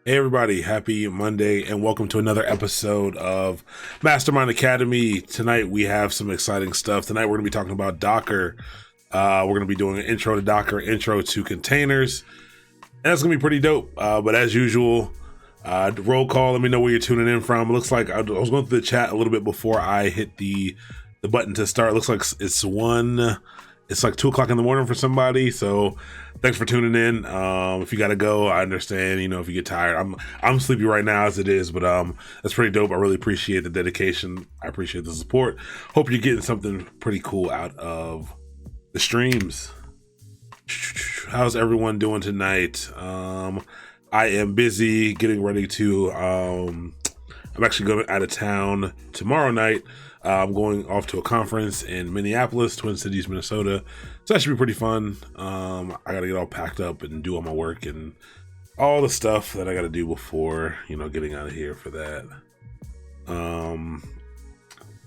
Hey everybody, happy Monday and welcome to another episode of Mastermind Academy. Tonight we have some exciting stuff. Tonight we're going to be talking about Docker. We're going to be doing an intro to Docker, intro to containers, and that's going to be pretty dope. But as usual, roll call, let me know where you're tuning in from. It looks like I was going through the chat a little bit before I hit the button to start. It looks like it's like 2 o'clock in the morning for somebody, so thanks for tuning in. If you gotta go, I understand. If you get tired, I'm sleepy right now as it is, but that's pretty dope. I really appreciate the dedication. I appreciate the support. Hope you're getting something pretty cool out of the streams. How's everyone doing tonight? I am busy getting ready to. I'm actually going out of town tomorrow night. I'm going off to a conference in Minneapolis, Twin Cities, Minnesota. So that should be pretty fun. I got to get all packed up and do all my work and all the stuff that I got to do before, getting out of here for that.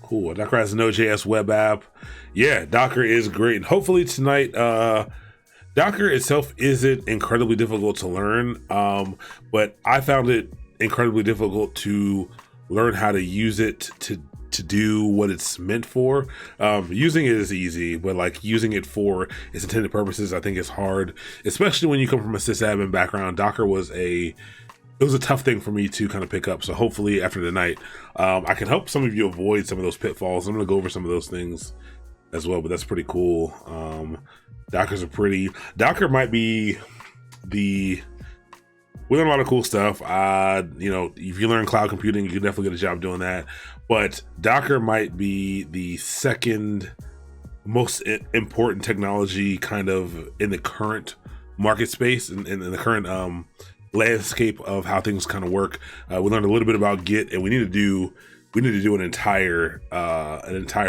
Cool. Docker has a Node.js web app. Yeah, Docker is great. And hopefully tonight, Docker itself isn't incredibly difficult to learn, but I found it incredibly difficult to learn how to use it to do what it's meant for. Using it is easy, but using it for its intended purposes, I think is hard, especially when you come from a sysadmin background. Docker was a tough thing for me to kind of pick up. So hopefully after tonight, I can help some of you avoid some of those pitfalls. I'm going to go over some of those things as well, but that's pretty cool. Docker might be we learn a lot of cool stuff. If you learn cloud computing, you can definitely get a job doing that. But Docker might be the second most important technology kind of in the current market space and in the current landscape of how things kind of work. We learned a little bit about Git, and we need to do an entire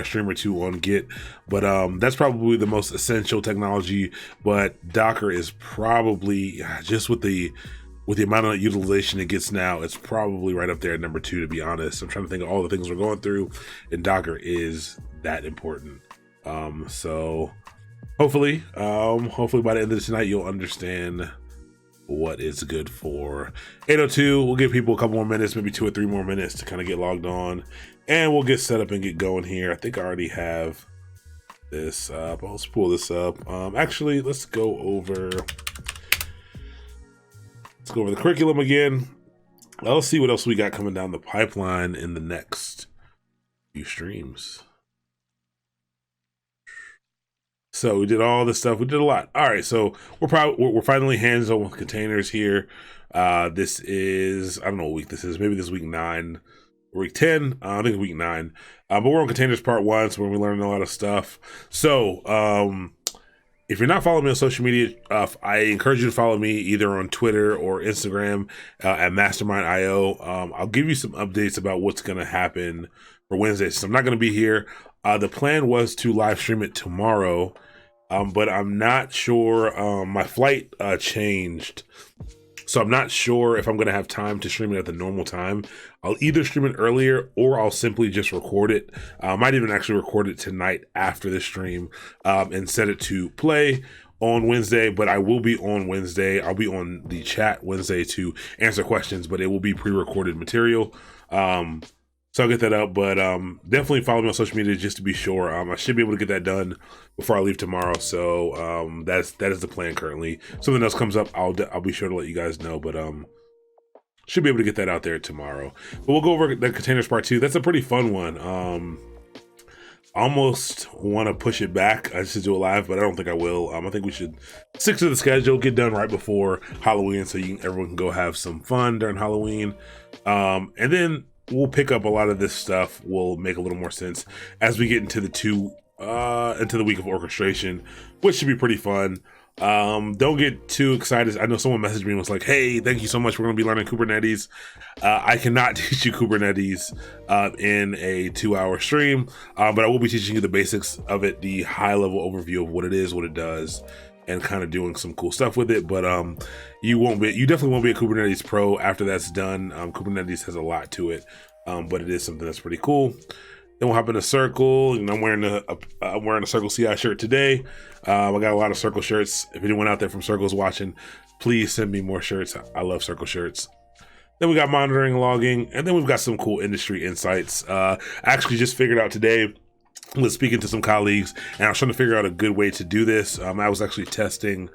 stream or two on Git, but that's probably the most essential technology. But Docker is probably, just with the amount of utilization it gets now, it's probably right up there at number 2, to be honest. I'm trying to think of all the things we're going through, and Docker is that important. So hopefully by the end of tonight, you'll understand what it's good for. 8:02, we'll give people a couple more minutes, maybe 2 or 3 more minutes to kind of get logged on, and we'll get set up and get going here. I think I already have this up. Let's pull this up. Actually, let's go over the curriculum again. Let's see what else we got coming down the pipeline in the next few streams. So we did all this stuff. We did a lot. All right, so we're finally hands-on with containers here. This is, I don't know what week this is. Maybe this is week 9 or week 10. I think it's week 9. But we're on containers part 1, so we're learning a lot of stuff. So if you're not following me on social media, I encourage you to follow me either on Twitter or Instagram at MastermindIO. I'll give you some updates about what's going to happen for Wednesday. So I'm not going to be here. The plan was to live stream it tomorrow, but I'm not sure. My flight changed, so I'm not sure if I'm going to have time to stream it at the normal time. I'll either stream it earlier or I'll simply just record it. I might even actually record it tonight after the stream and set it to play on Wednesday, but I will be on Wednesday. I'll be on the chat Wednesday to answer questions, but it will be pre-recorded material. So I'll get that up, but definitely follow me on social media just to be sure. I should be able to get that done before I leave tomorrow. So that is the plan currently. Something else comes up, I'll be sure to let you guys know, but should be able to get that out there tomorrow. But we'll go over the containers part 2. That's a pretty fun one. Almost want to push it back. I should do it live, but I don't think I will. I think we should stick to the schedule, get done right before Halloween, so everyone can go have some fun during Halloween, and then we'll pick up a lot of this stuff. Will make a little more sense as we get into the week of orchestration, which should be pretty fun. Don't get too excited. I know someone messaged me and was like, hey, thank you so much. We're going to be learning Kubernetes. I cannot teach you Kubernetes in a 2-hour stream, but I will be teaching you the basics of it, the high level overview of what it is, what it does, and kind of doing some cool stuff with it. But you definitely won't be a Kubernetes pro after that's done. Kubernetes has a lot to it, but it is something that's pretty cool. Then we'll hop in a Circle, and I'm wearing a Circle CI shirt today. I got a lot of Circle shirts. If anyone out there from Circle is watching, please send me more shirts. I love Circle shirts. Then we got monitoring, logging, and then we've got some cool industry insights. I actually just figured out today, I was speaking to some colleagues, and I was trying to figure out a good way to do this. I was actually testing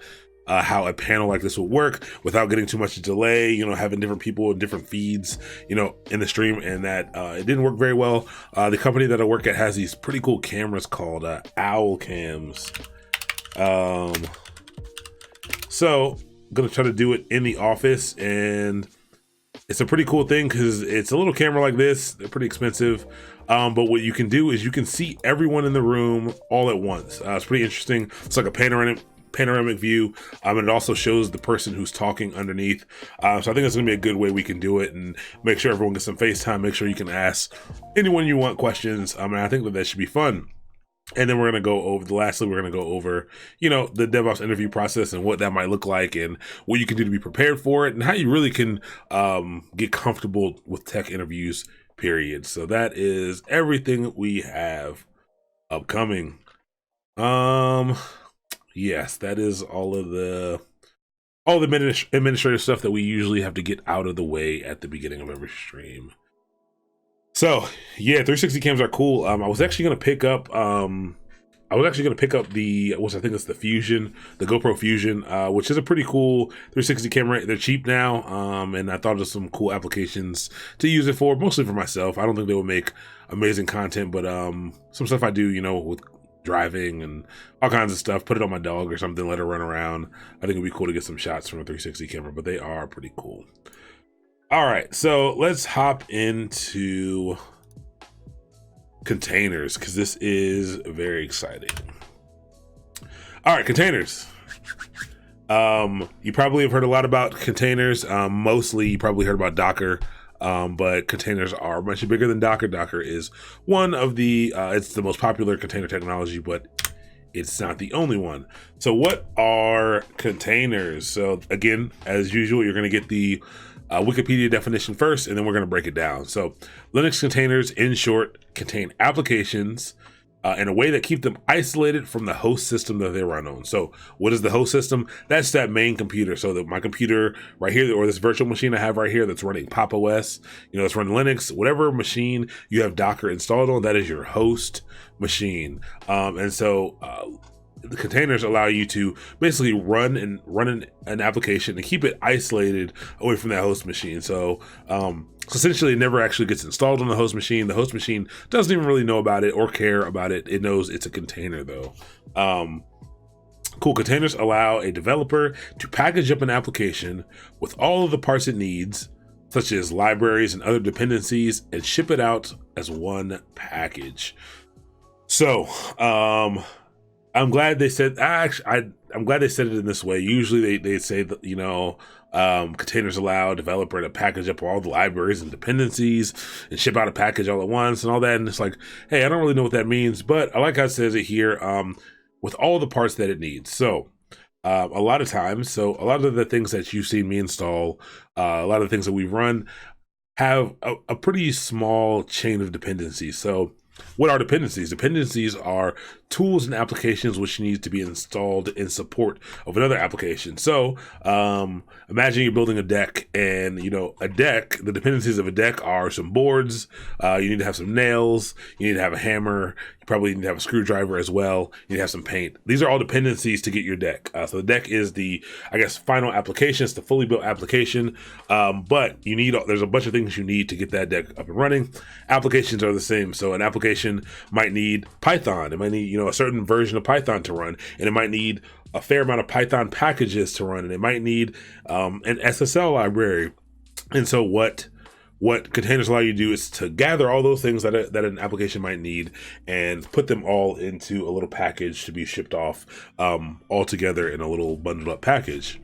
how a panel like this would work without getting too much delay, having different people and different feeds, in the stream, and that it didn't work very well. The company that I work at has these pretty cool cameras called owl cams. So I'm gonna try to do it in the office, and it's a pretty cool thing because it's a little camera like this. They're pretty expensive. But what you can do is you can see everyone in the room all at once. It's pretty interesting. It's like a panoramic view. And it also shows the person who's talking underneath. So I think that's gonna be a good way we can do it and make sure everyone gets some FaceTime, make sure you can ask anyone you want questions. And I think that should be fun. And then we're going to go over, lastly, we're going to go over, the DevOps interview process and what that might look like and what you can do to be prepared for it and how you really can get comfortable with tech interviews, period. So that is everything we have upcoming. Yes, that is all the administrative stuff that we usually have to get out of the way at the beginning of every stream. So yeah, 360 cams are cool. I was actually gonna pick up the, which I think is the Fusion, the GoPro Fusion, which is a pretty cool 360 camera. They're cheap now, and I thought of some cool applications to use it for, mostly for myself. I don't think they would make amazing content, but some stuff I do, with driving and all kinds of stuff. Put it on my dog or something, let her run around. I think it'd be cool to get some shots from a 360 camera, but they are pretty cool. All right, so let's hop into containers because this is very exciting. All right, containers. You probably have heard a lot about containers. Mostly you probably heard about Docker, but containers are much bigger than Docker. Docker is one of the, it's the most popular container technology, but it's not the only one. So what are containers? So again, as usual, you're gonna get the Wikipedia definition first, and then we're going to break it down. So Linux containers, in short, contain applications in a way that keep them isolated from the host system that they run on. So what is the host system? That's that main computer. So that my computer right here, or this virtual machine I have right here that's running Pop OS, it's running Linux, whatever machine you have Docker installed on, that is your host machine. And so the containers allow you to basically run an application and keep it isolated away from that host machine. So essentially it never actually gets installed on the host machine. The host machine doesn't even really know about it or care about it. It knows it's a container though. Cool. Containers allow a developer to package up an application with all of the parts it needs, such as libraries and other dependencies, and ship it out as one package. So, I'm glad they said, I'm glad they said it in this way. Usually they say that, containers allow a developer to package up all the libraries and dependencies and ship out a package all at once and all that. And it's like, hey, I don't really know what that means, but I like how it says it here, with all the parts that it needs. So a lot of times, a lot of the things that you've seen me install, a lot of the things that we run have a pretty small chain of dependencies. So what are dependencies? Dependencies are tools and applications which need to be installed in support of another application. So imagine you're building a deck, and a deck, the dependencies of a deck are some boards, you need to have some nails, you need to have a hammer, you probably need to have a screwdriver as well, you need to have some paint. These are all dependencies to get your deck. So the deck is the, final application. It's the fully built application, but there's a bunch of things you need to get that deck up and running. Applications are the same. So an application might need Python. It might need a certain version of Python to run, and it might need a fair amount of Python packages to run, and it might need an SSL library. And so what containers allow you to do is to gather all those things that an application might need and put them all into a little package to be shipped off all together in a little bundled up package.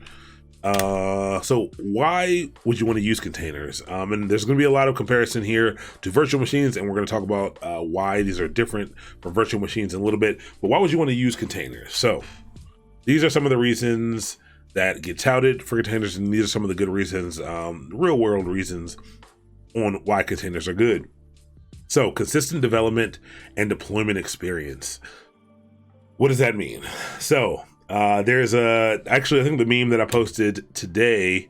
So why would you want to use containers? And there's going to be a lot of comparison here to virtual machines, and we're going to talk about why these are different from virtual machines in a little bit. But why would you want to use containers? So these are some of the reasons that get touted for containers, and these are some of the good reasons, real world reasons on why containers are good. So consistent development and deployment experience. What does that mean? So there's actually, I think the meme that I posted today,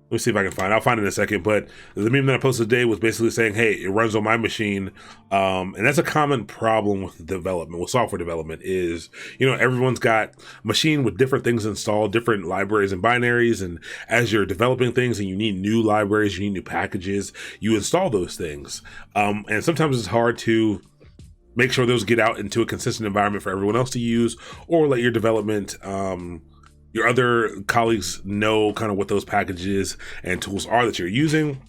Let me see if I can find it. I'll find it in a second. But the meme that I posted today was basically saying, hey, it runs on my machine. And that's a common problem with development, with software development is, everyone's got a machine with different things installed, different libraries and binaries. And as you're developing things and you need new libraries, you need new packages, you install those things. And sometimes it's hard to make sure those get out into a consistent environment for everyone else to use, or let your development, your other colleagues know kind of what those packages and tools are that you're using.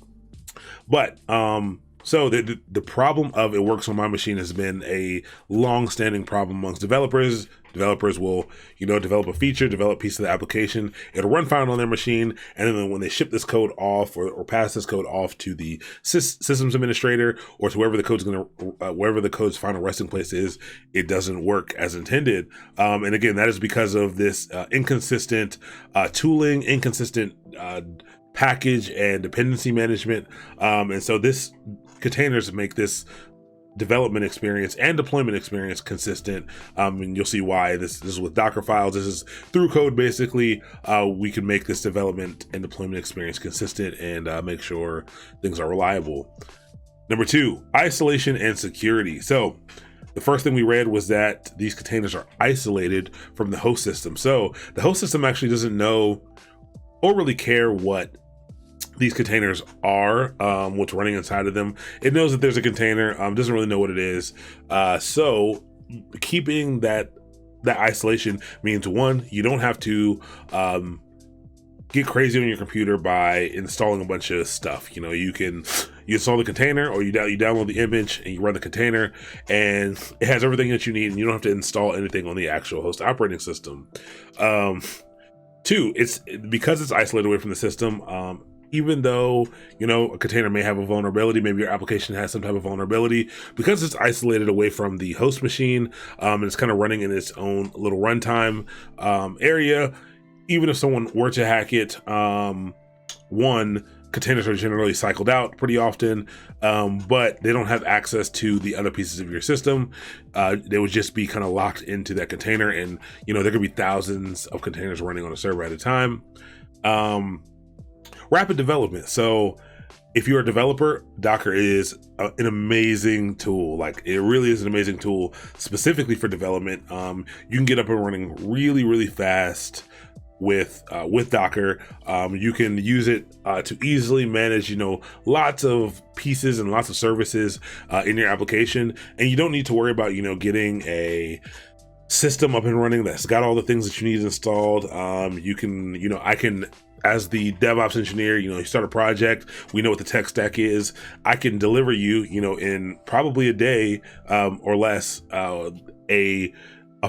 But so the problem of it works on my machine has been a long-standing problem amongst developers. Developers will, develop a feature, develop a piece of the application. It'll run fine on their machine, and then when they ship this code off or pass this code off to the systems administrator or to wherever the code's final resting place is, it doesn't work as intended. And again, that is because of this inconsistent tooling, inconsistent package and dependency management. And so containers make this development experience and deployment experience consistent. And you'll see why this is with Docker files. This is through code. Basically, we can make this development and deployment experience consistent and make sure things are reliable. Number 2, isolation and security. So the first thing we read was that these containers are isolated from the host system. So the host system actually doesn't know or really care what these containers are, what's running inside of them. It knows that there's a container, doesn't really know what it is. So keeping that isolation means, one, you don't have to get crazy on your computer by installing a bunch of stuff. You install the container, or you download the image and you run the container, and it has everything that you need, and you don't have to install anything on the actual host operating system. 2, it's because it's isolated away from the system. Even though, a container may have a vulnerability, maybe your application has some type of vulnerability, because it's isolated away from the host machine, and it's kind of running in its own little runtime area. Even if someone were to hack it, containers are generally cycled out pretty often, but they don't have access to the other pieces of your system. They would just be kind of locked into that container, and there could be thousands of containers running on a server at a time. Rapid development. So if you're a developer, Docker is an amazing tool. Like, it really is an amazing tool specifically for development. You can get up and running really, really fast with Docker. You can use it to easily manage, lots of pieces and lots of services in your application. And you don't need to worry about, getting a system up and running that's got all the things that you need installed. I can, as the DevOps engineer, you start a project, we know what the tech stack is. I can deliver you, in probably a day or less, a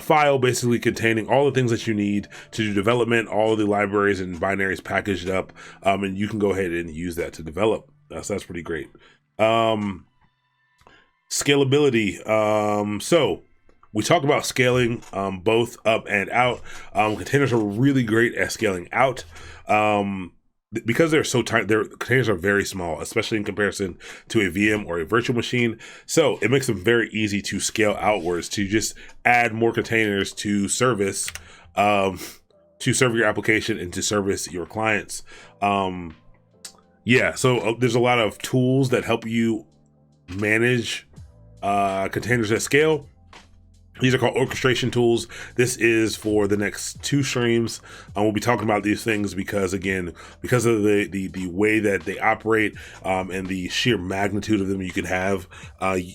file basically containing all the things that you need to do development, all of the libraries and binaries packaged up, and you can go ahead and use that to develop. So that's pretty great. Scalability. So we talk about scaling both up and out. Containers are really great at scaling out. Because they're so tight, their containers are very small, especially in comparison to a VM or a virtual machine. So it makes them very easy to scale outwards, to just add more containers to service, to serve your application and to service your clients. So there's a lot of tools that help you manage containers at scale. These are called orchestration tools. This is for the next 2 streams. We'll be talking about these things because of the way that they operate and the sheer magnitude of them you can have.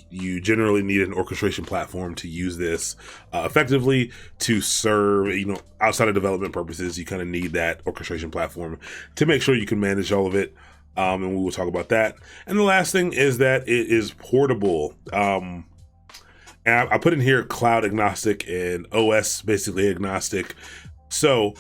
You generally need an orchestration platform to use this effectively to serve, outside of development purposes. You kind of need that orchestration platform to make sure you can manage all of it. And we will talk about that. And the last thing is that it is portable. And I put in here cloud agnostic and OS basically agnostic. So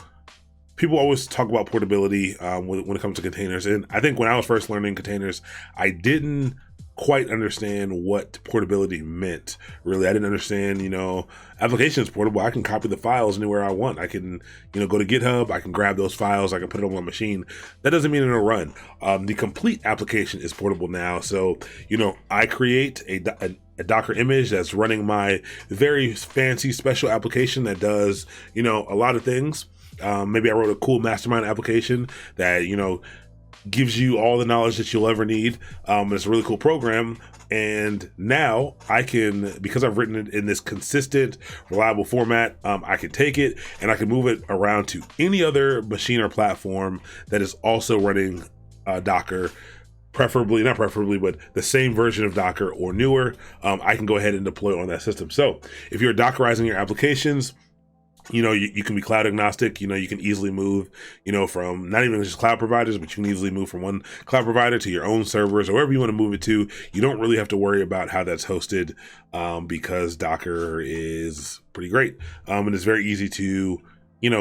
people always talk about portability when it comes to containers. And I think when I was first learning containers, I didn't quite understand what portability meant. Really, I didn't understand, application is portable. I can copy the files anywhere I want. I can, go to GitHub. I can grab those files. I can put it on my machine. That doesn't mean it'll run. The complete application is portable now. So, I create a Docker image that's running my very fancy special application that does, a lot of things. Maybe I wrote a cool mastermind application that, gives you all the knowledge that you'll ever need. It's a really cool program. And now I can, because I've written it in this consistent, reliable format, I can take it and I can move it around to any other machine or platform that is also running Docker, not preferably, but the same version of Docker or newer. I can go ahead and deploy on that system. So if you're Dockerizing your applications, you can be cloud agnostic. You can easily move, from not even just cloud providers, but you can easily move from one cloud provider to your own servers or wherever you want to move it to. You don't really have to worry about how that's hosted, because Docker is pretty great. And it's very easy to,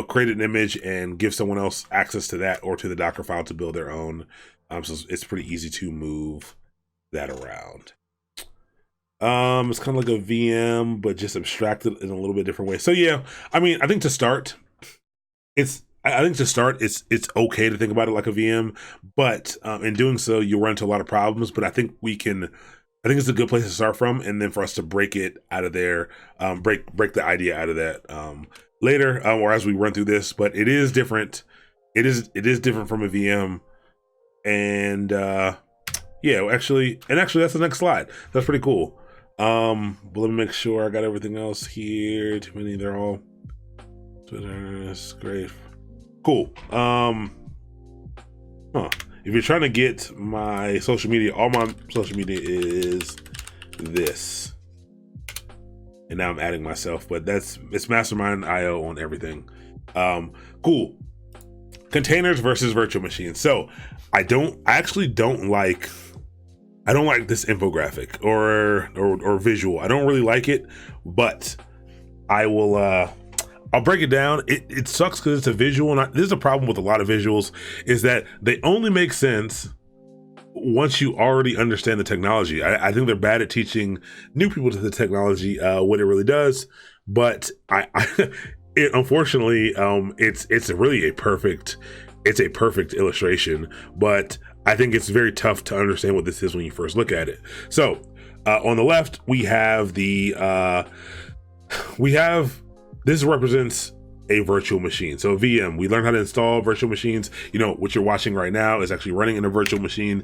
create an image and give someone else access to that or to the Docker file to build their own. So it's pretty easy to move that around. It's kind of like a VM, but just abstracted in a little bit different way. So yeah, I think to start, it's okay to think about it like a VM, but in doing so, you'll run into a lot of problems. But I think it's a good place to start from, and then for us to break it out of there, break the idea out of that later, or as we run through this. But it is different. It is different from a VM, and actually, that's the next slide. That's pretty cool. But let me make sure I got everything else here. Too many, they're all Twitter. That's great. Cool. If you're trying to get my social media, all my social media is this. And now I'm adding myself, but it's Mastermind IO on everything. Cool. Containers versus virtual machines. So I actually don't like this infographic or visual. I don't really like it, but I'll break it down. It sucks because it's a visual. And this is a problem with a lot of visuals, is that they only make sense once you already understand the technology. I think they're bad at teaching new people to the technology, what it really does. But unfortunately, it's really a perfect illustration, but I think it's very tough to understand what this is when you first look at it. So on the left, we have this represents a virtual machine. So a VM, we learned how to install virtual machines. What you're watching right now is actually running in a virtual machine.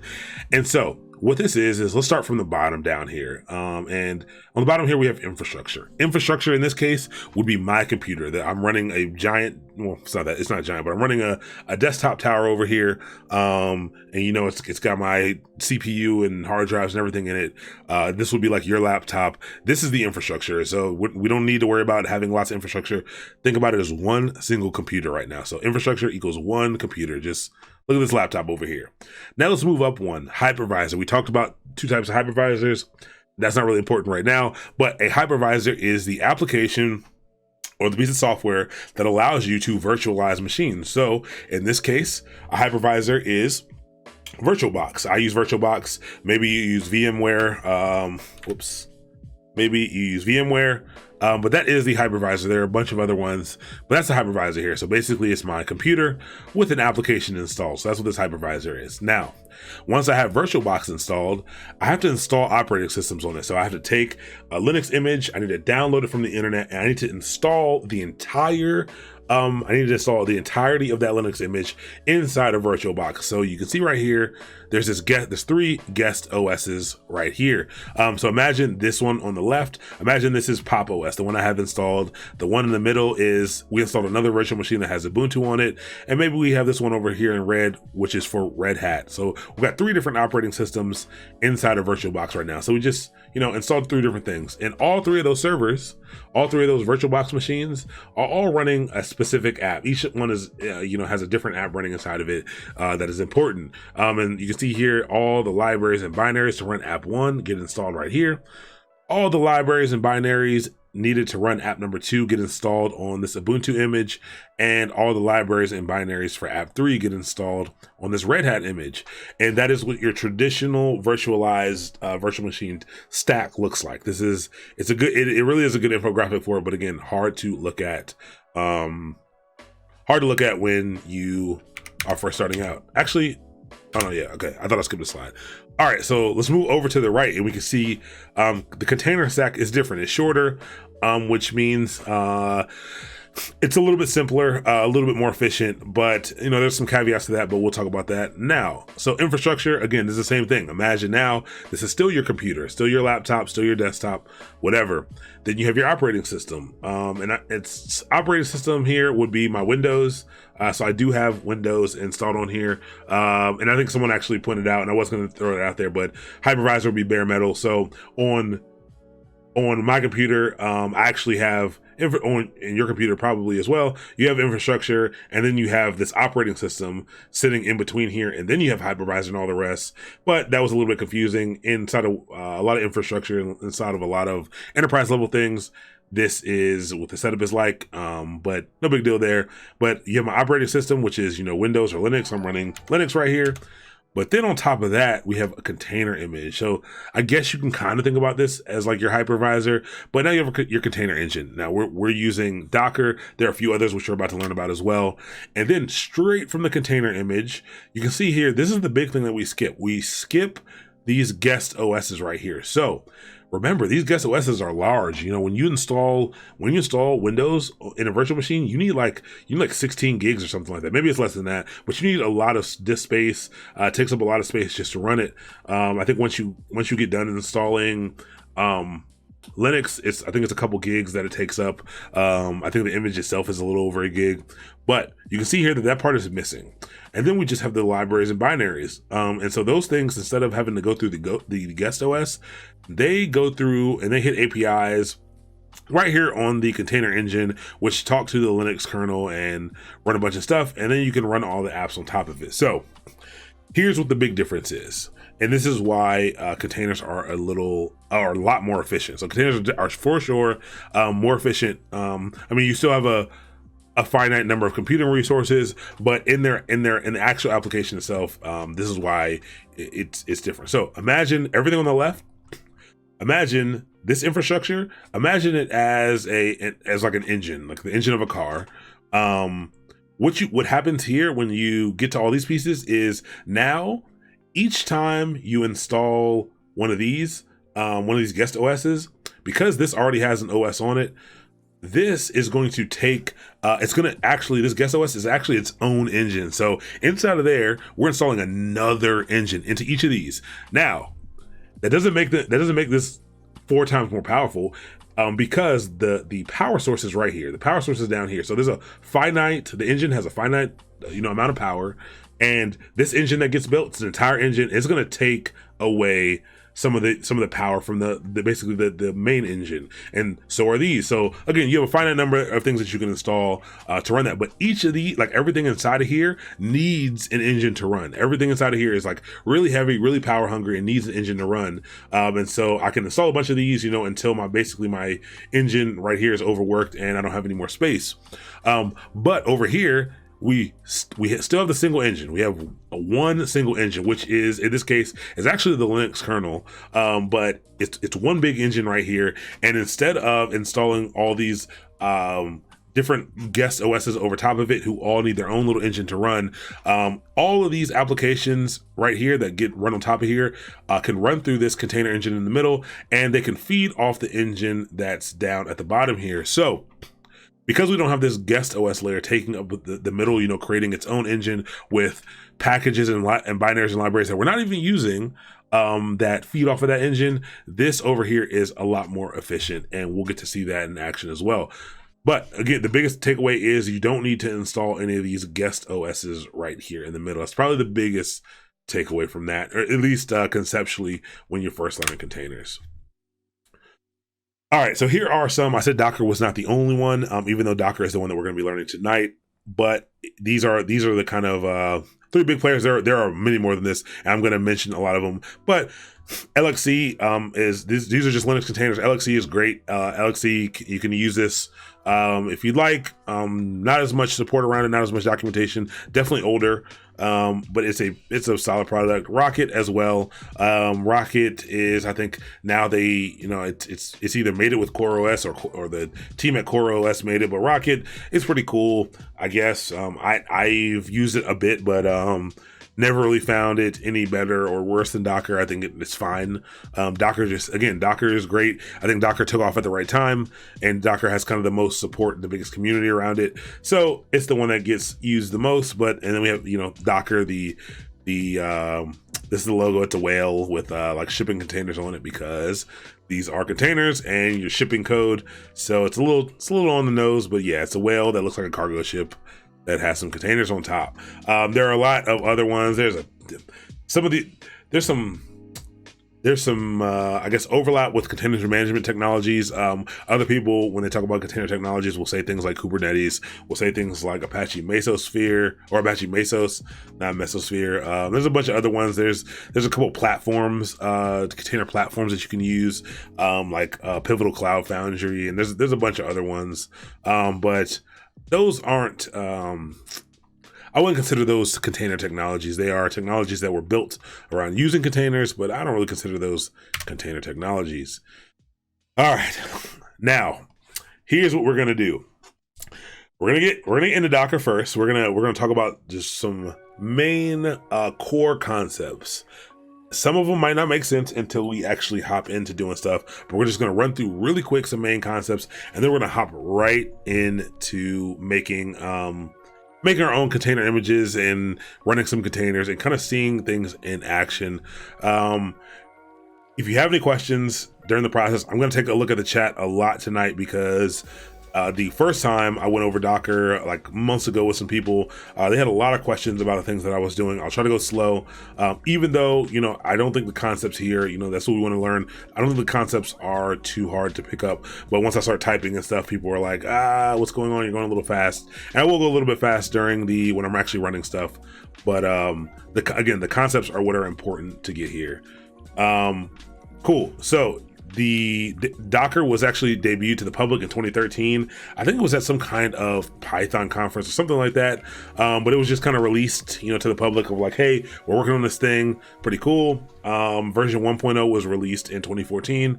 And so what this is let's start from the bottom down here. And on the bottom here, we have infrastructure. Infrastructure in this case would be my computer that I'm running a giant, well, it's not giant, but I'm running a desktop tower over here. And it's got my CPU and hard drives and everything in it. This would be like your laptop. This is the infrastructure. So we don't need to worry about having lots of infrastructure. Think about it as one single computer right now. So infrastructure equals one computer. Just look at this laptop over here. Now let's move up one. Hypervisor. We talked about two types of hypervisors. That's not really important right now, but a hypervisor is the application or the piece of software that allows you to virtualize machines. So in this case, a hypervisor is VirtualBox. I use VirtualBox. Maybe you use VMware. Maybe you use VMware. But that is the hypervisor. There are a bunch of other ones, but that's the hypervisor here. So basically it's my computer with an application installed. So that's what this hypervisor is. Now, once I have VirtualBox installed, I have to install operating systems on it. So I have to take a Linux image, I need to download it from the internet, and I need to install the entirety of that Linux image inside of VirtualBox. So you can see right here, there's three guest OSs right here. So imagine this one on the left. Imagine this is Pop OS, the one I have installed. The one in the middle is, we installed another virtual machine that has Ubuntu on it. And maybe we have this one over here in red, which is for Red Hat. So we've got three different operating systems inside of VirtualBox right now. So we just, installed three different things. And all three of those servers, all three of those VirtualBox machines are all running a specific app. Each one is, has a different app running inside of it that is important. And you can see here all the libraries and binaries to run app 1 get installed right here. All the libraries and binaries needed to run app number 2 get installed on this Ubuntu image, and all the libraries and binaries for app 3 get installed on this Red Hat image. And that is what your traditional virtualized virtual machine stack looks like. It really is a good infographic for it, but again, hard to look at when you are first starting out. Actually, oh no, yeah, okay. I thought I skipped a slide. All right, so let's move over to the right, and we can see the container stack is different. It's shorter, which means It's a little bit simpler, a little bit more efficient, but there's some caveats to that, but we'll talk about that now. So infrastructure, again, this is the same thing. Imagine now, this is still your computer, still your laptop, still your desktop, whatever. Then you have your operating system. And its operating system here would be my Windows. So I do have Windows installed on here. And I think someone actually pointed out, and I was going to throw it out there, but hypervisor would be bare metal. So on my computer, I actually have in your computer probably as well, you have infrastructure, and then you have this operating system sitting in between here, and then you have hypervisor and all the rest. But that was a little bit confusing inside of a lot of infrastructure, inside of a lot of enterprise level things. This is what the setup is like, but no big deal there. But you have my operating system, which is Windows or Linux. I'm running Linux right here. But then on top of that, we have a container image. So I guess you can kind of think about this as like your hypervisor, but now you have your container engine. Now we're using Docker. There are a few others which we're about to learn about as well. And then straight from the container image, you can see here, this is the big thing that we skip. We skip these guest OSs right here. So remember, these guest OSs are large. When you install Windows in a virtual machine, you need like 16 gigs or something like that. Maybe it's less than that, but you need a lot of disk space. It takes up a lot of space just to run it. I think once you get done installing Linux, I think it's a couple gigs that it takes up. I think the image itself is a little over a gig, but you can see here that part is missing. And then we just have the libraries and binaries. And so those things, instead of having to go through the guest OS, they go through and they hit APIs right here on the container engine, which talk to the Linux kernel and run a bunch of stuff. And then you can run all the apps on top of it. So here's what the big difference is. And this is why containers are a lot more efficient. So containers are for sure more efficient. You still have a finite number of computing resources, but in the actual application itself, this is why it's different. So imagine everything on the left. Imagine this infrastructure. Imagine it as like an engine, like the engine of a car. What happens here when you get to all these pieces is now each time you install one of these guest OSs, because this already has an OS on it, this is going to take, this guest OS is actually its own engine. So inside of there, we're installing another engine into each of these. Now, that doesn't make this 4 times more powerful, because the power source is right here. The power source is down here. So the engine has a finite, amount of power, and this engine that gets built, it's an entire engine, is going to take away some of the power from basically the main engine, and so are these. So again, you have a finite number of things that you can install to run that, but each of these, like everything inside of here, needs an engine to run. Everything inside of here is like really heavy, really power hungry, and needs an engine to run. And so I can install a bunch of these, until my engine right here is overworked and I don't have any more space. But over here, we still have the single engine. We have one single engine, which is, in this case, is actually the Linux kernel, but it's one big engine right here. And instead of installing all these different guest OSs over top of it, who all need their own little engine to run, all of these applications right here that get run on top of here can run through this container engine in the middle, and they can feed off the engine that's down at the bottom here. So because we don't have this guest OS layer taking up the middle, creating its own engine with packages and binaries and libraries that we're not even using, that feed off of that engine, this over here is a lot more efficient, and we'll get to see that in action as well. But again, the biggest takeaway is you don't need to install any of these guest OSs right here in the middle. That's probably the biggest takeaway from that, or at least conceptually, when you're first learning containers. All right, so here are some. I said Docker was not the only one, even though Docker is the one that we're going to be learning tonight. But these are the kind of 3 big players. There are many more than this, and I'm going to mention a lot of them. But LXC these are just Linux containers. LXC is great. LXC, you can use this if you'd like. Not as much support around it, not as much documentation. Definitely older, but it's a solid product. Rocket as well. Rocket is, I think now it's either made it with CoreOS or the team at CoreOS made it. But Rocket is pretty cool, I guess. I've used it a bit, but Never really found it any better or worse than Docker. I think it's fine. Docker is great. I think Docker took off at the right time, and Docker has kind of the most support and the biggest community around it. So it's the one that gets used the most. And then we have, Docker, this is the logo. It's a whale with like shipping containers on it, because these are containers and your shipping code. So it's a little on the nose, but yeah, it's a whale that looks like a cargo ship that has some containers on top. There are a lot of other ones. There's some I guess overlap with container management technologies. Other people, when they talk about container technologies, will say things like Kubernetes, will say things like Apache Mesosphere, or Apache Mesos, not Mesosphere. There's a bunch of other ones. There's a couple platforms, container platforms that you can use, like Pivotal Cloud Foundry, and there's a bunch of other ones. But those aren't, I wouldn't consider those container technologies. They are technologies that were built around using containers, but I don't really consider those container technologies. All right, now here's what we're gonna do. We're gonna get into Docker first. We're gonna talk about just some main core concepts. Some of them might not make sense until we actually hop into doing stuff, but we're just going to run through really quick some main concepts, and then we're going to hop right into making our own container images and running some containers and kind of seeing things in action. If you have any questions during the process, I'm going to take a look at the chat a lot tonight, because the first time I went over Docker like months ago with some people, they had a lot of questions about the things that I was doing. I'll try to go slow, even though, I don't think the concepts here, that's what we want to learn. I don't think the concepts are too hard to pick up, but once I start typing and stuff, people are like, what's going on? You're going a little fast. And I will go a little bit fast when I'm actually running stuff. But the concepts are what are important to get here. Cool. So the Docker was actually debuted to the public in 2013. I think it was at some kind of Python conference or something like that. But it was just kind of released, to the public of like, hey, we're working on this thing. Pretty cool. Version 1.0 was released in 2014.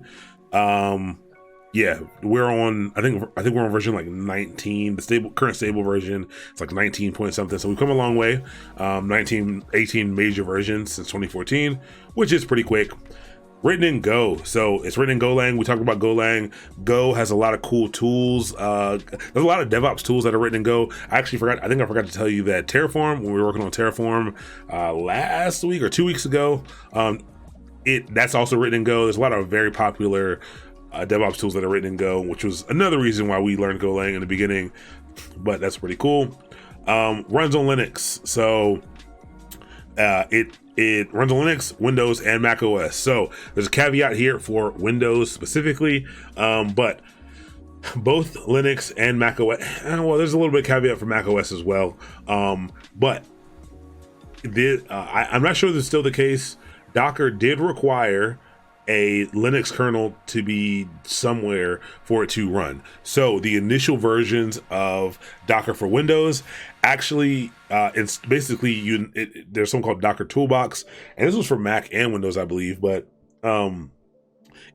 Yeah, we're on, I think we're on version like 19, the current stable version. It's like 19 point something. So we've come a long way. 18 major versions since 2014, which is pretty quick. Written in Go. So it's written in Golang. We talked about Golang. Go has a lot of cool tools. There's a lot of DevOps tools that are written in Go. I forgot to tell you that Terraform, when we were working on Terraform last week or 2 weeks ago, that's also written in Go. There's a lot of very popular DevOps tools that are written in Go, which was another reason why we learned Golang in the beginning, but that's pretty cool. Runs on Linux. So it runs on Linux, Windows, and Mac OS. So there's a caveat here for Windows specifically, but both Linux and Mac OS, well, there's a little bit of caveat for Mac OS as well. But I'm not sure this is still the case. Docker did require a Linux kernel to be somewhere for it to run. So the initial versions of Docker for Windows actually, it's basically there's something called Docker Toolbox, and this was for Mac and Windows, I believe, but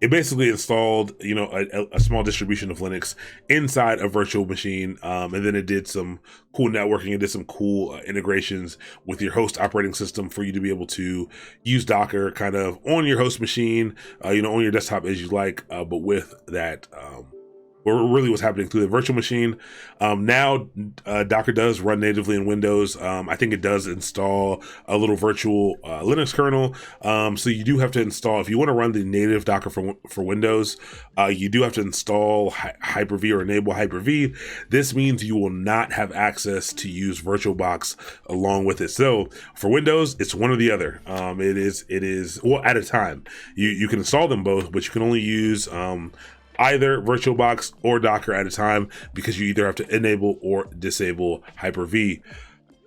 it basically installed, a small distribution of Linux inside a virtual machine, and then it did some cool networking. It did some cool integrations with your host operating system for you to be able to use Docker kind of on your host machine, on your desktop as you like, but with that, what really was happening through the virtual machine. Now, Docker does run natively in Windows. I think it does install a little virtual Linux kernel. So you do have to install, if you want to run the native Docker for Windows, you do have to install Hyper-V or enable Hyper-V. This means you will not have access to use VirtualBox along with it. So for Windows, it's one or the other. It is well, at a time. You can install them both, but you can only use either VirtualBox or Docker at a time, because you either have to enable or disable Hyper-V.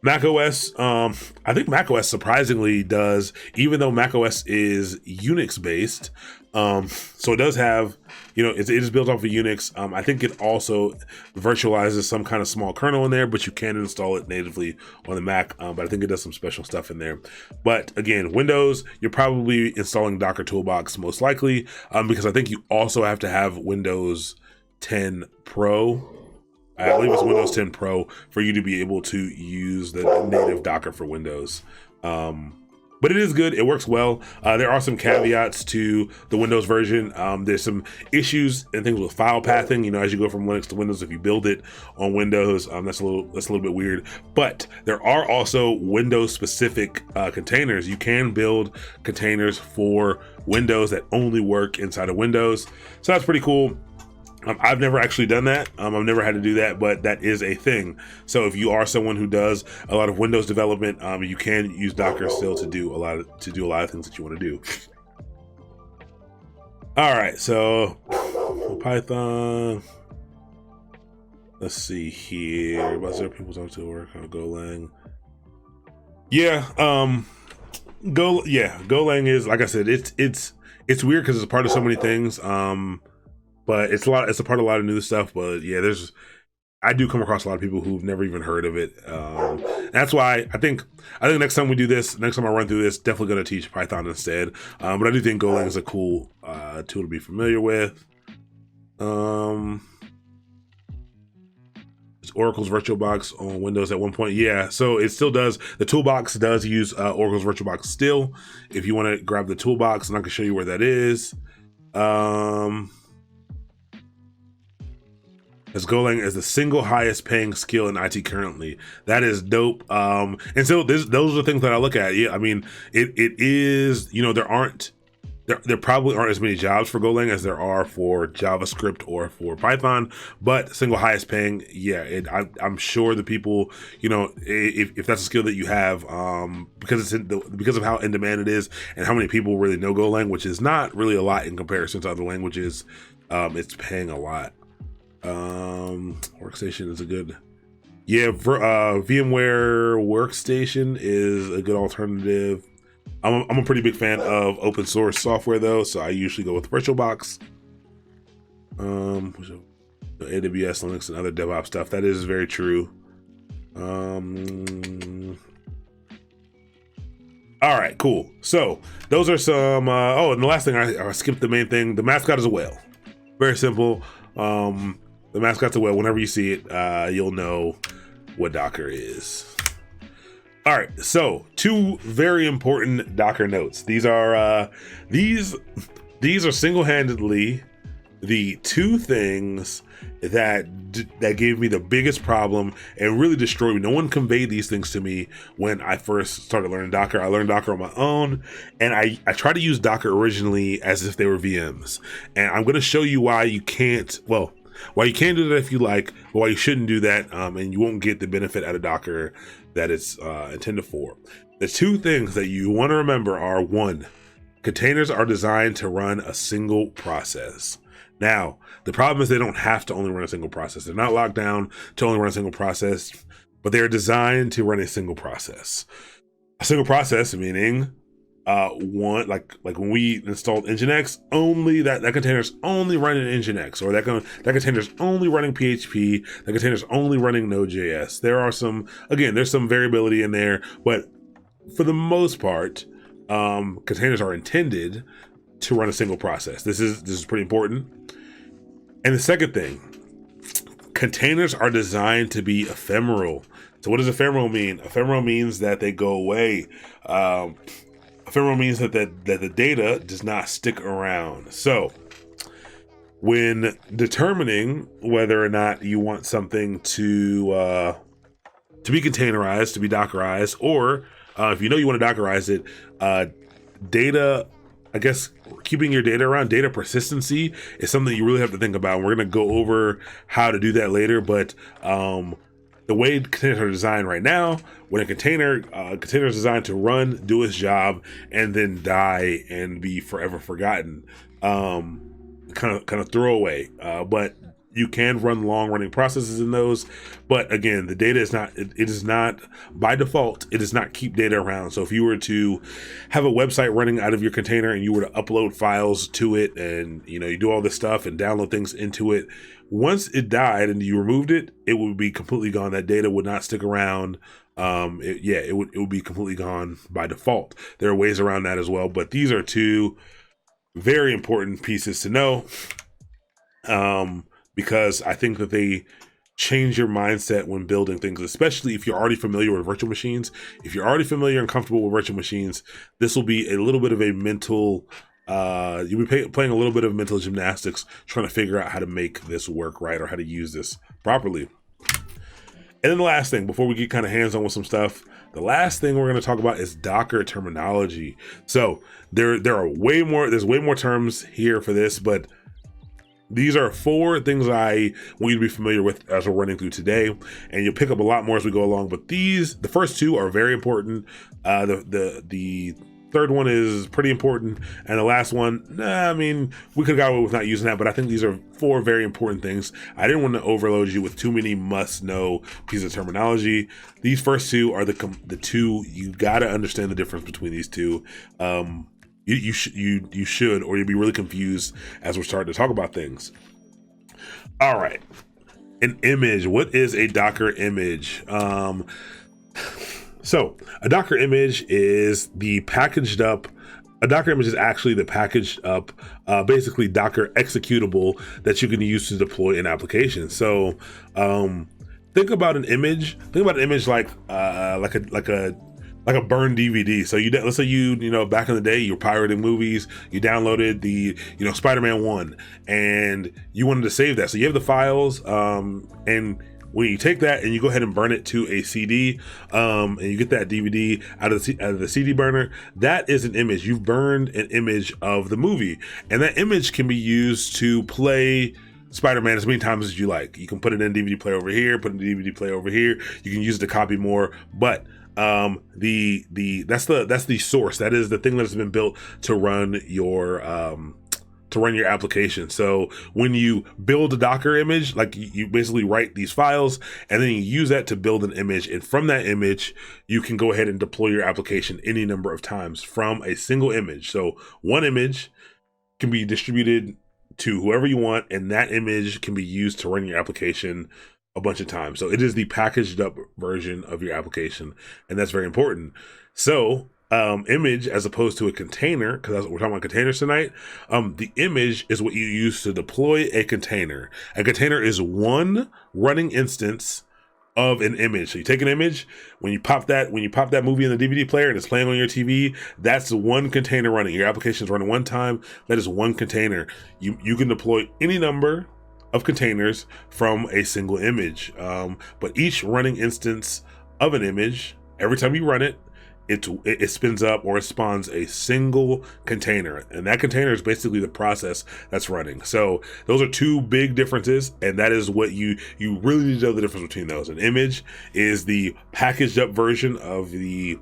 macOS, I think macOS surprisingly does, even though macOS is Unix based. So it does have, it is built off of Unix. I think it also virtualizes some kind of small kernel in there, but you can install it natively on the Mac. But I think it does some special stuff in there. But again, Windows, you're probably installing Docker Toolbox most likely, because I think you also have to have Windows 10 Pro. I believe it's Windows 10 Pro for you to be able to use the native Docker for Windows. But it is good. It works well. There are some caveats to the Windows version. There's some issues and things with file pathing. You know, as you go from Linux to Windows, if you build it on Windows, that's a little bit weird. But there are also Windows specific containers. You can build containers for Windows that only work inside of Windows. So that's pretty cool. I've never actually done that. I've never had to do that, but that is a thing. So if you are someone who does a lot of Windows development, you can use Docker still to do a lot of things that you want to do. All right, so Python. Let's see here. About 0 people talk to work on Golang. Yeah, Golang is, like I said, it's weird because it's a part of so many things. But it's a part of a lot of new stuff. But yeah, I do come across a lot of people who've never even heard of it. That's why I think next time I run through this, definitely going to teach Python instead. But I do think Golang is a cool tool to be familiar with. It's Oracle's VirtualBox on Windows at one point. Yeah, so it still does. The toolbox does use Oracle's VirtualBox still. If you want to grab the toolbox, and I can show you where that is. As Golang is the single highest paying skill in IT currently. That is dope. And so those are the things that I look at. Yeah, I mean, it is, you know, there probably aren't as many jobs for Golang as there are for JavaScript or for Python, but single highest paying, yeah, I'm sure the people, you know, if that's a skill that you have, because because of how in demand it is and how many people really know Golang, which is not really a lot in comparison to other languages, it's paying a lot. Workstation is a good, VMware Workstation is a good alternative. I'm a pretty big fan of open source software though, so I usually go with VirtualBox. AWS, Linux, and other DevOps stuff. That is very true. All right, cool. So those are some. And the last thing I skipped the main thing. The mascot is a whale. Very simple. The mascot's a whale. Whenever you see it, you'll know what Docker is. All right, so 2 very important Docker notes. These are single-handedly the 2 things that gave me the biggest problem and really destroyed me. No one conveyed these things to me when I first started learning Docker. I learned Docker on my own, and I tried to use Docker originally as if they were VMs. And I'm going to show you why you can't. Well, why you can do that if you like, but why you shouldn't do that, and you won't get the benefit out of Docker that it's intended for. The 2 things that you want to remember are: 1, containers are designed to run a single process. Now, the problem is they don't have to only run a single process. They're not locked down to only run a single process, but they're designed to run a single process. A single process meaning one, like when we installed Nginx, only that container's only running Nginx, or that container's only running PHP, that container's only running Node.js. There's some variability in there, but for the most part, containers are intended to run a single process. This is pretty important. And the second thing, containers are designed to be ephemeral. So what does ephemeral mean? Ephemeral means that they go away. Ephemeral means that the data does not stick around. So when determining whether or not you want something to be containerized, to be Dockerized, or if you know you want to Dockerize it, data, I guess keeping your data around, data persistency is something you really have to think about. We're going to go over how to do that later, but the way containers are designed right now, when a container is designed to run, do its job, and then die and be forever forgotten, kind of throwaway. But you can run long running processes in those. But again, the data is not, it is not by default, it does not keep data around. So if you were to have a website running out of your container and you were to upload files to it, and you do all this stuff and download things into it, once it died and you removed it, it would be completely gone. That data would not stick around. It would be completely gone by default. There are ways around that as well, but these are 2 very important pieces to know, because I think that they change your mindset when building things, especially if you're already familiar with virtual machines. If you're already familiar and comfortable with virtual machines, this will be a little bit of a mental, you'll be playing a little bit of mental gymnastics trying to figure out how to make this work right or how to use this properly. And then the last thing, before we get kind of hands-on with some stuff, the last thing we're going to talk about is Docker terminology. So there's way more terms here for this, but these are 4 things I want you to be familiar with as we're running through today, and you'll pick up a lot more as we go along. But the first 2 are very important. The third one is pretty important, and the last one, I mean, we could have got away with not using that, but I think these are 4 very important things. I didn't want to overload you with too many must-know pieces of terminology. These first 2 are the 2 you got to understand the difference between these 2. You should, or you'll be really confused as we're starting to talk about things. All right, an image. What is a Docker image? So a Docker image is the packaged up. A Docker image is actually the packaged up, basically Docker executable that you can use to deploy an application. So think about an image. Think about an image like a burned DVD. So let's say you back in the day, you were pirating movies, you downloaded the Spider-Man 1, and you wanted to save that. So you have the files, and when you take that and you go ahead and burn it to a CD, and you get that DVD out of the CD burner, that is an image. You've burned an image of the movie, and that image can be used to play Spider-Man as many times as you like. You can put it in DVD player over here, put it in DVD player over here. You can use it to copy more, but that's the source. That is the thing that has been built to run your application. So when you build a Docker image, like you basically write these files and then you use that to build an image, and from that image you can go ahead and deploy your application any number of times from a single image. So one image can be distributed to whoever you want, and that image can be used to run your application a bunch of times. So it is the packaged up version of your application, and that's very important. So image, as opposed to a container, because we're talking about containers tonight, the image is what you use to deploy a container. A container is one running instance of an image. So you take an image, when you pop that movie in the DVD player and it's playing on your TV, that's one container running. Your application is running one time. That is one container. You can deploy any number of containers from a single image, but each running instance of an image, every time you run it, it spins up or it spawns a single container, and that container is basically the process that's running. So those are 2 big differences, and that is what you really need to know the difference between those. An image is the packaged up version of the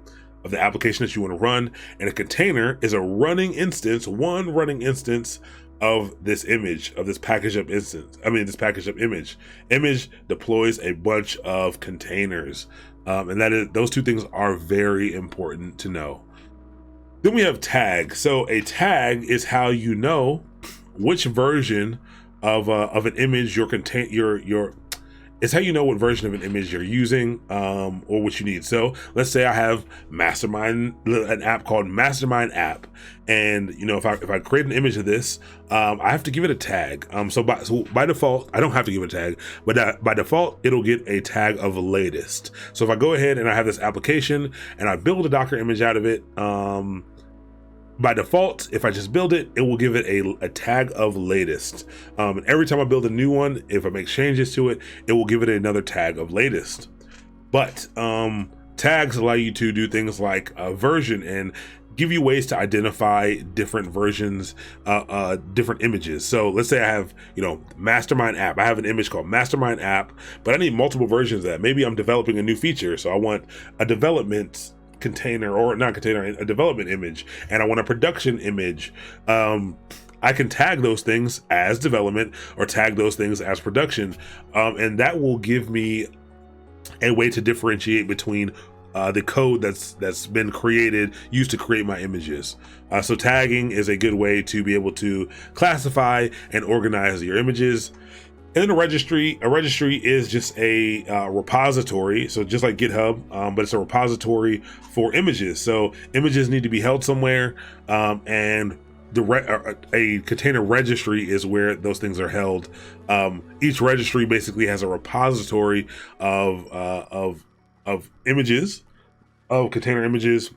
application that you want to run, and a container is one running instance of this image, of this packaged up image. Image deploys a bunch of containers. And those 2 things are very important to know. Then we have tag. So a tag is how you know which version of an image it's how you know what version of an image you're using, or what you need. So let's say I have an app called Mastermind app, and if I create an image of this, I have to give it a tag. So by default, I don't have to give it a tag, but by default, it'll get a tag of latest. So if I go ahead and I have this application and I build a Docker image out of it, by default, if I just build it, it will give it a tag of latest. And every time I build a new one, if I make changes to it, it will give it another tag of latest. But tags allow you to do things like version and give you ways to identify different versions, different images. So let's say I have, Mastermind app. I have an image called Mastermind app, but I need multiple versions of that. Maybe I'm developing a new feature, so I want a development container, or not container, a development image, and I want a production image. I can tag those things as development or tag those things as production, and that will give me a way to differentiate between the code that's been used to create my images. So tagging is a good way to be able to classify and organize your images. And then a registry is just a repository. So just like GitHub, but it's a repository for images. So images need to be held somewhere, and a container registry is where those things are held. Each registry basically has a repository of images, of container images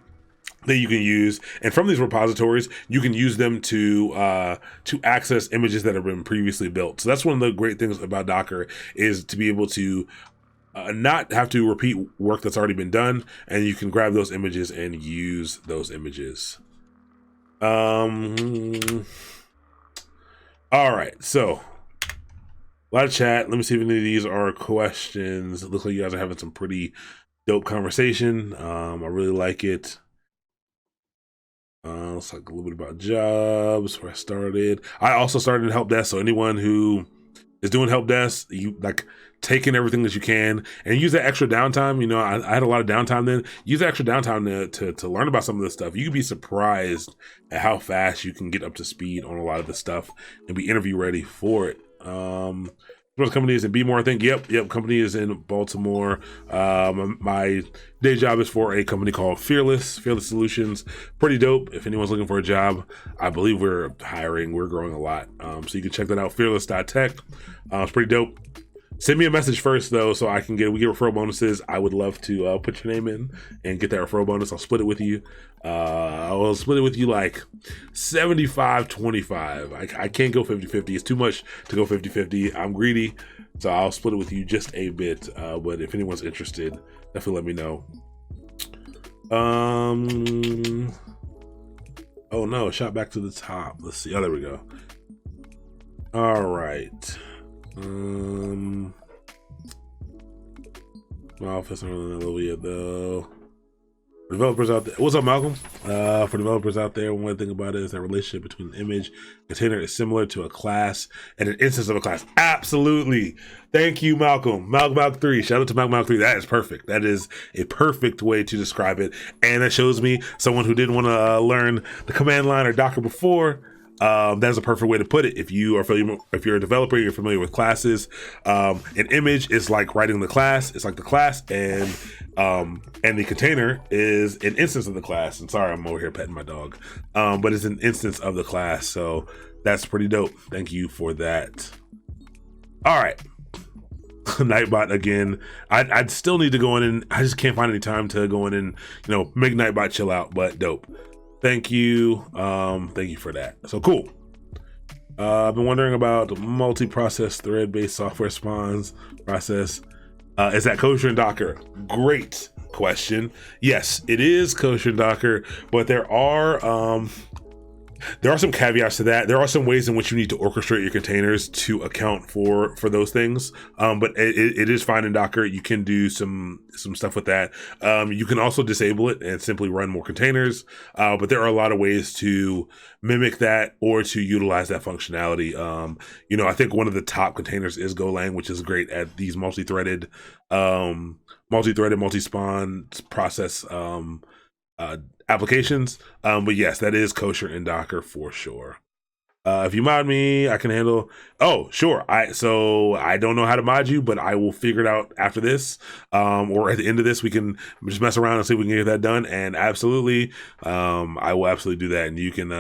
that you can use, and from these repositories you can use them to access images that have been previously built. So that's one of the great things about Docker, is to be able to not have to repeat work that's already been done, and you can grab those images and use those images. All right, so a lot of chat. Let me see if any of these are questions. It looks like you guys are having some pretty dope conversation. I really like it. Let's talk a little bit about jobs, where I started. I also started in help desk, so anyone who is doing help desk, you like taking everything that you can and use that extra downtime. You know, I had a lot of downtime then. Use that extra downtime to learn about some of this stuff. You can be surprised at how fast you can get up to speed on a lot of this stuff and be interview ready for it. What company is in Bmore? I think. Yep. Company is in Baltimore. My day job is for a company called Fearless Solutions. Pretty dope. If anyone's looking for a job, I believe we're hiring. We're growing a lot. So you can check that out. Fearless.tech. It's pretty dope. Send me a message first though, so we get referral bonuses. I would love to put your name in and get that referral bonus. I'll split it with you. I'll split it with you like 75-25. I can't go 50-50. It's too much to go 50-50. I'm greedy, so I'll split it with you just a bit. But if anyone's interested, definitely let me know. Oh no, shot back to the top. Let's see. Oh, there we go. All right. My office aren't really level yet though. For developers out there, what's up, Malcolm? For developers out there, one thing about it is that relationship between the image container is similar to a class and an instance of a class. Absolutely. Thank you, Malcolm. Malcolm 3. Shout out to Malcolm 3. That is perfect. That is a perfect way to describe it, and that shows me someone who didn't want to learn the command line or Docker before. That's a perfect way to put it. If you're a developer, you're familiar with classes. An image is like writing the class. It's like the class, and the container is an instance of the class. And sorry, I'm over here petting my dog. But it's an instance of the class. So that's pretty dope. Thank you for that. All right. Nightbot again. I'd still need to go in, and I just can't find any time to go in and, make Nightbot chill out, but dope. Thank you. Thank you for that. So cool. I've been wondering about multi-process thread-based software spawns process. Is that kosher in Docker? Great question. Yes, it is kosher in Docker, but there are some caveats to that. There are some ways in which you need to orchestrate your containers to account for those things. But it is fine in Docker. You can do some stuff with that. You can also disable it and simply run more containers. But there are a lot of ways to mimic that or to utilize that functionality. I think one of the top containers is Golang, which is great at these multi-threaded, multi-spawn process applications. But yes, that is kosher in Docker for sure. If you mod me, I can handle. Oh, sure. I don't know how to mod you, but I will figure it out after this, or at the end of this. We can just mess around and see if we can get that done. And absolutely, I will absolutely do that. And you can,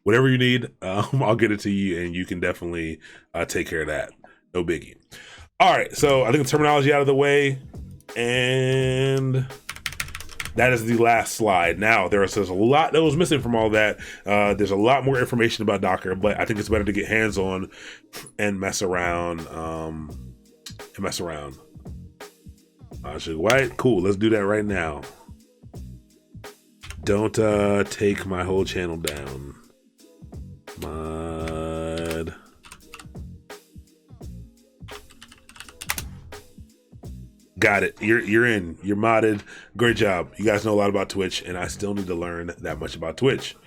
whatever you need, I'll get it to you, and you can definitely take care of that. No biggie. All right. So I think the terminology out of the way, and that is the last slide. Now, there's a lot that was missing from all that. There's a lot more information about Docker, but I think it's better to get hands-on and mess around. White, cool. Let's do that right now. Don't take my whole channel down. Mod. Got it. You're in. You're modded. Great job. You guys know a lot about Twitch, and I still need to learn that much about Twitch.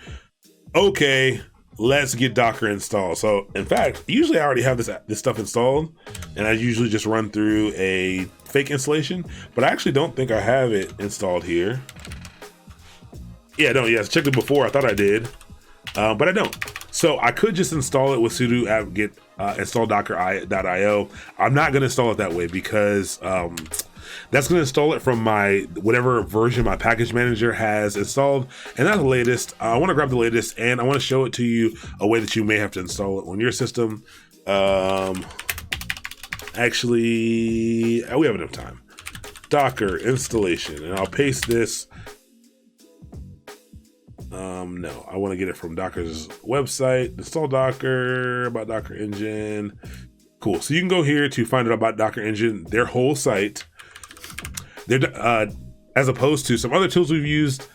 Okay, let's get Docker installed. So, in fact, usually I already have this stuff installed, and I usually just run through a fake installation, but I actually don't think I have it installed here. Yeah, no, yes, checked it before. I thought I did, but I don't. So I could just install it with sudo apt-get install docker.io. I'm not going to install it that way because That's going to install it from my whatever version my package manager has installed, and that's the latest. I want to grab the latest, and I want to show it to you a way that you may have to install it on your system. Actually, we have enough time. Docker installation, and I'll paste this. No, I want to get it from Docker's website. Install Docker, about Docker Engine. Cool. So you can go here to find out about Docker Engine, their whole site. They're, as opposed to some other tools we've used,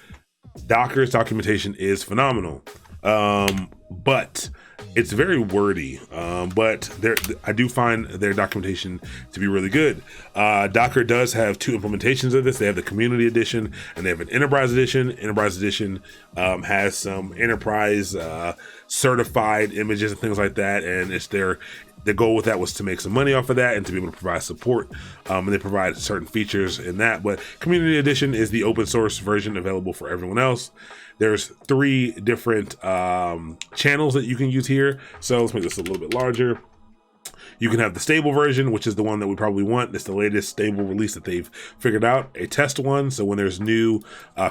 Docker's documentation is phenomenal. But it's very wordy, but I do find their documentation to be really good. Docker does have 2 implementations of this. They have the Community Edition and they have an Enterprise Edition. Enterprise Edition has some enterprise certified images and things like that, and it's their goal with that was to make some money off of that and to be able to provide support, and they provide certain features in that. But Community Edition is the open source version available for everyone else. There's 3 different channels that you can use here. So let's make this a little bit larger. You can have the stable version, which is the one that we probably want. It's the latest stable release that they've figured out. A test one, so when there's new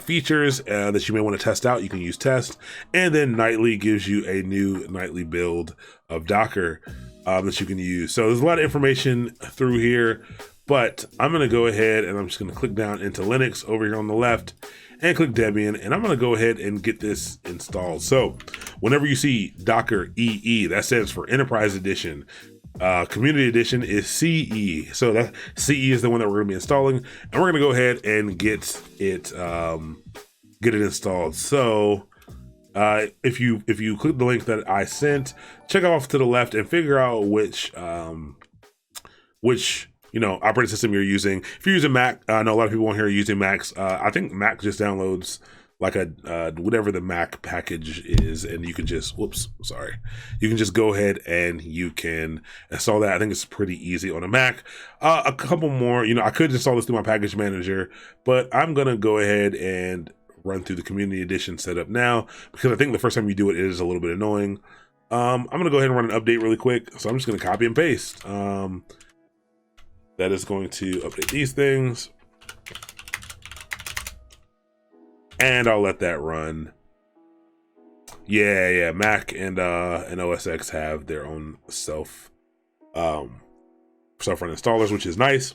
features that you may want to test out, you can use test. And then nightly gives you a new nightly build of Docker that you can use. So there's a lot of information through here, but I'm going to go ahead and I'm just going to click down into Linux over here on the left and click Debian, and I'm going to go ahead and get this installed. So whenever you see Docker EE, that stands for Enterprise Edition. Community Edition is CE. So that CE is the one that we're going to be installing, and we're going to go ahead and get it installed. So if you click the link that I sent, check off to the left and figure out which operating system you're using. If you're using Mac, I know a lot of people on here are using Macs. I think Mac just downloads like a whatever the Mac package is, and you can just you can just go ahead and you can install that. I think it's pretty easy on a Mac. A couple more, I could install this through my package manager, but I'm gonna go ahead and run through the Community Edition setup now, because I think the first time you do it, it is a little bit annoying. I'm gonna go ahead and run an update really quick. So I'm just gonna copy and paste. That is going to update these things. And I'll let that run. Yeah, Mac and OS X have their own self-run installers, which is nice.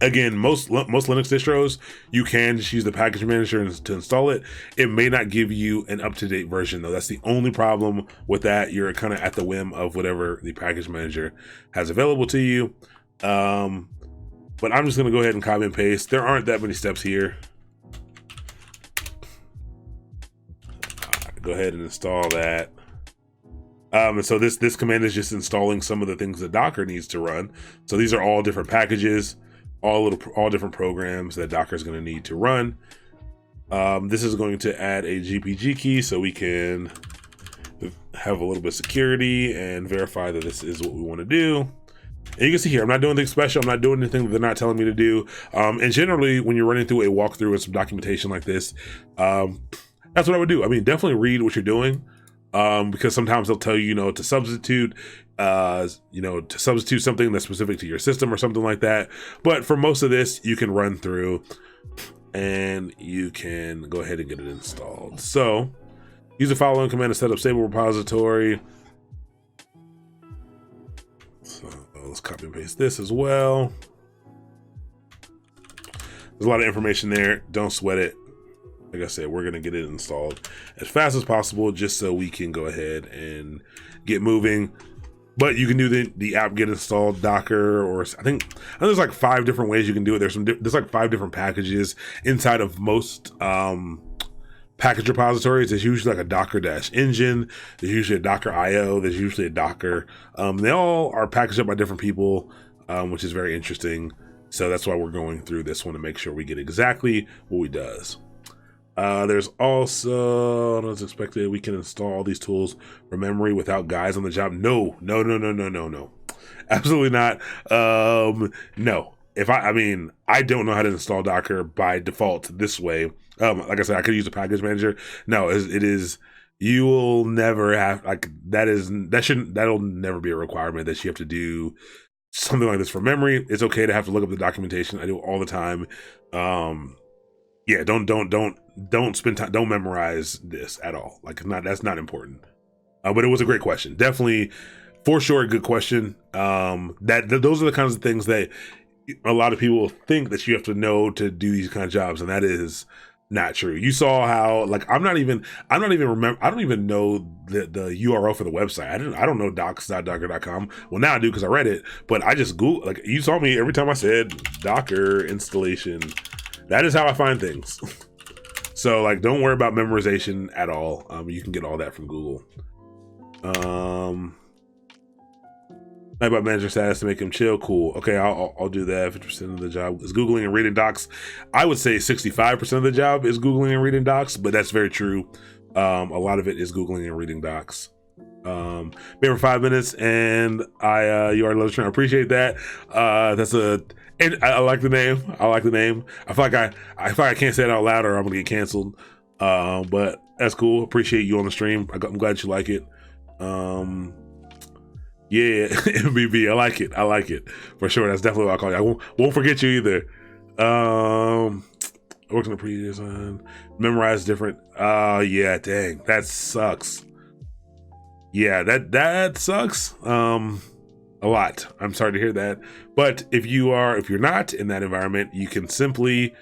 Again, most Linux distros, you can just use the package manager to install it. It may not give you an up-to-date version, though. That's the only problem with that. You're kind of at the whim of whatever the package manager has available to you. But I'm just going to go ahead and copy and paste. There aren't that many steps here. Go ahead and install that. And so this command is just installing some of the things that Docker needs to run. So these are all different packages, all different programs that Docker is going to need to run. This is going to add a GPG key so we can have a little bit of security and verify that this is what we want to do. And you can see here, I'm not doing anything special. I'm not doing anything that they're not telling me to do. And generally, when you're running through a walkthrough with some documentation like this, that's what I would do. I mean, definitely read what you're doing, because sometimes they'll tell you, to substitute something that's specific to your system or something like that. But for most of this, you can run through and you can go ahead and get it installed. So use the following command to set up stable repository. So let's copy and paste this as well. There's a lot of information there. Don't sweat it. Like I said, we're going to get it installed as fast as possible just so we can go ahead and get moving. But you can do the app get installed Docker, or I think there's like 5 different ways you can do it. There's like 5 different packages inside of most package repositories. There's usually like a Docker-engine. There's usually a Docker IO. There's usually a Docker. They all are packaged up by different people, which is very interesting. So that's why we're going through this one to make sure we get exactly what we does. There's also, as expected, we can install all these tools from memory without guides on the job. No. Absolutely not. No. I don't know how to install Docker by default this way. Like I said, I could use a package manager. No, it is, you will never have, that'll never be a requirement that you have to do something like this from memory. It's okay to have to look up the documentation. I do it all the time. Yeah, don't spend time. Don't memorize this at all. Like, that's not important. But it was a great question. Definitely, for sure, a good question. Those are the kinds of things that a lot of people think that you have to know to do these kind of jobs, and that is not true. You saw how, like, I don't even know the URL for the website. I don't know docs.docker.com. Well, now I do because I read it, but I just Google, like, you saw me every time I said Docker installation. That is how I find things. So, like, don't worry about memorization at all. You can get all that from Google. About manager status to make him chill. Cool. Okay, I'll do that. 50% of the job is Googling and reading docs. I would say 65% of the job is Googling and reading docs, but that's very true. A lot of it is Googling and reading docs. Been for 5 minutes, and you are Leather. I appreciate that. And I like the name. I feel like I can't say it out loud or I'm gonna get canceled. But that's cool. Appreciate you on the stream. I'm glad you like it. Yeah, MBB. I like it for sure. That's definitely what I call you. I won't forget you either. Worked on the pre-design, memorize different. Yeah, dang, that sucks. Yeah, that sucks. A lot. I'm sorry to hear that. But if you're not in that environment, you can simply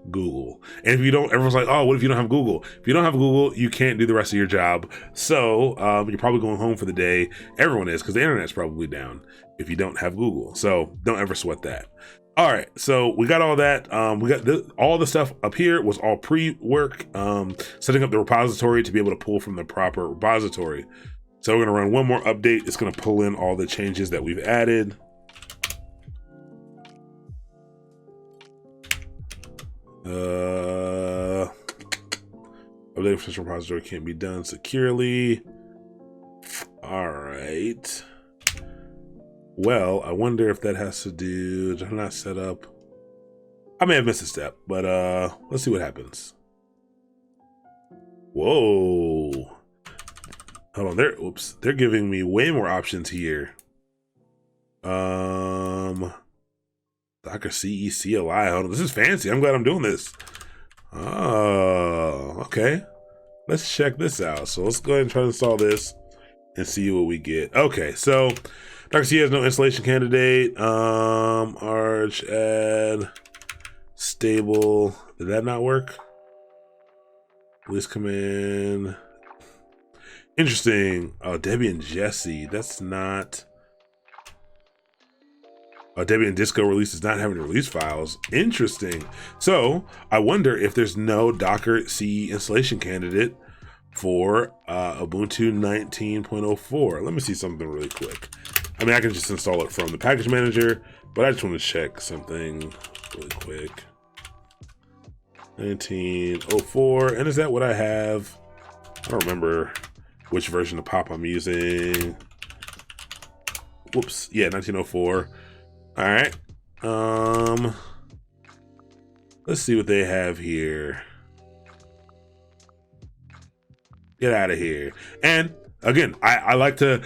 Google. And if you don't, everyone's like, oh, what if you don't have Google? If you don't have Google, you can't do the rest of your job. So you're probably going home for the day. Everyone is, because the internet's probably down if you don't have Google. So don't ever sweat that. All right, so we got all that. We got all the stuff up here was all pre-work, setting up the repository to be able to pull from the proper repository. So we're gonna run one more update. It's gonna pull in all the changes that we've added. Update for such repository can't be done securely. All right. Well, I wonder if that has to do, did I not set up? I may have missed a step, but let's see what happens. Whoa. Hold on, they're giving me way more options here. Docker CE CLI. Hold on, this is fancy. I'm glad I'm doing this. Oh, okay. Let's check this out. So let's go ahead and try to install this and see what we get. Okay, so Docker CE has no installation candidate. Arch add stable. Did that not work? List command. Interesting. Oh, Debbie and Jesse. That's not. Debian Disco release is not having release files. Interesting. So I wonder if there's no Docker CE installation candidate for Ubuntu 19.04. Let me see something really quick. I mean, I can just install it from the package manager, but I just want to check something really quick. 1904, and is that what I have? I don't remember which version of pop I'm using. Whoops, yeah, 1904. All right. Let's see what they have here. Get out of here. And again, I like to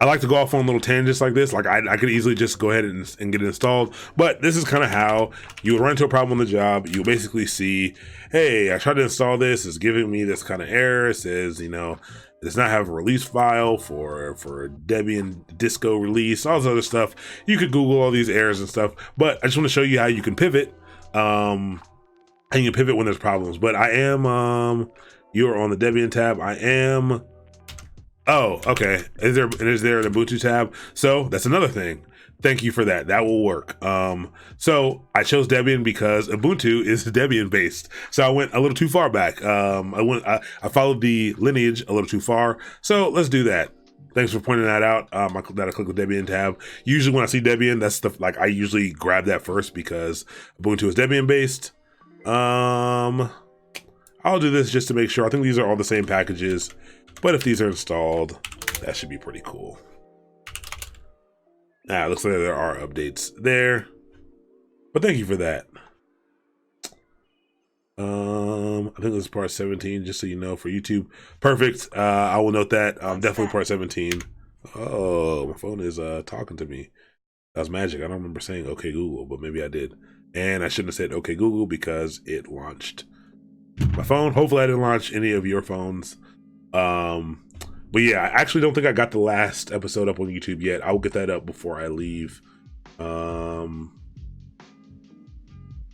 go off on little tangents like this. Like I could easily just go ahead and get it installed, but this is kind of how you would run into a problem on the job. You basically see, hey, I tried to install this. It's giving me this kind of error. It says, it does not have a release file for Debian Disco release, all this other stuff. You could Google all these errors and stuff, but I just want to show you how you can pivot. And you can pivot when there's problems. But I am, you are on the Debian tab. I am. Oh, okay. Is there an Ubuntu tab? So that's another thing. Thank you for that. That will work. So I chose Debian because Ubuntu is Debian based. So I went a little too far back. I followed the lineage a little too far. So let's do that. Thanks for pointing that out. I click the Debian tab. Usually when I see Debian, that's stuff like I usually grab that first because Ubuntu is Debian based. I'll do this just to make sure. I think these are all the same packages, but if these are installed, that should be pretty cool. It looks like there are updates there, but thank you for that. I think this is part 17, just so you know, for YouTube. Perfect. I will note that. Definitely part 17. Oh, my phone is talking to me. That was magic. I don't remember saying okay Google, but maybe I did. And I shouldn't have said okay Google because it launched my phone. Hopefully I didn't launch any of your phones. But yeah, I actually don't think I got the last episode up on YouTube yet. I'll get that up before I leave.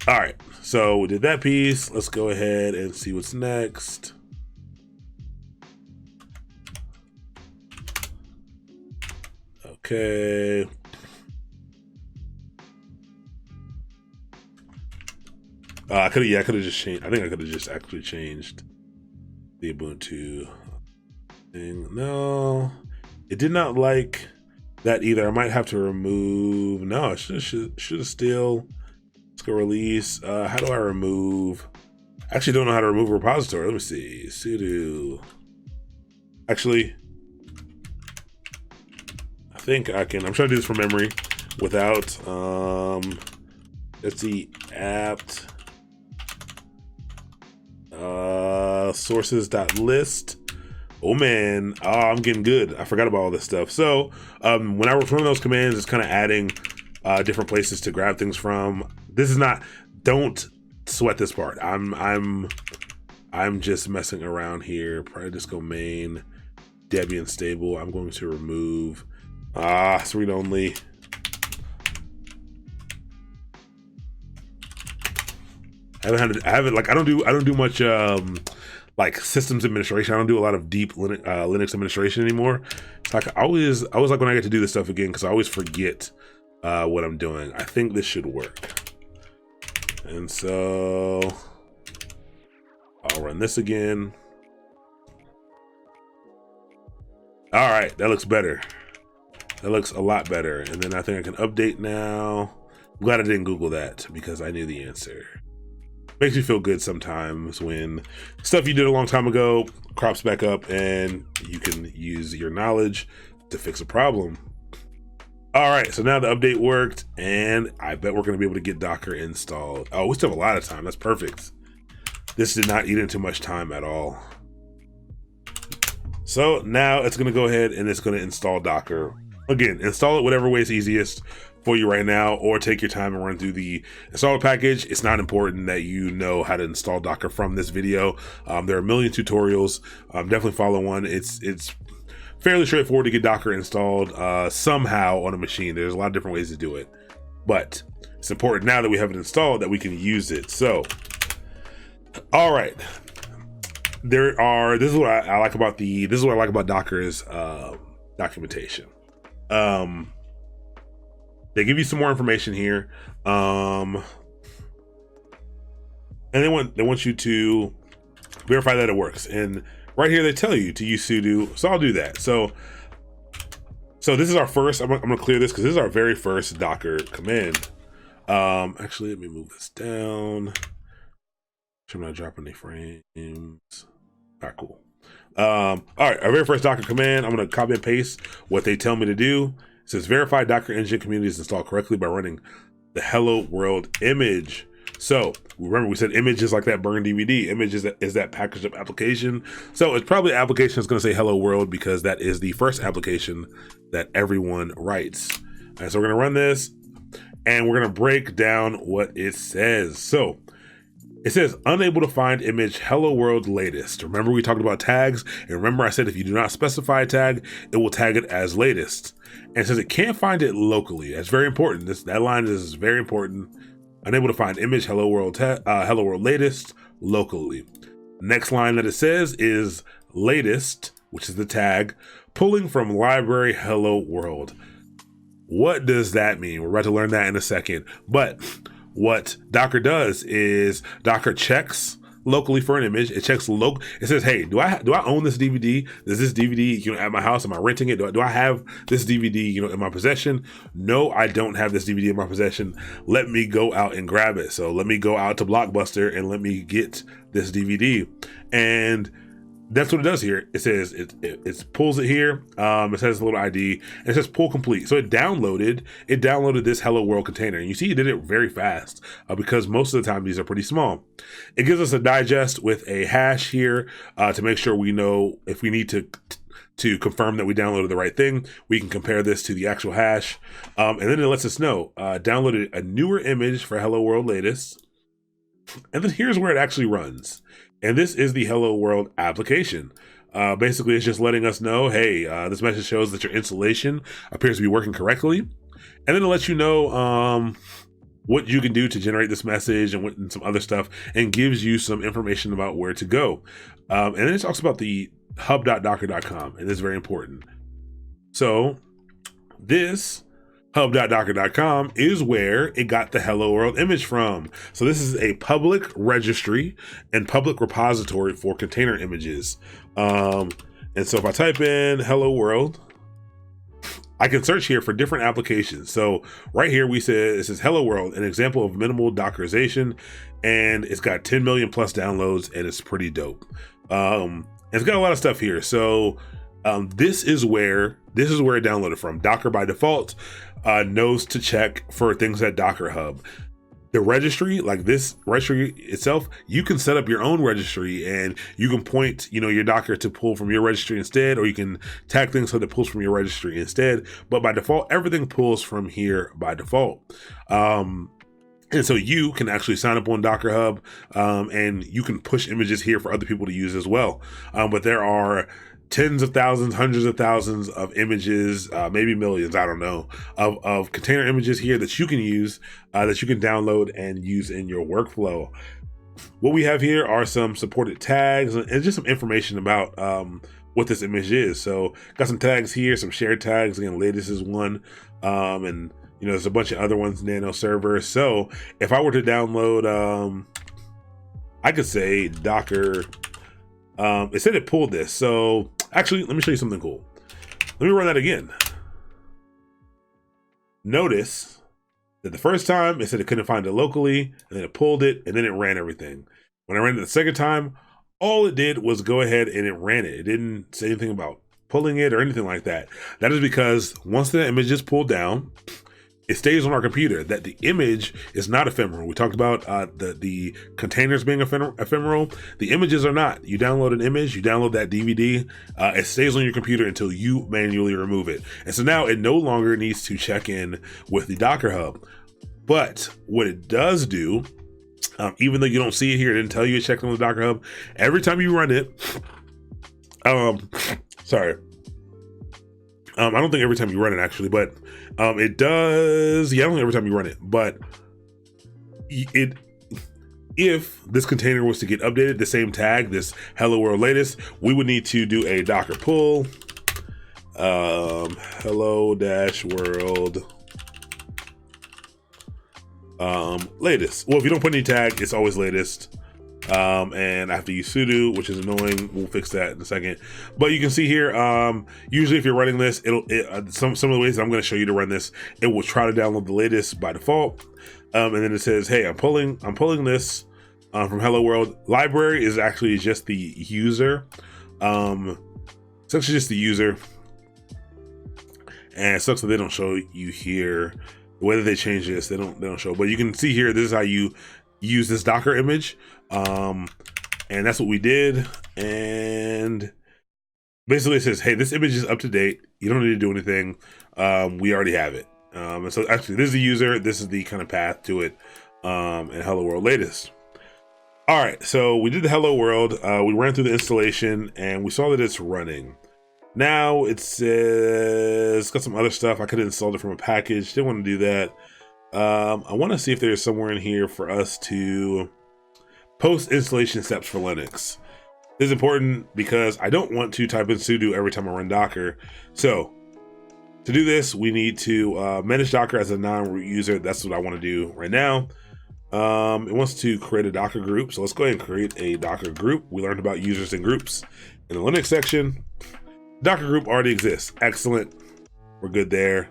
All right, so we did that piece. Let's go ahead and see what's next. Okay. I could have just changed. I think I could have just actually changed the Ubuntu thing. No, it did not like that either. I might have to remove. No, it should have still. Let's go release. How do I remove? I actually don't know how to remove a repository. Let me see. Sudo. Actually, I think I can. I'm trying to do this from memory without. Let's see. apt sources.list. Oh man, I'm getting good. I forgot about all this stuff. So when I was running those commands, it's kind of adding different places to grab things from. This is not. Don't sweat this part. I'm just messing around here. Probably just go main Debian stable. I'm going to remove it's read only. I don't do much like systems administration. I don't do a lot of deep Linux administration anymore. It's like I always like when I get to do this stuff again because I always forget what I'm doing. I think this should work. And so I'll run this again. All right, that looks better. That looks a lot better. And then I think I can update now. I'm glad I didn't Google that because I knew the answer. Makes me feel good sometimes when stuff you did a long time ago crops back up and you can use your knowledge to fix a problem. All right, so now the update worked and I bet we're gonna be able to get Docker installed. Oh, we still have a lot of time, that's perfect. This did not eat into much time at all. So now it's gonna go ahead and it's gonna install Docker. Again, install it whatever way is easiest for you right now, or take your time and run through the installer package. It's not important that you know how to install Docker from this video. There are a million tutorials. Definitely follow one. It's fairly straightforward to get Docker installed somehow on a machine. There's a lot of different ways to do it, but it's important now that we have it installed that we can use it. So, all right. This is what I like about Docker's documentation. They give you some more information here, and they want you to verify that it works. And right here they tell you to use sudo, so I'll do that. So this is our first. I'm gonna clear this because this is our very first Docker command. Actually, let me move this down. I'm not dropping any frames. All right, cool. All right, our very first Docker command. I'm gonna copy and paste what they tell me to do. It says verify Docker Engine community is installed correctly by running the hello world image. So remember we said image is like that burned DVD. Image is that packaged up application. So it's probably an application that's going to say hello world because that is the first application that everyone writes. All right, so we're going to run this and we're going to break down what it says. So it says unable to find image hello world latest. Remember we talked about tags, and remember I said if you do not specify a tag, it will tag it as latest. And it says it can't find it locally. That's very important. That line is very important. Unable to find image hello world latest locally. Next line that it says is latest, which is the tag, pulling from library hello world. What does that mean? We're about to learn that in a second. But what Docker does is Docker checks locally for an image. It checks it says, hey, do I own this DVD? Is this DVD, at my house? Am I renting it? Do I have this DVD, in my possession? No, I don't have this DVD in my possession. Let me go out and grab it. So let me go out to Blockbuster and let me get this DVD. And that's what it does here. It says it pulls it here. It says a little ID and it says pull complete. So it downloaded this hello world container, and you see it did it very fast because most of the time these are pretty small. It gives us a digest with a hash here to make sure we know if we need to to confirm that we downloaded the right thing. We can compare this to the actual hash. And then it lets us know, downloaded a newer image for Hello World latest. And then here's where it actually runs. And this is the Hello World application. Basically, it's just letting us know, hey, this message shows that your installation appears to be working correctly. And then it lets you know what you can do to generate this message and some other stuff, and gives you some information about where to go. And then it talks about the hub.docker.com, and this is very important. So this hub.docker.com is where it got the Hello World image from. So this is a public registry and public repository for container images. And so if I type in Hello World, I can search here for different applications. So right here it says Hello World, an example of minimal Dockerization, and it's got 10 million plus downloads, and it's pretty dope. It's got a lot of stuff here. So this is where it downloaded from. Docker by default knows to check for things at Docker Hub. The registry, like this registry itself, you can set up your own registry, and you can point, your Docker to pull from your registry instead, or you can tag things so that it pulls from your registry instead. But by default, everything pulls from here by default. And so you can actually sign up on Docker Hub, and you can push images here for other people to use as well. But there are tens of thousands, hundreds of thousands of images, maybe millions, I don't know, of container images here that you can use, that you can download and use in your workflow. What we have here are some supported tags and just some information about what this image is. So got some tags here, some shared tags. Again, latest is one, and there's a bunch of other ones, nano server. So if I were to download, I could say Docker. It said it pulled this. So actually, let me show you something cool. Let me run that again. Notice that the first time it said it couldn't find it locally, and then it pulled it, and then it ran everything. When I ran it the second time, all it did was go ahead and it ran it. It didn't say anything about pulling it or anything like that. That is because once the image is pulled down, it stays on our computer. That the image is not ephemeral. We talked about the containers being ephemeral. The images are not. You download an image, you download that DVD, it stays on your computer until you manually remove it. And so now it no longer needs to check in with the Docker Hub. But what it does do, even though you don't see it here, it didn't tell you to check in with the Docker Hub, every time you run it, sorry. I don't think every time you run it actually, but it does. Yeah, I don't think every time you run it, but if this container was to get updated, the same tag, this Hello World latest, we would need to do a Docker pull, hello-world latest. Well, if you don't put any tag, it's always latest. And I have to use sudo, which is annoying. We'll fix that in a second. But you can see here, usually if you're running this, some of the ways I'm going to show you to run this, it will try to download the latest by default. And then it says, hey, I'm pulling this from Hello World. Library is actually just the user. It's actually just the user. And it sucks that they don't show you here. The way that they change this, they don't show. But you can see here, this is how you use this Docker image. And that's what we did. And basically it says, hey, this image is up to date. You don't need to do anything. We already have it. And so actually this is the user. This is the kind of path to it. And Hello World latest. All right. So we did the Hello World. We ran through the installation and we saw that it's running. Now it says it's got some other stuff. I could have installed it from a package. Didn't want to do that. I want to see if there's somewhere in here for us to post installation steps for Linux. This is important because I don't want to type in sudo every time I run Docker. So to do this, we need to manage Docker as a non-root user. That's what I want to do right now. It wants to create a Docker group. So let's go ahead and create a Docker group. We learned about users and groups in the Linux section. Docker group already exists. Excellent. We're good there.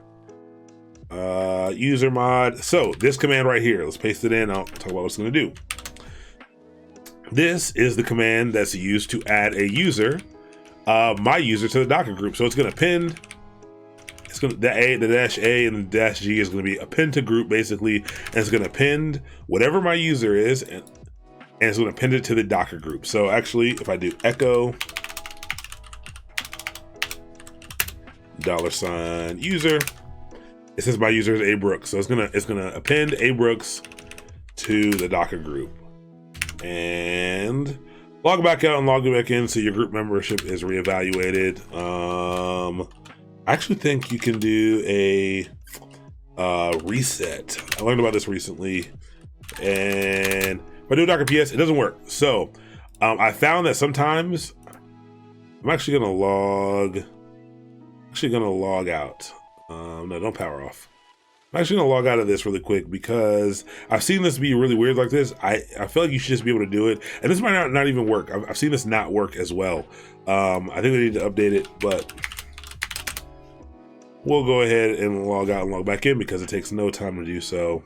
User mod. So this command right here, let's paste it in. I'll talk about what it's going to do. This is the command that's used to add a user, my user, to the Docker group. So it's going to append. It's going to the dash A and the dash G is going to be append to group basically, and it's going to append whatever my user is, and it's going to append it to the Docker group. So actually, if I do echo $user. It says my user is A Brooks, so it's gonna append A Brooks to the Docker group, and log back out and log back in so your group membership is reevaluated. I actually think you can do a reset. I learned about this recently, and if I do Docker PS, it doesn't work. So I found that sometimes I'm actually gonna log out. No, don't power off. I'm actually gonna log out of this really quick because I've seen this be really weird like this. I feel like you should just be able to do it, and this might not even work. I've seen this not work as well. I think they need to update it, but we'll go ahead and log out and log back in because it takes no time to do so.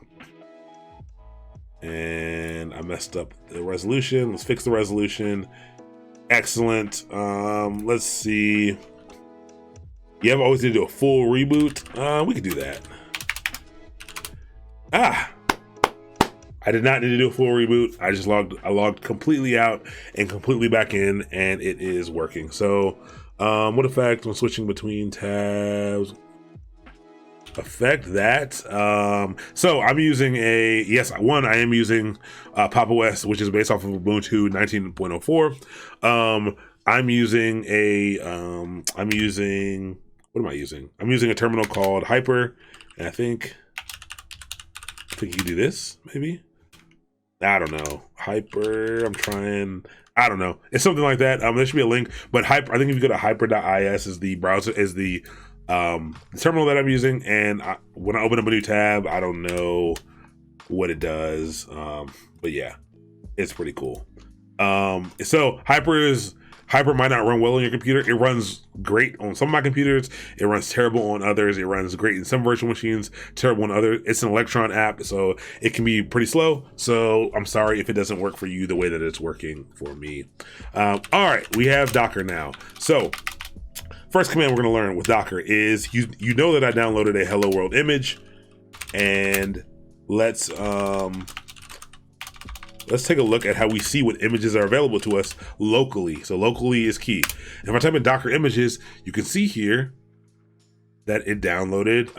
And I messed up the resolution. Let's fix the resolution. Excellent. Let's see. You have always need to do a full reboot. We could do that. I did not need to do a full reboot. I logged completely out and completely back in, and it is working. So what effect when switching between tabs affect that? So I'm using I am using Pop! OS, which is based off of Ubuntu 19.04. I'm using I'm using a terminal called Hyper, and I think you can do this, maybe. I don't know. Hyper, I don't know. It's something like that. There should be a link, but Hyper, I think if you go to hyper.is is the browser, is the terminal that I'm using, and when I open up a new tab, I don't know what it does, but yeah, it's pretty cool. So Hyper might not run well on your computer. It runs great on some of my computers. It runs terrible on others. It runs great in some virtual machines, terrible on others. It's an Electron app, so it can be pretty slow. So I'm sorry if it doesn't work for you the way that it's working for me. All right, we have Docker now. So first command we're going to learn with Docker is, you know that I downloaded a Hello World image, and let's take a look at how we see what images are available to us locally. So locally is key. And if I type in Docker images, you can see here that it downloaded.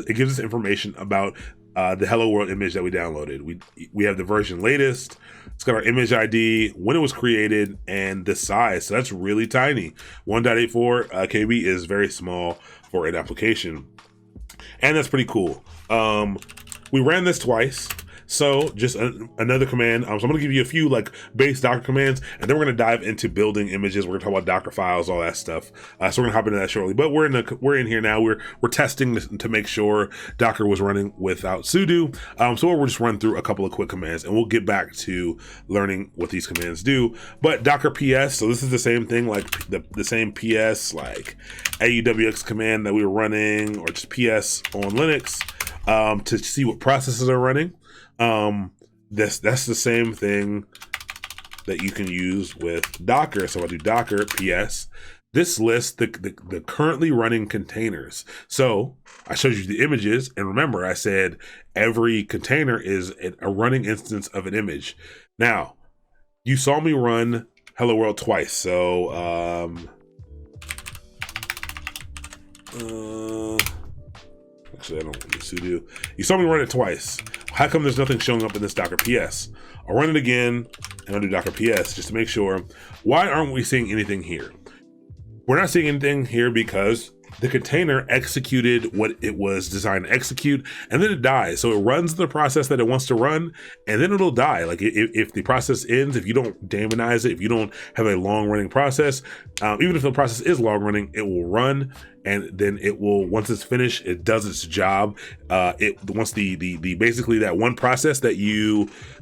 It gives us information about the Hello World image that we downloaded. We have the version latest. It's got our image ID, when it was created, and the size. So that's really tiny. 1.84 KB is very small for an application, and that's pretty cool. We ran this twice. So just another command. So I'm going to give you a few like base Docker commands, and then we're going to dive into building images. We're going to talk about Docker files, all that stuff. So we're going to hop into that shortly. But we're in here now. We're testing this to make sure Docker was running without sudo. So we'll just run through a couple of quick commands, and we'll get back to learning what these commands do. But Docker PS. So this is the same thing, like the same PS like AUWX command that we were running, or just PS on Linux, to see what processes are running. That's the same thing that you can use with Docker. So I do Docker PS. This lists the currently running containers. So I showed you the images, and remember I said every container is a running instance of an image. Now, you saw me run Hello World twice. So actually I don't do sudo. You saw me run it twice. How come there's nothing showing up in this Docker PS? I'll run it again, and I'll do Docker PS just to make sure. Why aren't we seeing anything here? We're not seeing anything here because the container executed what it was designed to execute, and then it dies. So it runs the process that it wants to run, and then it'll die. Like if the process ends, if you don't daemonize it, if you don't have a long running process, even if the process is long running, it will run, and then it will, once it's finished, it does its job. Once the basically that one process that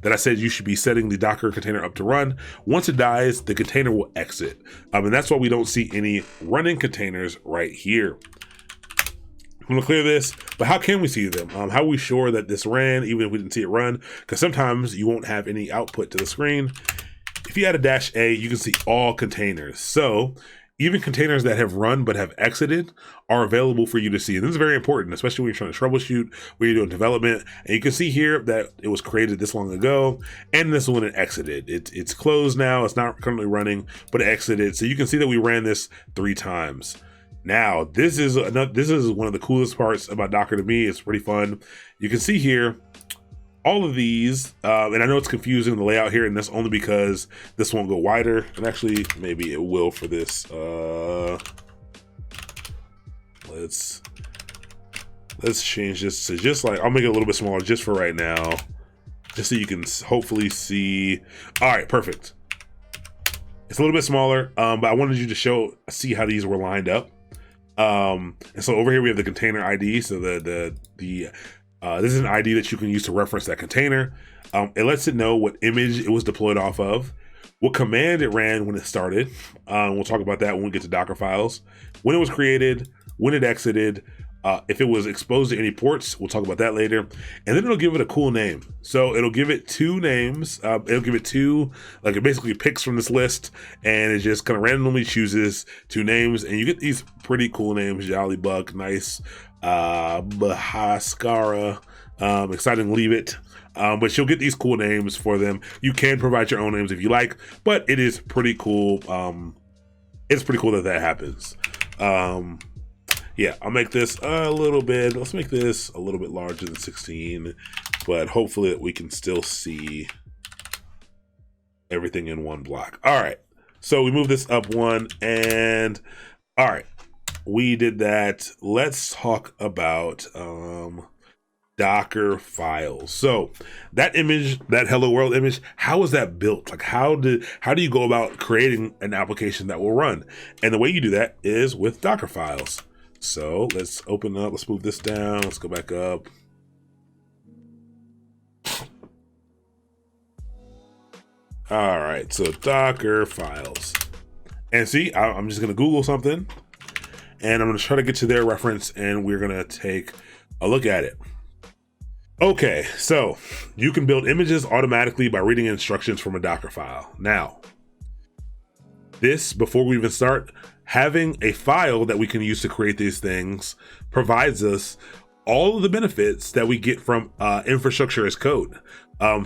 I said you should be setting the Docker container up to run, once it dies, the container will exit. And that's why we don't see any running containers right here. I'm gonna clear this, but how can we see them? How are we sure that this ran, even if we didn't see it run? Because sometimes you won't have any output to the screen. If you add a -A, you can see all containers. So even containers that have run but have exited are available for you to see. And this is very important, especially when you're trying to troubleshoot, when you're doing development. And you can see here that it was created this long ago, and this is when it exited. It's closed now, it's not currently running, but it exited. So you can see that we ran this 3 times. Now, this is one of the coolest parts about Docker to me. It's pretty fun. You can see here all of these, and I know it's confusing the layout here, and that's only because this won't go wider. And actually, maybe it will for this. Let's change this to just like, I'll make it a little bit smaller just for right now, just so you can hopefully see. All right, perfect. It's a little bit smaller, but I wanted you to see how these were lined up. And so over here we have the container ID. So this is an ID that you can use to reference that container. It lets it know what image it was deployed off of, what command it ran when it started. We'll talk about that when we get to Docker files. When it was created, when it exited, if it was exposed to any ports, we'll talk about that later. And then it'll give it a cool name. So it'll give it two names. It'll give it two, like it basically picks from this list and it just kind of randomly chooses two names. And you get these pretty cool names: Jolly Buck, Nice, Bahaskara, Exciting Leave It. But you'll get these cool names for them. You can provide your own names if you like, but it is pretty cool. It's pretty cool that happens. Yeah, I'll make this a little bit, let's make this a little bit larger than 16, but hopefully we can still see everything in one block. All right, so we move this up one, and all right, we did that. Let's talk about Docker files. So that image, that hello world image, how is that built? Like how do you go about creating an application that will run? And the way you do that is with Docker files. So let's open up, let's move this down, let's go back up. All right, so Docker files. And see, I'm just gonna Google something and I'm gonna try to get to their reference and we're gonna take a look at it. Okay, so you can build images automatically by reading instructions from a Docker file. Now, before we even start, having a file that we can use to create these things provides us all of the benefits that we get from infrastructure as code.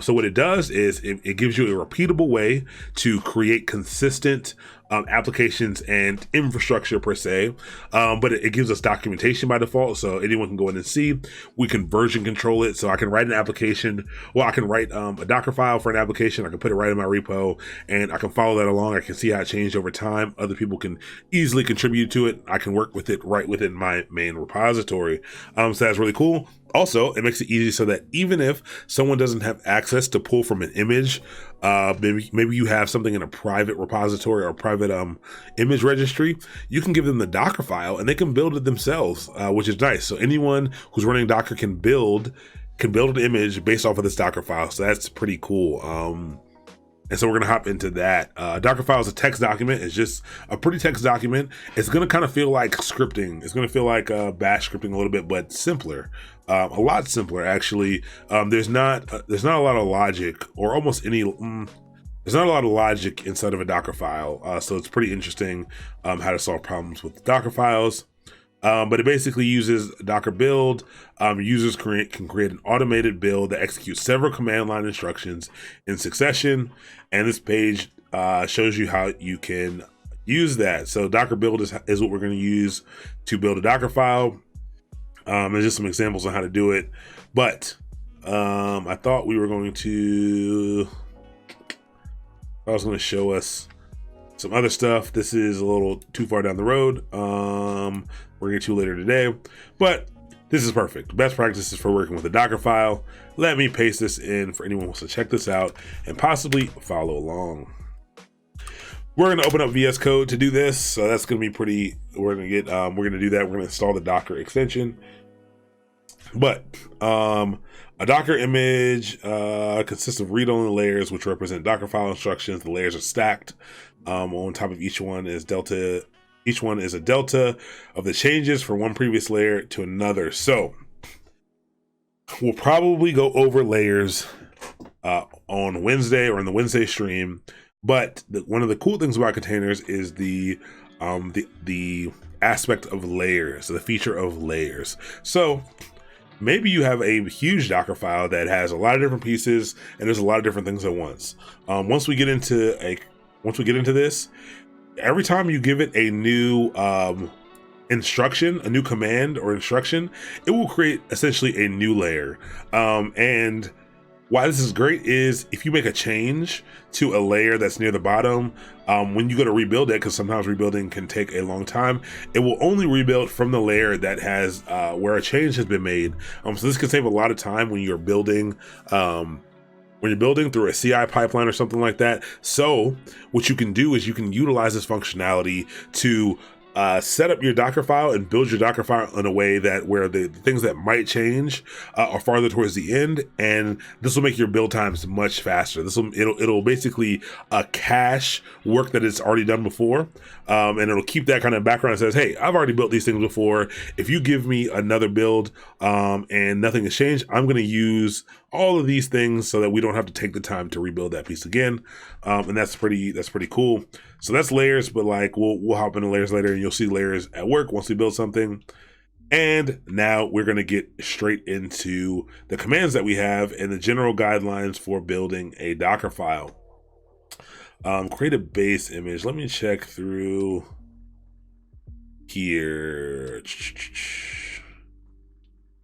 So what it does is it gives you a repeatable way to create consistent applications and infrastructure per se, but it gives us documentation by default, so anyone can go in and see. We can version control it, so I can write an application. Well, I can write a Docker file for an application. I can put it right in my repo, and I can follow that along. I can see how it changed over time. Other people can easily contribute to it. I can work with it right within my main repository. So that's really cool. Also, it makes it easy so that even if someone doesn't have access to pull from an image, maybe you have something in a private repository or a private image registry, you can give them the Docker file and they can build it themselves, which is nice. So anyone who's running Docker can build an image based off of this Docker file. So that's pretty cool. And so we're gonna hop into that. Docker file is a text document. It's just a pretty text document. It's gonna kind of feel like scripting. It's gonna feel like bash scripting a little bit, but simpler. A lot simpler, actually. There's not a lot of logic, or almost any. There's not a lot of logic inside of a Docker file, so it's pretty interesting how to solve problems with Docker files. But it basically uses Docker build. Users can create an automated build that executes several command line instructions in succession. And this page shows you how you can use that. So Docker build is what we're going to use to build a Docker file. There's just some examples on how to do it. But I thought we were going to... I was going to show us some other stuff. This is a little too far down the road. We're going to get to later today, but this is perfect. Best practices for working with a Docker file. Let me paste this in for anyone who wants to check this out and possibly follow along. We're going to open up VS Code to do this. So that's going to be pretty, we're going to do that. We're going to install the Docker extension, but, a Docker image consists of read-only layers, which represent Docker file instructions. The layers are stacked. On top of each one is delta. Each one is a delta of the changes from one previous layer to another. So we'll probably go over layers on Wednesday or in the Wednesday stream. But one of the cool things about containers is the aspect of layers, the feature of layers. So maybe you have a huge Docker file that has a lot of different pieces and there's a lot of different things at once. Once we get into this, every time you give it a new instruction, a new command or instruction, it will create essentially a new layer. And why this is great is if you make a change to a layer that's near the bottom, when you go to rebuild it, because sometimes rebuilding can take a long time, it will only rebuild from the layer that has where a change has been made. So this can save a lot of time when you're building through a CI pipeline or something like that. So what you can do is you can utilize this functionality to set up your Docker file and build your Docker file in a way that where the things that might change are farther towards the end, and this will make your build times much faster. It'll basically cache work that it's already done before, and it'll keep that kind of background that says, hey, I've already built these things before. If you give me another build and nothing has changed, I'm going to use all of these things so that we don't have to take the time to rebuild that piece again. And that's pretty cool. So that's layers, but like we'll hop into layers later and you'll see layers at work once we build something. And now we're going to get straight into the commands that we have and the general guidelines for building a Docker file. Create a base image. Let me check through here.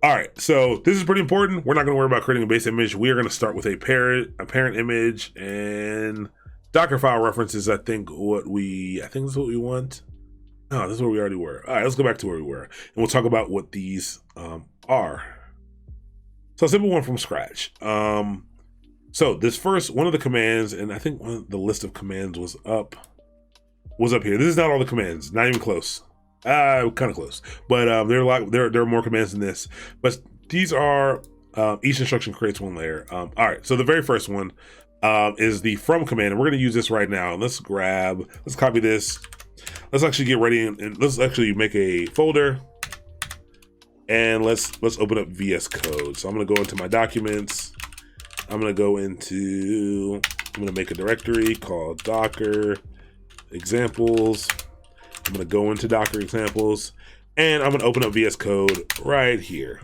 All right, so this is pretty important. We're not going to worry about creating a base image. We are going to start with a parent image, and Docker file references. I think this is what we want. No, this is where we already were. All right, let's go back to where we were, and we'll talk about what these are. So a simple one from scratch. So this first one of the commands, and I think the list of commands was up here. This is not all the commands, not even close. Kind of close, but there are more commands than this. But these are each instruction creates one layer. All right, so the very first one is the from command, and we're going to use this right now. Let's copy this. Let's actually get ready and let's actually make a folder, and let's open up VS Code. So I'm going to go into my documents. I'm going to make a directory called Docker examples. I'm going to go into Docker examples, and I'm going to open up VS Code right here.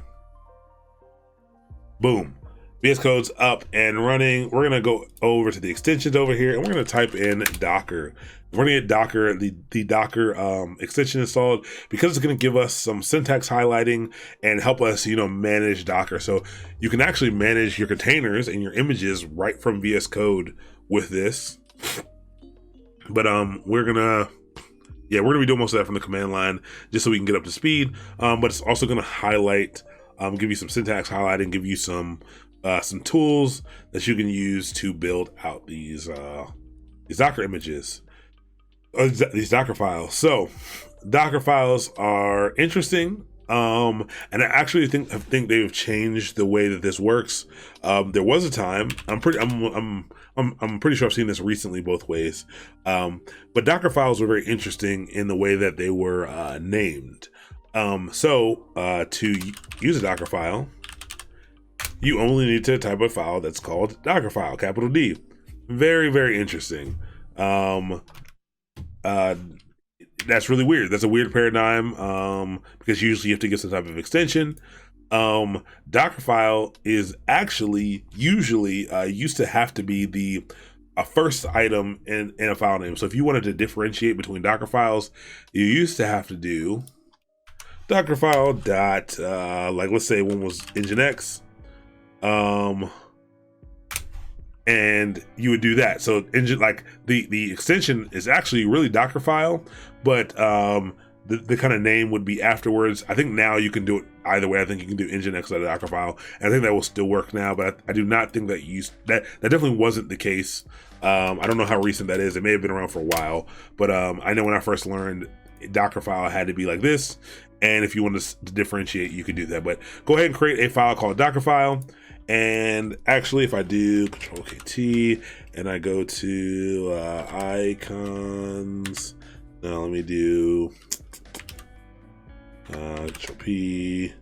Boom. VS Code's up and running. We're going to go over to the extensions over here, and we're going to type in Docker. We're going to get Docker, the Docker extension installed, because it's going to give us some syntax highlighting and help us, manage Docker. So you can actually manage your containers and your images right from VS Code with this. But we're going to be doing most of that from the command line just so we can get up to speed. But it's also going to highlight, give you some syntax highlighting, give you some tools that you can use to build out these Docker images, these Docker files. So Docker files are interesting. And I actually think they've changed the way that this works. There was a time, I'm pretty sure I've seen this recently both ways. But Docker files were very interesting in the way that they were named. So to use a Docker file, you only need to type a file that's called Docker file, capital D. Very, very interesting. That's really weird. That's a weird paradigm because usually you have to get some type of extension. Docker file is actually usually used to have to be a first item in a file name. So if you wanted to differentiate between Docker files, you used to have to do Docker file dot like let's say one was Nginx, and you would do that. So like the extension is actually really Docker file, but the kind of name would be afterwards. I think now you can do it either way. I think you can do Nginx out of Docker file, and I think that will still work now. But I do not think that that definitely wasn't the case. I don't know how recent that is. It may have been around for a while, but I know when I first learned, Docker file had to be like this. And if you want to differentiate, you can do that. But go ahead and create a file called Docker file. And actually, if I do Control-KT and I go to icons, now let me do Control-P,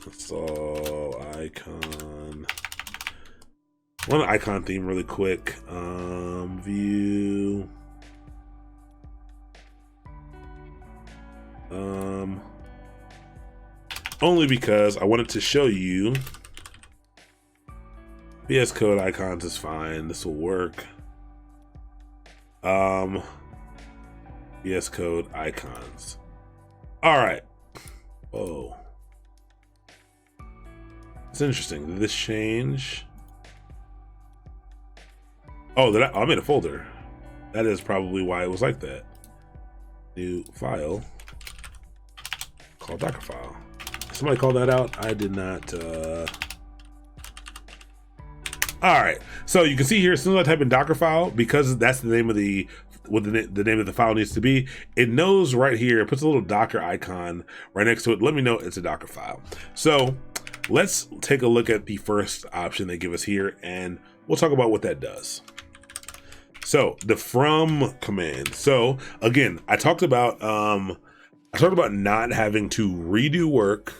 install icon. Run the icon theme really quick. View. Only because I wanted to show you VS Code icons is fine. This will work. VS Code icons. All right. Oh, it's interesting. Did this change? Oh, I made a folder. That is probably why it was like that. New file called Docker file. Somebody called that out. I did not. All right. So you can see here, as soon as I type in Docker file, because that's the name of what the name of the file needs to be, it knows right here. It puts a little Docker icon right next to it. Let me know it's a Docker file. So let's take a look at the first option they give us here, and we'll talk about what that does. So the from command. So again, I talked about not having to redo work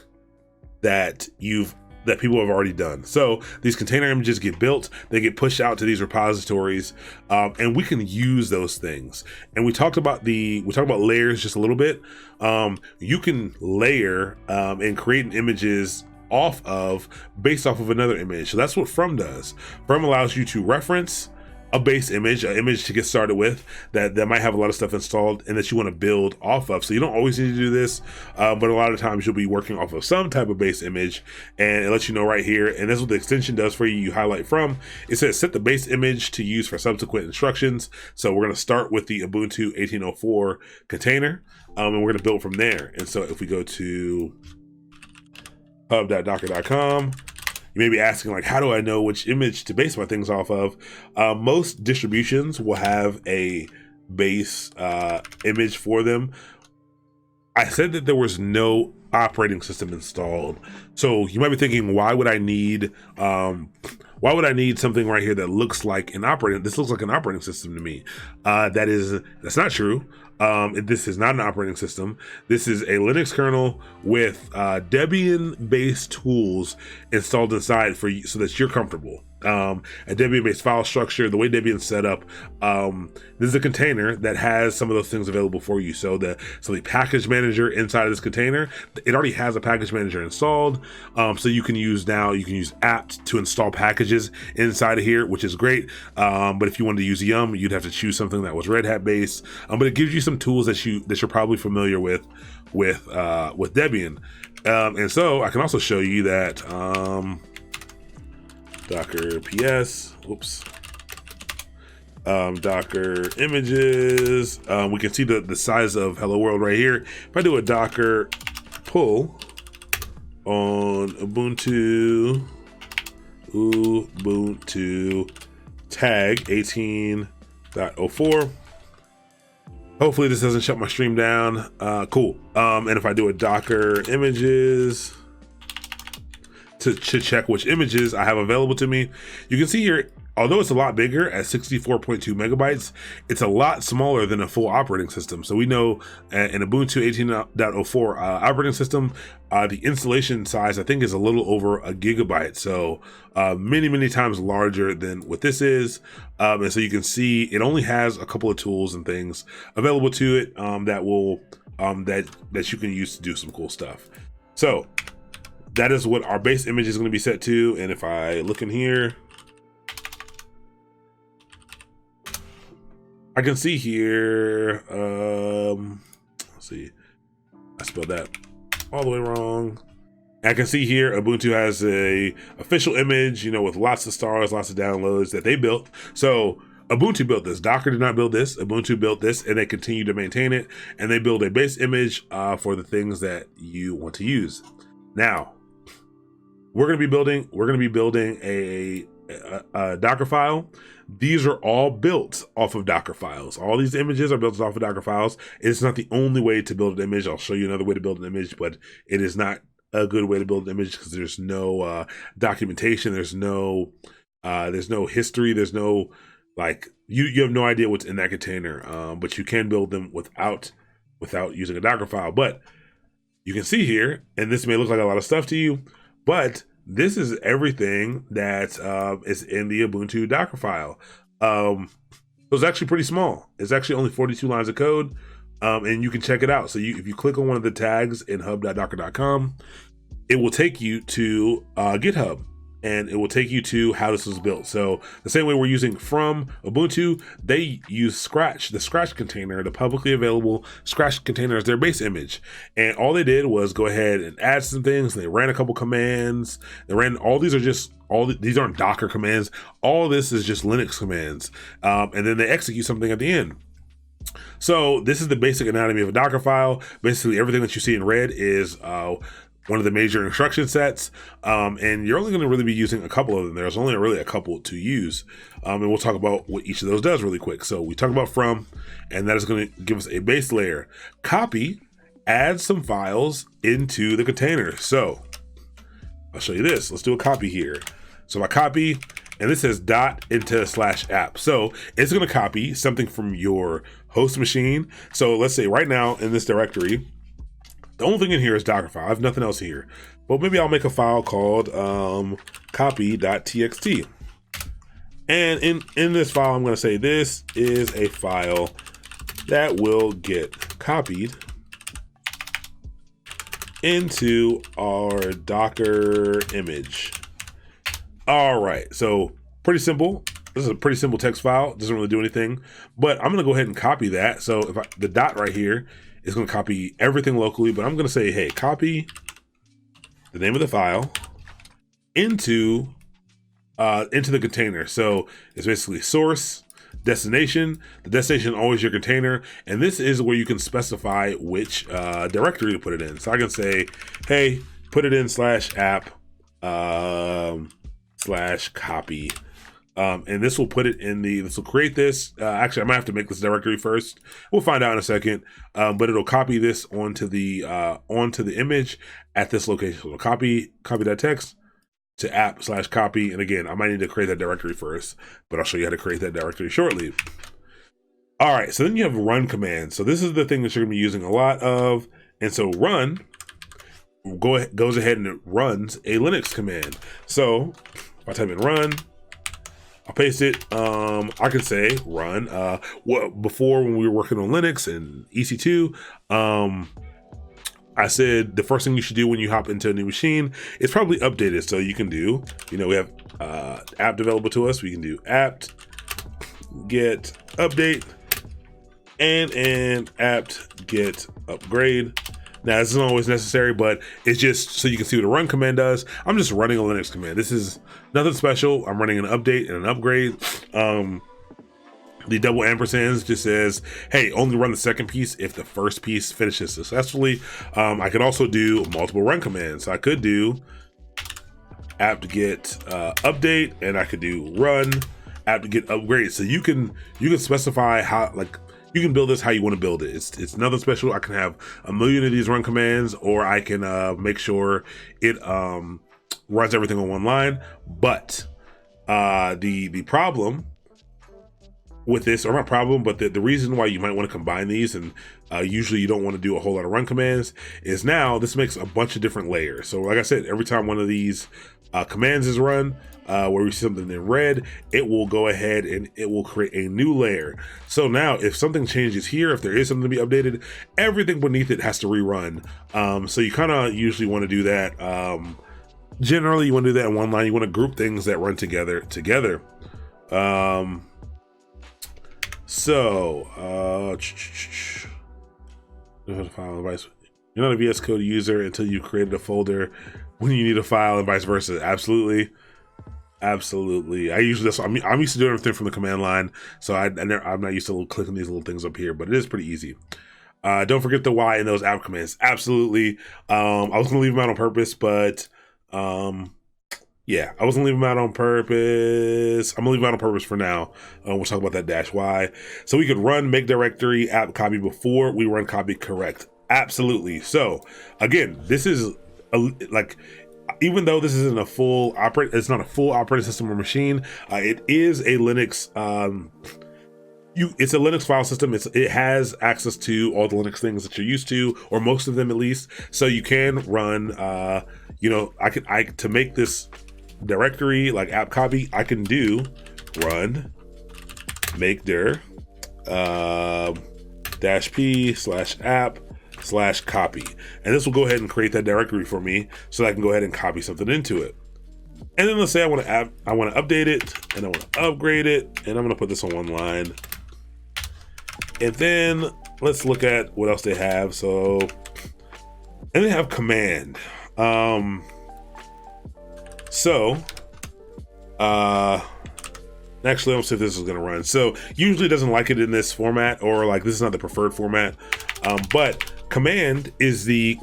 that people have already done. So these container images get built, they get pushed out to these repositories, and we can use those things. And we talked about layers just a little bit. You can layer and create images based off of another image. So that's what from does. From allows you to reference a base image, an image to get started with that might have a lot of stuff installed and that you want to build off of. So you don't always need to do this, but a lot of times you'll be working off of some type of base image, and it lets you know right here. And that's what the extension does for you. You highlight from. It says set the base image to use for subsequent instructions. So we're going to start with the Ubuntu 1804 container, and we're going to build from there. And so if we go to hub.docker.com, you may be asking, like, how do I know which image to base my things off of? Most distributions will have a base image for them. I said that there was no operating system installed. So you might be thinking, why would I need something right here that looks like this looks like an operating system to me? That's not true. This is not an operating system. This is a Linux kernel with Debian-based tools installed inside for you so that you're comfortable. A Debian-based file structure, the way Debian's set up, this is a container that has some of those things available for you. So the package manager inside of this container, it already has a package manager installed. So you can use apt to install packages inside of here, which is great. But if you wanted to use Yum, you'd have to choose something that was Red Hat based. But it gives you some tools that you're probably familiar with Debian. And so I can also show you that Docker PS, Docker images. We can see the size of Hello World right here. If I do a Docker pull on Ubuntu tag 18.04, hopefully this doesn't shut my stream down. Cool. And if I do a Docker images to check which images I have available to me, you can see here, although it's a lot bigger at 64.2 megabytes, it's a lot smaller than a full operating system. So we know in Ubuntu 18.04 operating system, the installation size, I think, is a little over a gigabyte. So many times larger than what this is. And so you can see it only has a couple of tools and things available to it that you can use to do some cool stuff. So that is what our base image is going to be set to. And if I look in here, I can see here, let's see, I spelled that all the way wrong. I can see here Ubuntu has a official image, with lots of stars, lots of downloads that they built. So Ubuntu built this. Docker did not build this. Ubuntu built this, and they continue to maintain it. And they build a base image for the things that you want to use. Now, we're going to be building a Docker file. These are all built off of Docker files. All these images are built off of Docker files. It's not the only way to build an image. I'll show you another way to build an image, but it is not a good way to build an image because there's no documentation. There's no history. There's no, you have no idea what's in that container. But you can build them without using a Docker file. But you can see here, and this may look like a lot of stuff to you, but this is everything that is in the Ubuntu Docker file. So it's actually pretty small. It's actually only 42 lines of code, and you can check it out. So if you click on one of the tags in hub.docker.com, it will take you to GitHub. and it will take you to how this was built. So the same way we're using from Ubuntu, they use Scratch, the Scratch container, the publicly available Scratch container as their base image. And all they did was go ahead and add some things. They ran a couple commands. They ran, all these are just, these aren't Docker commands. All this is just Linux commands. And then they execute something at the end. So this is the basic anatomy of a Docker file. Basically everything that you see in red is one of the major instruction sets, and you're only going to really be using a couple of them. There's only really a couple to use, and we'll talk about what each of those does really quick. So we talk about from, and that is going to give us a base layer. Copy adds some files into the container. So I'll show you this. Let's do a copy here. So I copy, and this says dot into /app. So it's going to copy something from your host machine. So let's say right now in this directory, the only thing in here is Docker file. I have nothing else here. But maybe I'll make a file called copy.txt. And in this file, I'm going to say this is a file that will get copied into our Docker image. All right, so pretty simple. This is a pretty simple text file. Doesn't really do anything, but I'm going to go ahead and copy that. So if the dot right here is going to copy everything locally, but I'm going to say, hey, copy the name of the file into the container. So it's basically source, destination. The destination always your container, and this is where you can specify which directory to put it in. So I can say, hey, put it in /app /copy. And this will put it in this will create this. Actually, I might have to make this directory first. We'll find out in a second. But it'll copy this onto the image at this location. So copy that text to app /copy. And again, I might need to create that directory first, but I'll show you how to create that directory shortly. All right, so then you have run command. So this is the thing that you're gonna be using a lot of. And so run goes ahead and it runs a Linux command. So if I type in run, I'll paste it. I could say run. Before when we were working on Linux and EC2, I said the first thing you should do when you hop into a new machine is probably update it. So you can do, we have apt available to us. We can do apt get update and apt get upgrade. Now, this isn't always necessary, but it's just so you can see what a run command does. I'm just running a Linux command. This is nothing special. I'm running an update and an upgrade. The double ampersands just says, hey, only run the second piece if the first piece finishes successfully. I could also do multiple run commands. So I could do apt get update, and I could do run apt get upgrade. So you can specify how, you can build this how you want to build it. It's nothing special. I can have a million of these run commands, or I can make sure it runs everything on one line. But the problem with this, or not problem, but the reason why you might want to combine these, and usually you don't want to do a whole lot of run commands, is now this makes a bunch of different layers. So like I said, every time one of these commands is run, where we see something in red, it will go ahead and it will create a new layer. So now if something changes here, if there is something to be updated, everything beneath it has to rerun. So you kind of usually want to do that. Generally you want to do that in one line. You want to group things that run together. You're not a VS Code user until you created a folder when you need a file, and vice versa. Absolutely. I'm used to doing everything from the command line, so I'm not used to clicking these little things up here, but it is pretty easy. Don't forget the Y in those app commands. Absolutely. I was gonna leave them out on purpose, but yeah, I wasn't leaving them out on purpose. I'm gonna leave them out on purpose for now. We'll talk about that -Y. So we could run make directory app copy before we run copy correct. Absolutely. So again, this is even though this isn't it's not a full operating system or machine, it is a Linux. It's a Linux file system. It has access to all the Linux things that you're used to, or most of them at least. So you can run. To make this directory like app copy, I can do run make dir -p /app /copy, and this will go ahead and create that directory for me, so I can go ahead and copy something into it. And then let's say I want to update it and I want to upgrade it, and I'm going to put this on one line. And then let's look at what else they have. So, and they have command. Actually, let's see if this is going to run. So usually it doesn't like it in this format, or like this is not the preferred format. But command is the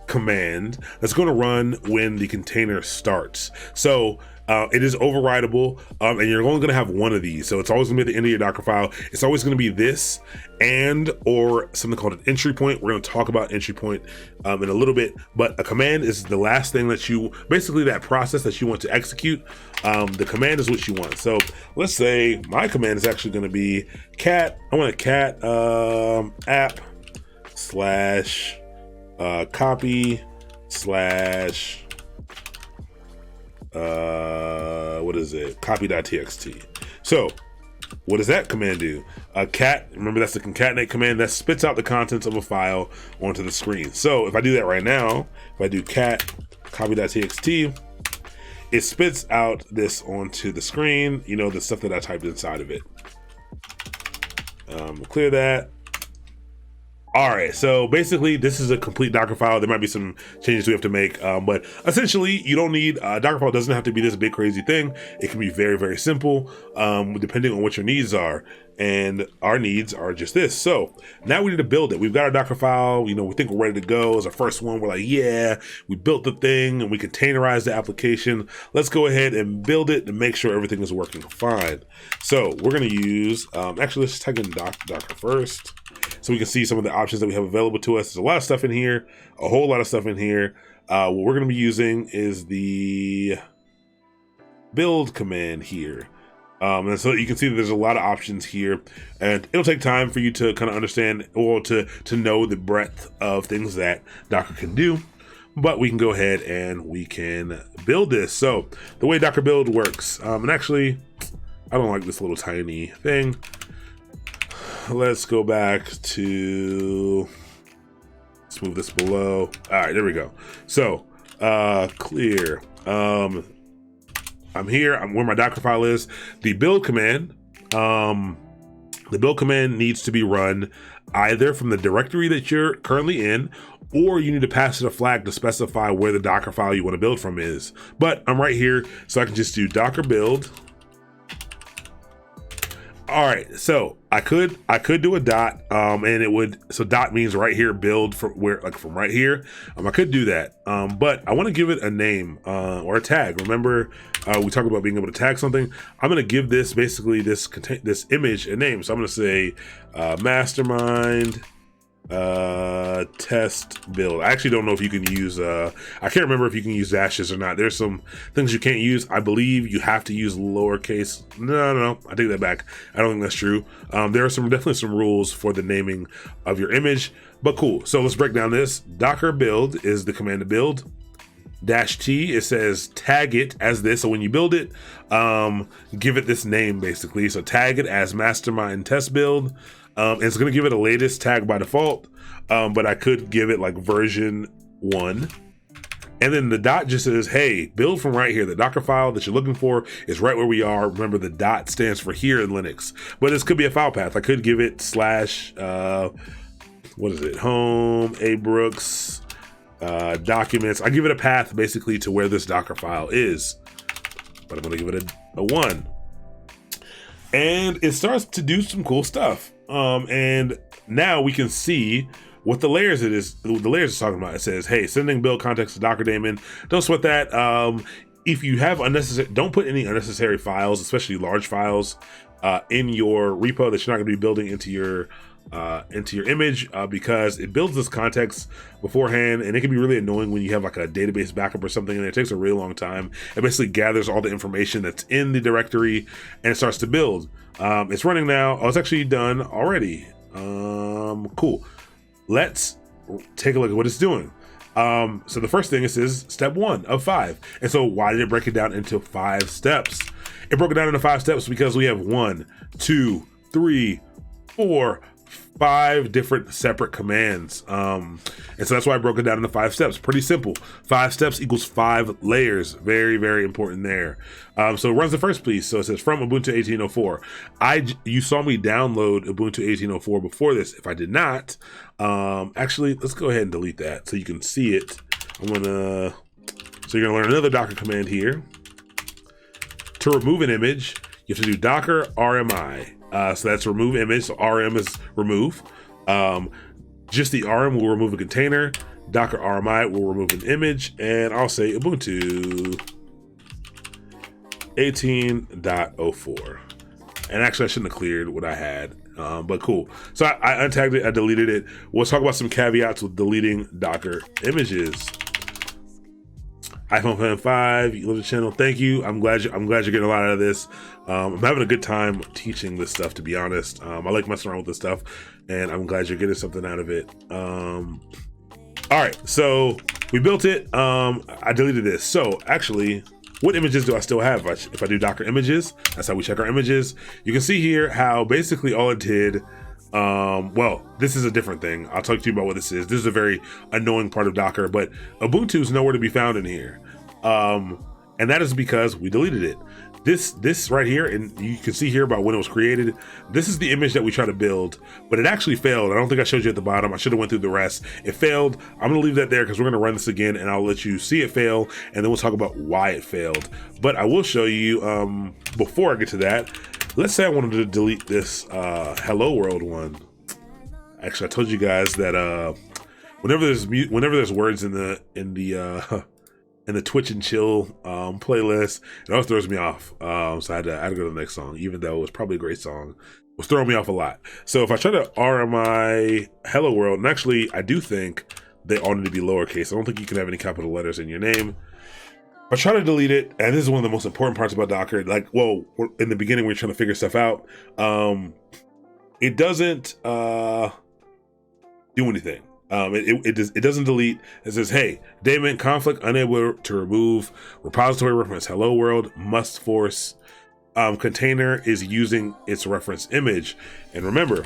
command that's going to run when the container starts. So it is overridable, and you're only going to have one of these. So it's always going to be at the end of your Docker file. It's always going to be this and or something called an entry point. We're going to talk about entry point in a little bit, but a command is the last thing that you, basically that process that you want to execute. The command is what you want. So let's say my command is actually going to be cat. I want a cat app slash copy slash what is it? Copy.txt. So what does that command do? Cat, remember that's the concatenate command that spits out the contents of a file onto the screen. So if I do that right now, if I do cat copy.txt, it spits out this onto the screen, you know, the stuff that I typed inside of it. Clear that. All right, so basically this is a complete Docker file. There might be some changes we have to make, but essentially you don't need, Docker file doesn't have to be this big crazy thing. It can be very, very simple, depending on what your needs are. And our needs are just this. So now we need to build it. We've got our Docker file, you know, we think we're ready to go. As our first one, we're like, yeah, we built the thing and we containerized the application. Let's go ahead and build it and make sure everything is working fine. So we're gonna use, actually let's type in Docker first, so we can see some of the options that we have available to us. There's a lot of stuff in here, a whole lot of stuff in here. What we're gonna be using is the build command here. And so you can see that there's a lot of options here, and it'll take time for you to kind of understand, or to know the breadth of things that Docker can do. But we can go ahead and we can build this. So the way Docker build works, and actually, I don't like this little tiny thing. Let's go back to, let's move this below. All right, there we go. So clear. I'm here, I'm where my Docker file is. The build command needs to be run either from the directory that you're currently in, or you need to pass it a flag to specify where the Docker file you want to build from is. But I'm right here, so I can just do Docker build. All right, so I could do a dot, and it would, so dot means right here, build from where, like from right here. I could do that, but I want to give it a name or a tag. Remember, we talked about being able to tag something. I'm going to give this, basically this image, a name. So I'm going to say mastermind test build. I actually don't know if you can use, I can't remember if you can use dashes or not. There's some things you can't use. I believe you have to use lowercase. No, I take that back. I don't think that's true. There are definitely some rules for the naming of your image, but cool. So let's break down this. Docker build is the command to build. -T, it says tag it as this. So when you build it, give it this name basically. So tag it as mastermind test build. It's going to give it a latest tag by default, but I could give it like version 1. And then the dot just says, hey, build from right here. The Docker file that you're looking for is right where we are. Remember, the dot stands for here in Linux, but this could be a file path. I could give it slash, what is it? Home, A Brooks, documents. I give it a path basically to where this Docker file is, but I'm going to give it a 1. And it starts to do some cool stuff. And now we can see what the layers is talking about. It says, hey, sending build context to Docker daemon. Don't sweat that. If you have don't put any unnecessary files, especially large files, in your repo that you're not going to be building into your image, because it builds this context beforehand, and it can be really annoying when you have like a database backup or something, and it takes a really long time. It basically gathers all the information that's in the directory and it starts to build. It's running now. Oh, it's actually done already. Cool. Let's take a look at what it's doing. So the first thing, it says step 1 of 5. And so why did it break it down into 5 steps? It broke it down into 5 steps because we have 1, 2, 3, 4, 5 different separate commands. And so that's why I broke it down into 5 steps. Pretty simple. 5 steps equals 5 layers. Very, very important there. So it runs the first piece. So it says from Ubuntu 18.04. You saw me download Ubuntu 18.04 before this. If I did not, actually, let's go ahead and delete that so you can see it. So you're gonna learn another Docker command here. To remove an image, you have to do Docker RMI. So that's remove image. So RM is remove. Just the RM will remove a container. Docker RMI will remove an image. And I'll say Ubuntu 18.04. And actually, I shouldn't have cleared what I had, but cool. So I untagged it, I deleted it. We'll talk about some caveats with deleting Docker images. iPhone Fan 5, you love the channel. Thank you. I'm glad you're getting a lot out of this. I'm having a good time teaching this stuff, to be honest. I like messing around with this stuff, and I'm glad you're getting something out of it. All right, so we built it. I deleted this. So actually, what images do I still have? If I do Docker images, that's how we check our images. You can see here how basically all it did. Well, this is a different thing. I'll talk to you about what this is. This is a very annoying part of Docker, but Ubuntu is nowhere to be found in here. And that is because we deleted it. This right here, and you can see here about when it was created. This is the image that we try to build, but it actually failed. I don't think I showed you at the bottom. I should have went through the rest. It failed. I'm gonna leave that there because we're gonna run this again, and I'll let you see it fail, and then we'll talk about why it failed. But I will show you, before I get to that, let's say I wanted to delete this Hello World one. Actually, I told you guys that whenever there's words in the Twitch and Chill playlist, it always throws me off. So I had to go to the next song, even though it was probably a great song. It was throwing me off a lot. So if I try to RMI Hello World, and actually I do think they all need to be lowercase. I don't think you can have any capital letters in your name. I try to delete it, and this is one of the most important parts about Docker. Like, well, in the beginning, we're trying to figure stuff out. It doesn't do anything. It doesn't delete. It says, hey, daemon conflict unable to remove repository reference hello world must force container is using its reference image. And remember,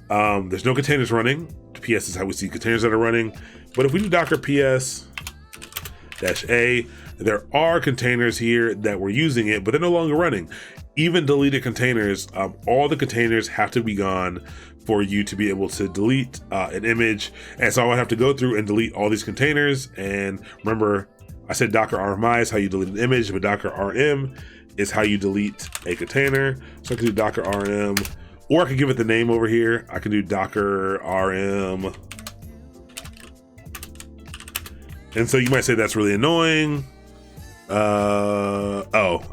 there's no containers running. PS is how we see containers that are running. But if we do Docker PS -A, there are containers here that were using it, but they're no longer running. Even deleted containers, all the containers have to be gone for you to be able to delete an image. And so I would have to go through and delete all these containers. And remember, I said Docker RMI is how you delete an image, but Docker RM is how you delete a container. So I can do Docker RM, or I can give it the name over here. I can do Docker RM. And so you might say that's really annoying. Oh,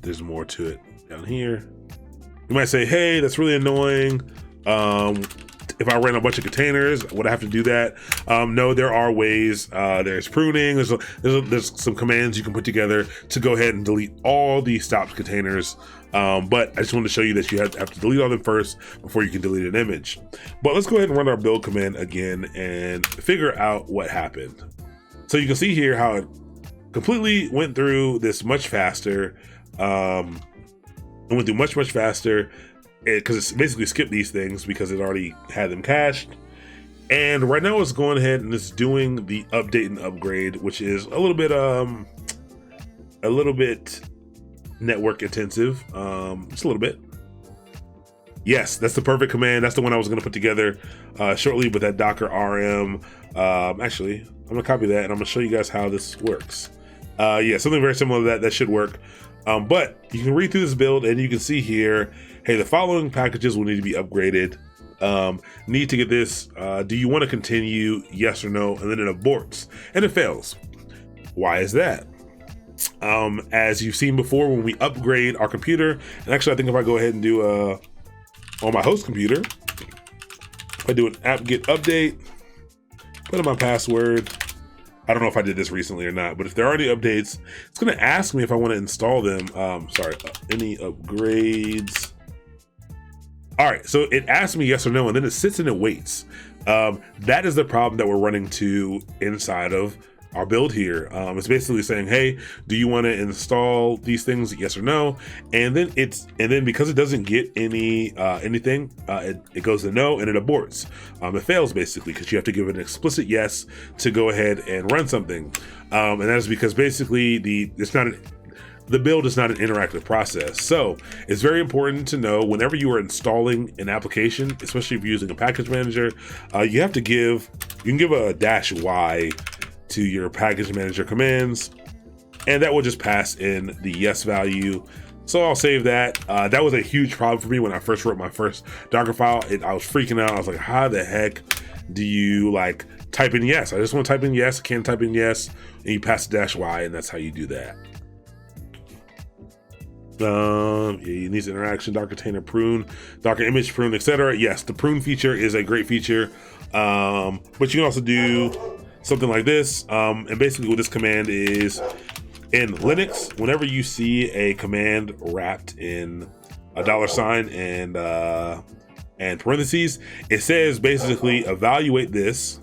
there's more to it down here. You might say, hey, that's really annoying. If I ran a bunch of containers, would I have to do that? No, there are ways. There's pruning. There's some commands you can put together to go ahead and delete all these stopped containers. But I just wanted to show you that you have to delete all them first before you can delete an image. But let's go ahead and run our build command again and figure out what happened. So you can see here how it completely went through this much faster. It went through much faster because it's basically skipped these things because it already had them cached. And right now it's going ahead and it's doing the update and upgrade, which is a little bit network intensive, just a little bit. Yes, that's the perfect command. That's the one I was going to put together shortly with that Docker RM. Actually, I'm going to copy that and I'm going to show you guys how this works. Yeah, something very similar to that. That should work. But you can read through this build and you can see here, hey, the following packages will need to be upgraded. Need to get this. Do you want to continue? Yes or no? And then it aborts and it fails. Why is that? As you've seen before, when we upgrade our computer, and actually I think if I go ahead and do on my host computer, if I do an apt-get update, put in my password. I don't know if I did this recently or not, but if there are any updates, it's going to ask me if I want to install them. Any upgrades. All right, so it asks me yes or no, and then it sits and it waits. That is the problem that we're running to inside of our build here. It's basically saying, hey, do you want to install these things? Yes or no. And then because it doesn't get anything, it goes to no and it aborts. It fails basically because you have to give an explicit yes to go ahead and run something. And that is because basically the build is not an interactive process. So it's very important to know whenever you are installing an application, especially if you're using a package manager, you can give a -y to your package manager commands, and that will just pass in the yes value. So I'll save that. That was a huge problem for me when I first wrote my first Docker file. I was freaking out. I was like, how the heck do you like type in yes? I just want to type in yes. I can't type in yes. And you pass the -y, and that's how you do that. It needs interaction, Docker container prune, Docker image prune, etc. Yes, the prune feature is a great feature. But you can also do something like this. And basically what this command is, in Linux, whenever you see a command wrapped in a $sign and parentheses, it says basically evaluate this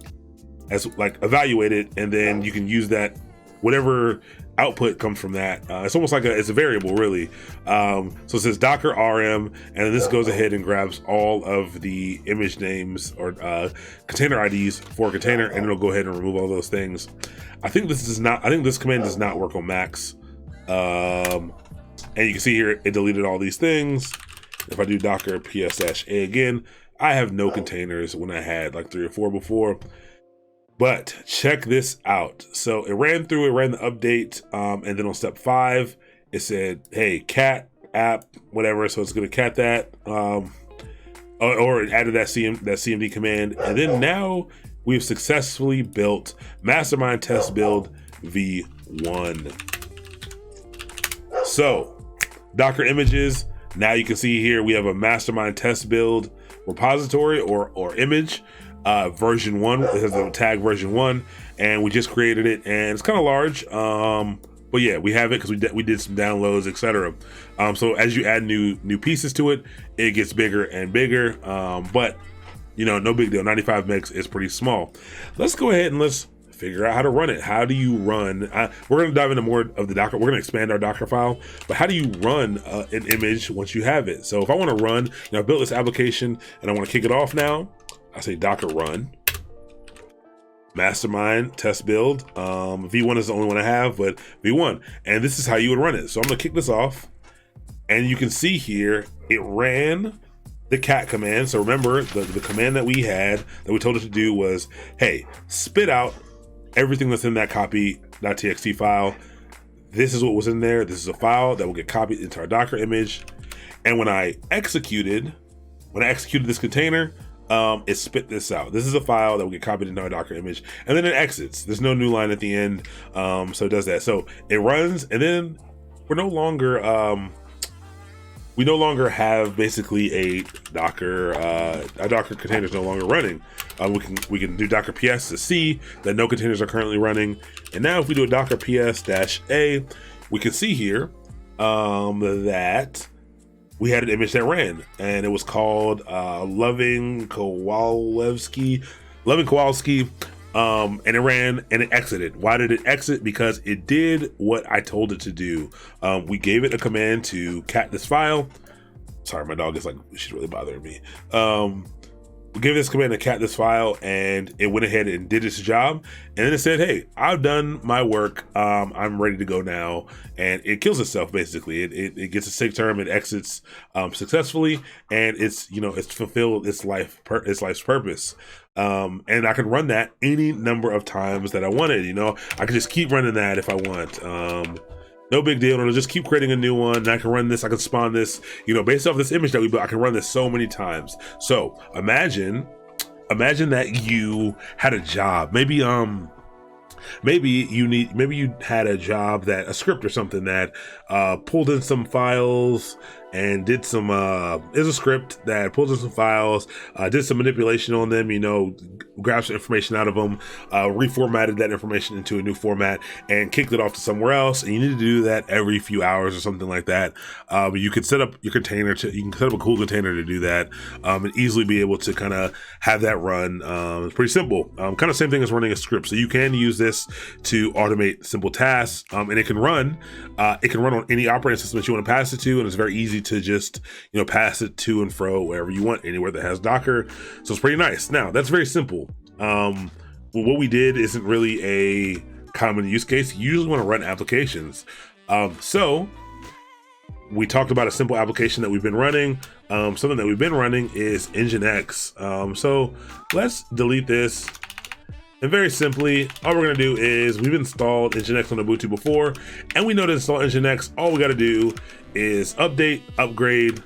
as like evaluate it, and then you can use that, whatever output comes from that. It's almost like it's a variable, really. So it says Docker RM, and then this goes ahead and grabs all of the image names or container IDs for a container, and it'll go ahead and remove all those things. I think this command does not work on Macs. And you can see here, it deleted all these things. If I do Docker ps-a again, I have no containers when I had like 3 or 4 before. But check this out. So it ran the update, and then on step 5, it said, hey, cat app, whatever. So it's going to cat that, or it added that CMD command. And then now we've successfully built Mastermind Test Build v1. So Docker images. Now you can see here we have a Mastermind Test Build repository or image. Version 1, it has the tag version 1, and we just created it, and it's kind of large, but yeah, we have it because we did some downloads, etc. So as you add new pieces to it, it gets bigger and bigger, but no big deal. 95 megs is pretty small. Let's go ahead and let's figure out how to run it. How do you run? We're going to dive into more of the Docker. We're going to expand our Docker file, but how do you run an image once you have it? So if I want to run, I built this application and I want to kick it off now, I say Docker run Mastermind Test Build. V1 is the only one I have, but V1. And this is how you would run it. So I'm going to kick this off. And you can see here, it ran the cat command. So remember, the command that we told it to do was, hey, spit out everything that's in that copy.txt file. This is what was in there. This is a file that will get copied into our Docker image. And when I executed this container, it spit this out. This is a file that will get copied into our Docker image, and then it exits. There's no new line at the end, so it does that. So it runs, and then we no longer have basically a Docker. Our Docker container is no longer running. We can do Docker ps to see that no containers are currently running. And now if we do a Docker ps-a, we can see here that we had an image that ran, and it was called Loving Kowalski, and it ran and it exited. Why did it exit? Because it did what I told it to do. We gave it a command to cat this file. Sorry, my dog is like, she's really bothering me. We gave this command to cat this file, and it went ahead and did its job. And then it said, hey, I've done my work. I'm ready to go now. And it kills itself, basically. It gets a sig term, it exits successfully, and it's fulfilled its life's purpose. And I can run that any number of times that I wanted. I can just keep running that if I want. No big deal. It'll just keep creating a new one. And I can run this. I can spawn this. Based off this image that we built, I can run this so many times. So imagine that you had a job. Maybe you had a job, that a script or something that pulled in some files and did some is a script that pulls in some files, did some manipulation on them, grabbed some information out of them, reformatted that information into a new format, and kicked it off to somewhere else. And you need to do that every few hours or something like that. You can set up your container you can set up a cool container to do that, and easily be able to kind of have that run. It's pretty simple, kind of same thing as running a script. So you can use this to automate simple tasks, and it can run on any operating system that you want to pass it to, and it's very easy to just pass it to and fro wherever you want, anywhere that has Docker. So it's pretty nice. Now that's very simple. What we did isn't really a common use case. You usually want to run applications. So we talked about a simple application that we've been running. Something that we've been running is Nginx. So let's delete this. And very simply, all we're gonna do is we've installed Nginx on Ubuntu before, and we know to install Nginx, all we gotta do is update, upgrade.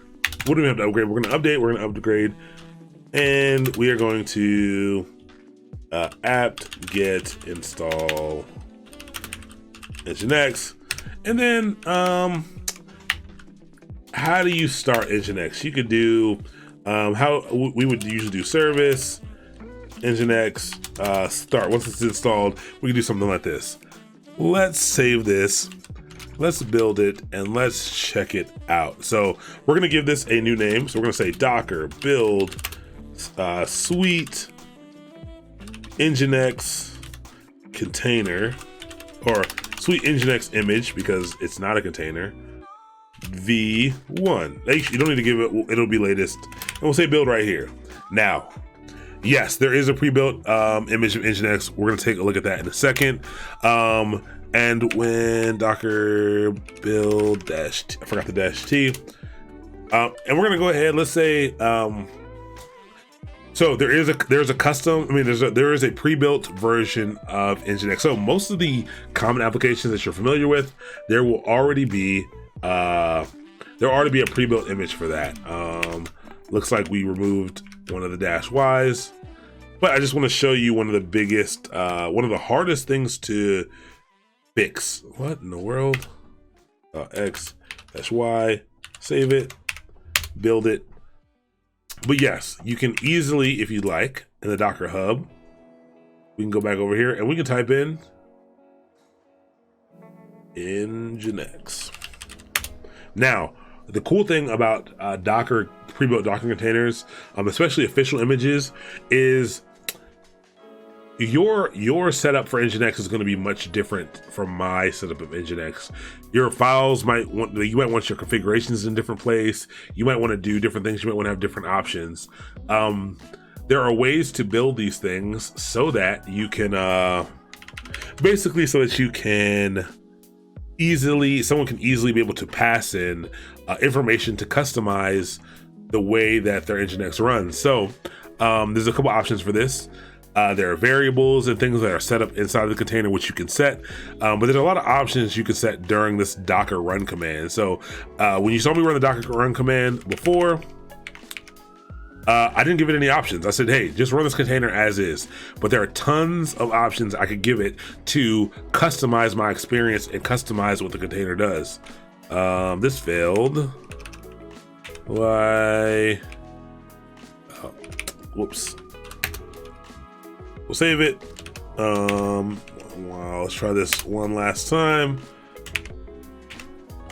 What do we have to upgrade? We're gonna update, we're gonna upgrade, and we are going to apt get install Nginx. And then how do you start Nginx? You could do how we would usually do service Nginx start. Once it's installed, we can do something like this. Let's save this, let's build it, and let's check it out. So we're gonna give this a new name. So we're gonna say Docker build suite Nginx container, or suite Nginx image, because it's not a container, v1. You don't need to give it, it'll be latest, and we'll say build right here. Now, yes, there is a pre-built image of Nginx. We're gonna take a look at that in a second. And when Docker build dash T, I forgot the dash T. And we're gonna go ahead, let's say, so there is a custom, there is a pre-built version of Nginx. So most of the common applications that you're familiar with, there will already be a pre-built image for that. Looks like we removed one of the dash Ys, but I just want to show you one of the biggest, one of the hardest things to fix. What in the world? X dash Y, save it, build it. But yes, you can easily, if you'd like, in the Docker Hub, we can go back over here and we can type in Nginx. Now, the cool thing about Docker, pre-built Docker containers, especially official images, is your setup for Nginx is going to be much different from my setup of Nginx. Your files you might want your configurations in a different place. You might want to do different things. You might want to have different options. There are ways to build these things so that you can someone can easily be able to pass in information to customize the way that their Nginx runs. So there's a couple options for this. There are variables and things that are set up inside the container which you can set, but there's a lot of options you can set during this Docker run command. So when you saw me run the Docker run command before, I didn't give it any options. I said, hey, just run this container as is. But there are tons of options I could give it to customize my experience and customize what the container does. This failed. Why? Oh, whoops. We'll save it. Well, let's try this one last time.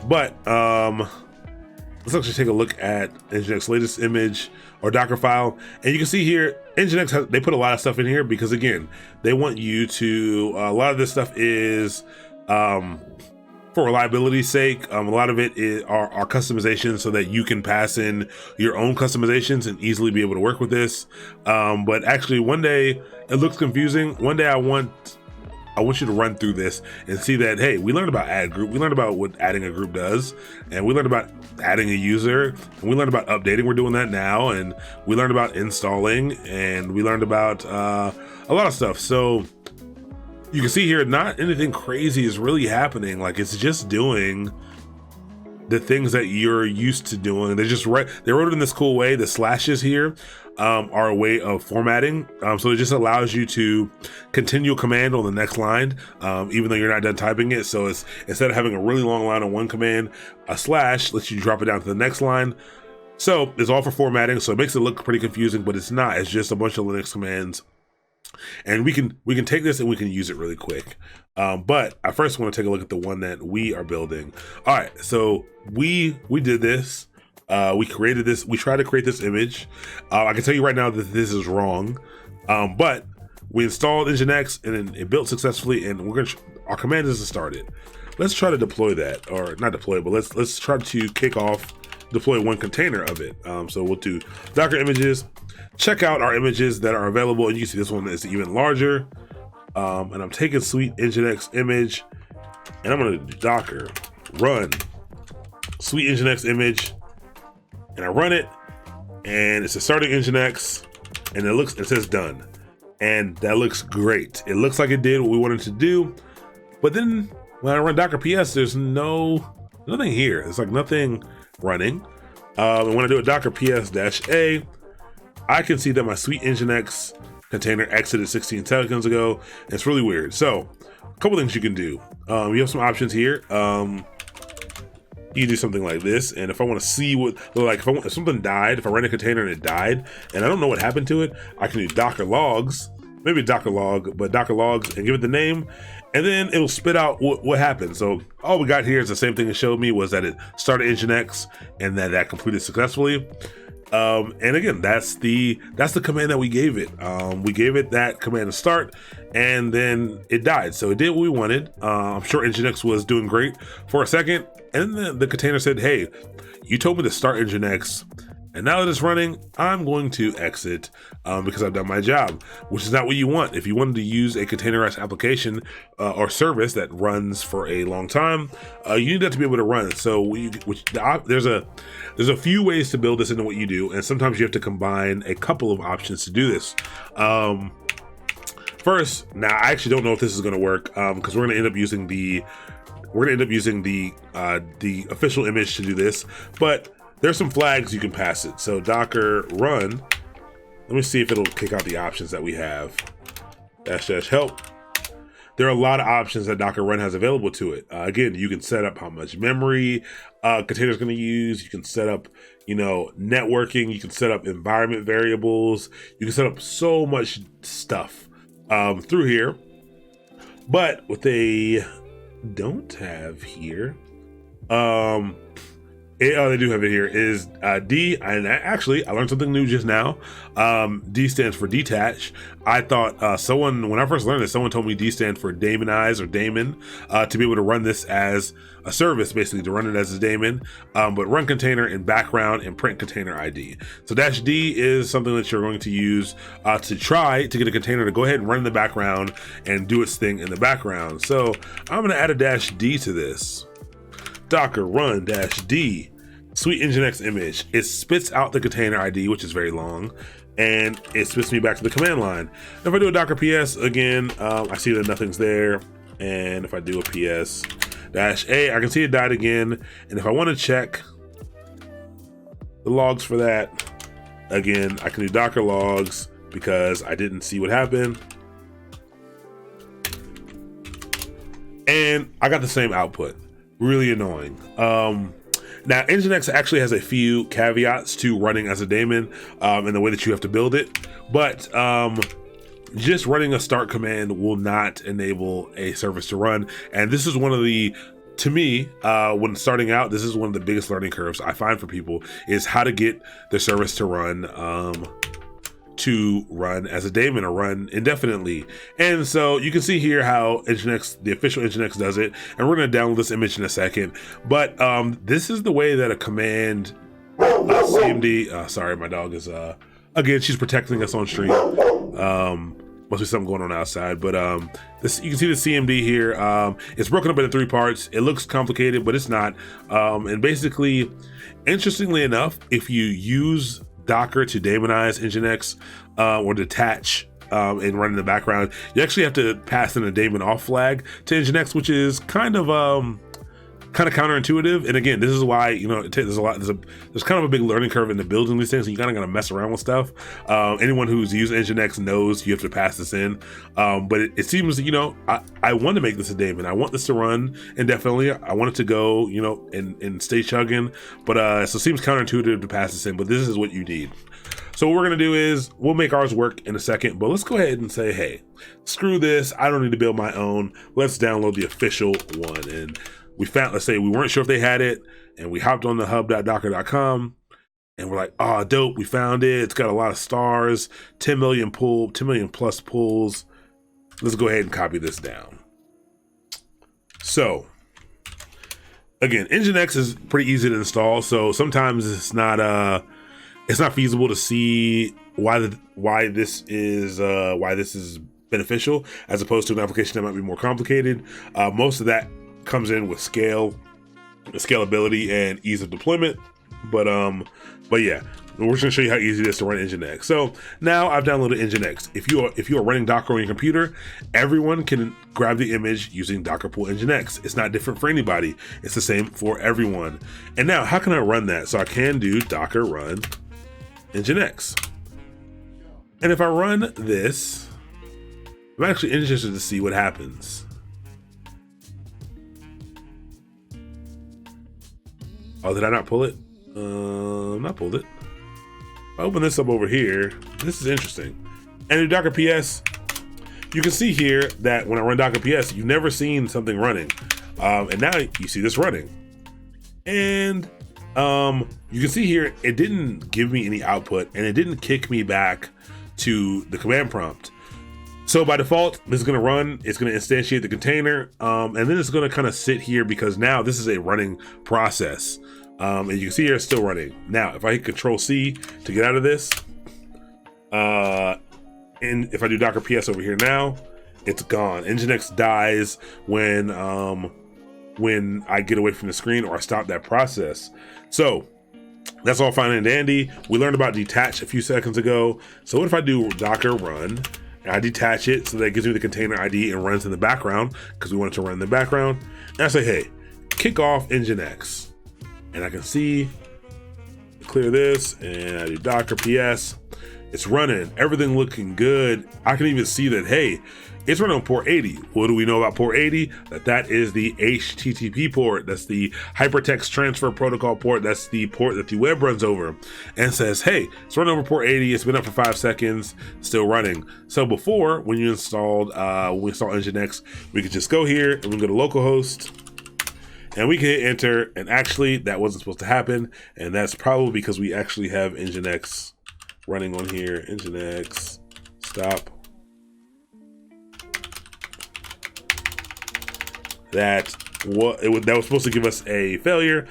But let's actually take a look at Nginx latest image or Docker file, and you can see here Nginx they put a lot of stuff in here because, again, they want you to. A lot of this stuff is for reliability's sake. A lot of it are customizations so that you can pass in your own customizations and easily be able to work with this. But actually, one day it looks confusing. One day I want you to run through this and see that, hey, we learned about add group. We learned about what adding a group does, and we learned about adding a user, and we learned about updating. We're doing that now, and we learned about installing, and we learned about a lot of stuff. So you can see here, not anything crazy is really happening. Like, it's just doing the things that you're used to doing. They wrote it in this cool way. The slashes here are a way of formatting. So it just allows you to continue a command on the next line, even though you're not done typing it. So it's, instead of having a really long line on one command, a slash lets you drop it down to the next line. So it's all for formatting. So it makes it look pretty confusing, but it's not. It's just a bunch of Linux commands. And we can take this and we can use it really quick. But I first want to take a look at the one that we are building. All right, so we did this. We created this. We tried to create this image. I can tell you right now that this is wrong. But we installed Nginx and it built successfully. And our command is to start it. Let's try to deploy that, or not deploy, but let's try to deploy one container of it. So we'll do Docker images. Check out our images that are available, and you can see this one is even larger. And I'm taking sweet Nginx image, and I'm gonna do Docker run sweet Nginx image, and I run it, and it's a starting Nginx, and it says done, and that looks great. It looks like it did what we wanted to do, but then when I run Docker PS, there's nothing here. It's like nothing running. And when I do a Docker PS-A, I can see that my sweet Nginx container exited 16 seconds ago. It's really weird. So a couple things you can do. You have some options here. You can do something like this. And if I want to see if something died, if I ran a container and it died, and I don't know what happened to it, I can do Docker logs, maybe Docker log, but Docker logs, and give it the name. And then it'll spit out what happened. So all we got here is the same thing it showed me, was that it started Nginx and that completed successfully. And again, that's the command that we gave it. We gave it that command to start, and then it died. So it did what we wanted. I'm sure Nginx was doing great for a second, and then the container said, "Hey, you told me to start Nginx, and now that it's running, I'm going to exit because I've done my job," which is not what you want. If you wanted to use a containerized application or service that runs for a long time, you need that to be able to run. So there's a few ways to build this into what you do, and sometimes you have to combine a couple of options to do this. First, now I actually don't know if this is going to work because we're going to end up using the official image to do this, but there's some flags you can pass it. So Docker run, let me see if it'll kick out the options that we have. -- help. There are a lot of options that Docker run has available to it. Again, you can set up how much memory container's going to use. You can set up, networking. You can set up environment variables. You can set up so much stuff through here. But what they don't have here, they do have it here, is D, and actually, I learned something new just now. D stands for detach. I thought when I first learned this, someone told me D stands for daemonize or daemon, to be able to run this as a service, basically to run it as a daemon, but run container in background and print container ID. So -D is something that you're going to use to try to get a container to go ahead and run in the background and do its thing in the background. So I'm going to add a -D to this. Docker run -D. Sweet Nginx image. It spits out the container ID, which is very long, and it spits me back to the command line. If I do a Docker PS again, I see that nothing's there. And if I do a PS-A, I can see it died again. And if I want to check the logs for that, again, I can do Docker logs because I didn't see what happened. And I got the same output. Really annoying. Now, Nginx actually has a few caveats to running as a daemon in the way that you have to build it, but just running a start command will not enable a service to run. And this is one of the, to me, when starting out, this is one of the biggest learning curves I find for people, is how to get the service to run as a daemon or run indefinitely. And so you can see here how Nginx, the official Nginx, does it. And we're going to download this image in a second. But this is the way that a command cmd. Sorry, my dog is again, she's protecting us on stream. Must be something going on outside. But you can see the cmd here. It's broken up into 3 parts. It looks complicated, but it's not. And basically, interestingly enough, if you use Docker to daemonize Nginx or detach and run in the background, you actually have to pass in a daemon off flag to Nginx, which is kind of kind of counterintuitive. And again, this is why, you know, there's kind of a big learning curve into building these things. And you kind of got to mess around with stuff. Anyone who's used Nginx knows you have to pass this in. But it seems, you know, I want to make this a daemon. I want this to run indefinitely. I want it to go, you know, and stay chugging. But so it seems counterintuitive to pass this in, but this is what you need. So what we're going to do is we'll make ours work in a second, but let's go ahead and say, hey, screw this. I don't need to build my own. Let's download the official one. And we found, let's say we weren't sure if they had it, and we hopped on the hub.docker.com and we're like, oh, dope. We found it. It's got a lot of stars, 10 million plus pulls. Let's go ahead and copy this down. So again, Nginx is pretty easy to install. So sometimes it's not feasible to see why this is beneficial as opposed to an application that might be more complicated. Most of that comes in with scalability and ease of deployment. But yeah, we're just gonna show you how easy it is to run Nginx. So now I've downloaded Nginx. If you are running Docker on your computer, everyone can grab the image using Docker pull Nginx. It's not different for anybody. It's the same for everyone. And now, how can I run that? So I can do Docker run Nginx. And if I run this, I'm actually interested to see what happens. Oh, did I not pull it? Not pulled it. I open this up over here. This is interesting. And in Docker PS, you can see here that when I run Docker PS, you've never seen something running. And now you see this running. And you can see here, it didn't give me any output and it didn't kick me back to the command prompt. So by default, this is going to run, it's going to instantiate the container, and then it's going to kind of sit here because now this is a running process. And you can see here it's still running. Now, if I hit Control C to get out of this, and if I do Docker PS over here now, it's gone. Nginx dies when I get away from the screen or I stop that process. So that's all fine and dandy. We learned about detach a few seconds ago. So what if I do Docker run and I detach it so that it gives me the container ID and runs in the background because we want it to run in the background. And I say, hey, kick off Nginx. And I can see, clear this, and I do Docker PS. It's running, everything looking good. I can even see that, hey, it's running on port 80. What do we know about port 80? That is the HTTP port. That's the Hypertext Transfer Protocol port. That's the port that the web runs over. And says, hey, it's running over port 80. It's been up for 5 seconds, still running. So before, when we installed Nginx, we could just go here and we can go to localhost. And we can hit enter, and actually that wasn't supposed to happen, and that's probably because we actually have Nginx running on here. Nginx stop. That was supposed to give us a failure,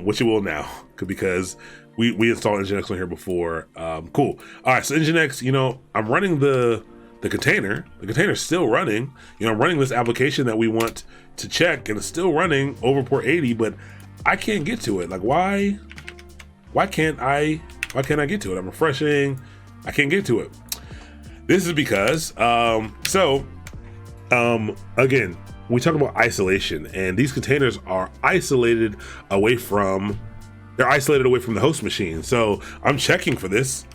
which it will now because we installed Nginx on here before. Cool. All right, so Nginx, you know, I'm running the container. The container's still running. You know, I'm running this application that we want to check, and it's still running over port 80, but I can't get to it. Like, why can't I get to it? I'm refreshing, I can't get to it. This is because again, we talk about isolation, and these containers are isolated away from the host machine. So I'm checking for this.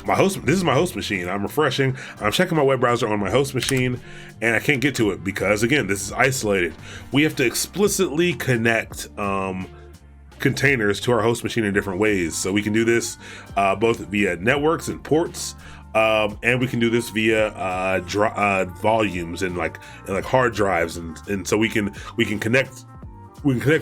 This is my host machine. I'm refreshing. I'm checking my web browser on my host machine, and I can't get to it because, again, this is isolated. We have to explicitly connect containers to our host machine in different ways. So we can do this both via networks and ports, and we can do this via volumes and like hard drives, and so we can connect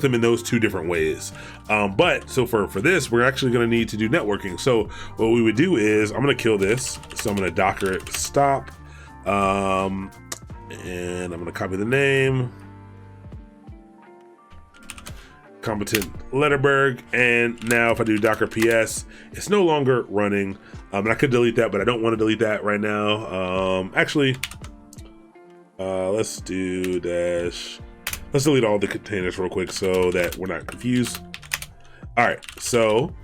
them in those two different ways. But so for this, we're actually going to need to do networking. So what we would do is, I'm going to kill this. So I'm going to Docker stop, and I'm going to copy the name, competent Letterberg. And now if I do Docker PS, it's no longer running. And I could delete that, but I don't want to delete that right now. Actually, let's do dash. Let's delete all the containers real quick so that we're not confused. All right, so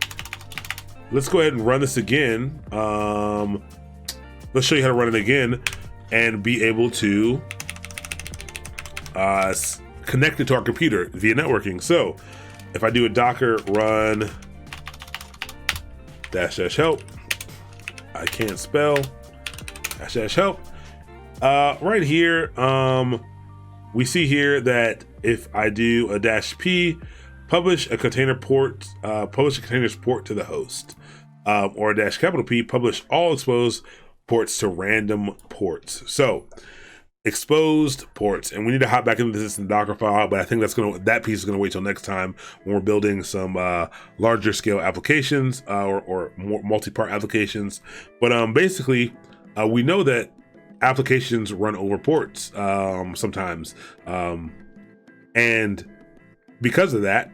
let's go ahead and run this again. Let's show you how to run it again and be able to connected to our computer via networking. So if I do a docker run -- help, I can't spell -- help. Right here, we see here that if I do a -p, publish a container port, publish a container's port to the host, or a -P, publish all exposed ports to random ports. So exposed ports, and we need to hop back into this in the Docker file, but I think that piece is gonna wait till next time when we're building some larger scale applications, or more multi-part applications. But basically, we know that applications run over ports sometimes, and because of that,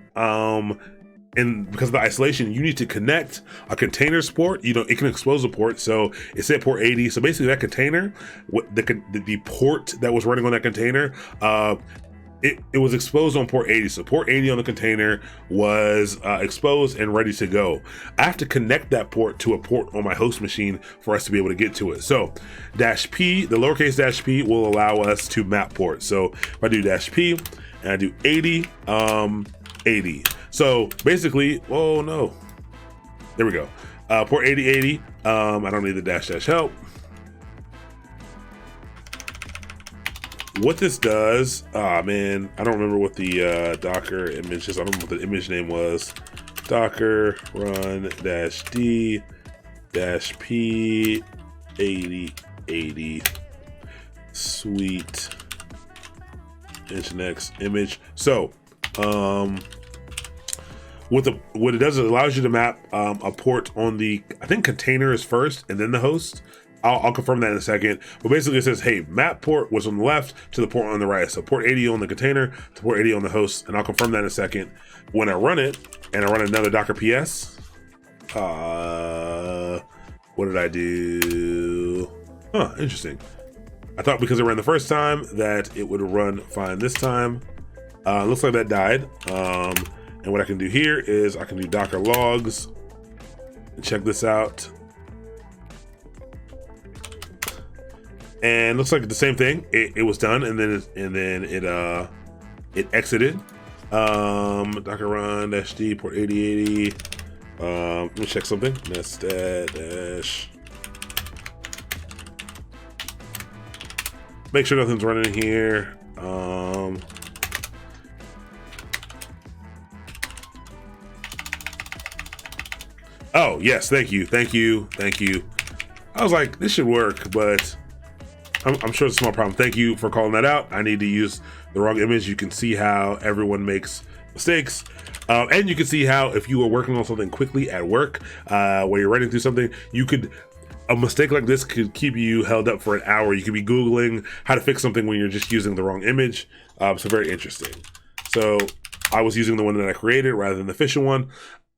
and because of the isolation, you need to connect a container's port. It can expose a port, so it's at port 80. So basically, that container, the port that was running on that container, it was exposed on port 80. So port 80 on the container was exposed and ready to go. I have to connect that port to a port on my host machine for us to be able to get to it. So -p, the lowercase -p, will allow us to map ports. So if I do -p and I do 80, 80. So basically, oh no, there we go. Port 8080. I don't need the -- help. What this does, man, I don't remember what the Docker image is. I don't remember what the image name was. Docker run -d -p 8080 sweet nginx image. So what it does is it allows you to map a port on the, I think, containers first and then the host. I'll confirm that in a second, but basically it says, hey, map port was on the left to the port on the right. So port 80 on the container to port 80 on the host, and I'll confirm that in a second. When I run it and I run another Docker PS, what did I do? Huh, interesting. I thought because it ran the first time that it would run fine this time. Looks like that died. And what I can do here is I can do Docker logs and check this out. And looks like the same thing. It was done, and then it exited. Docker run -d port 8080. Let me check something. Dash. Make sure nothing's running here. Oh yes, thank you. I was like, this should work, but I'm sure it's a small problem. Thank you for calling that out. I need to use the wrong image. You can see how everyone makes mistakes. And you can see how if you are working on something quickly at work, where you're writing through something, a mistake like this could keep you held up for an hour. You could be Googling how to fix something when you're just using the wrong image. So very interesting. So I was using the one that I created rather than the official one.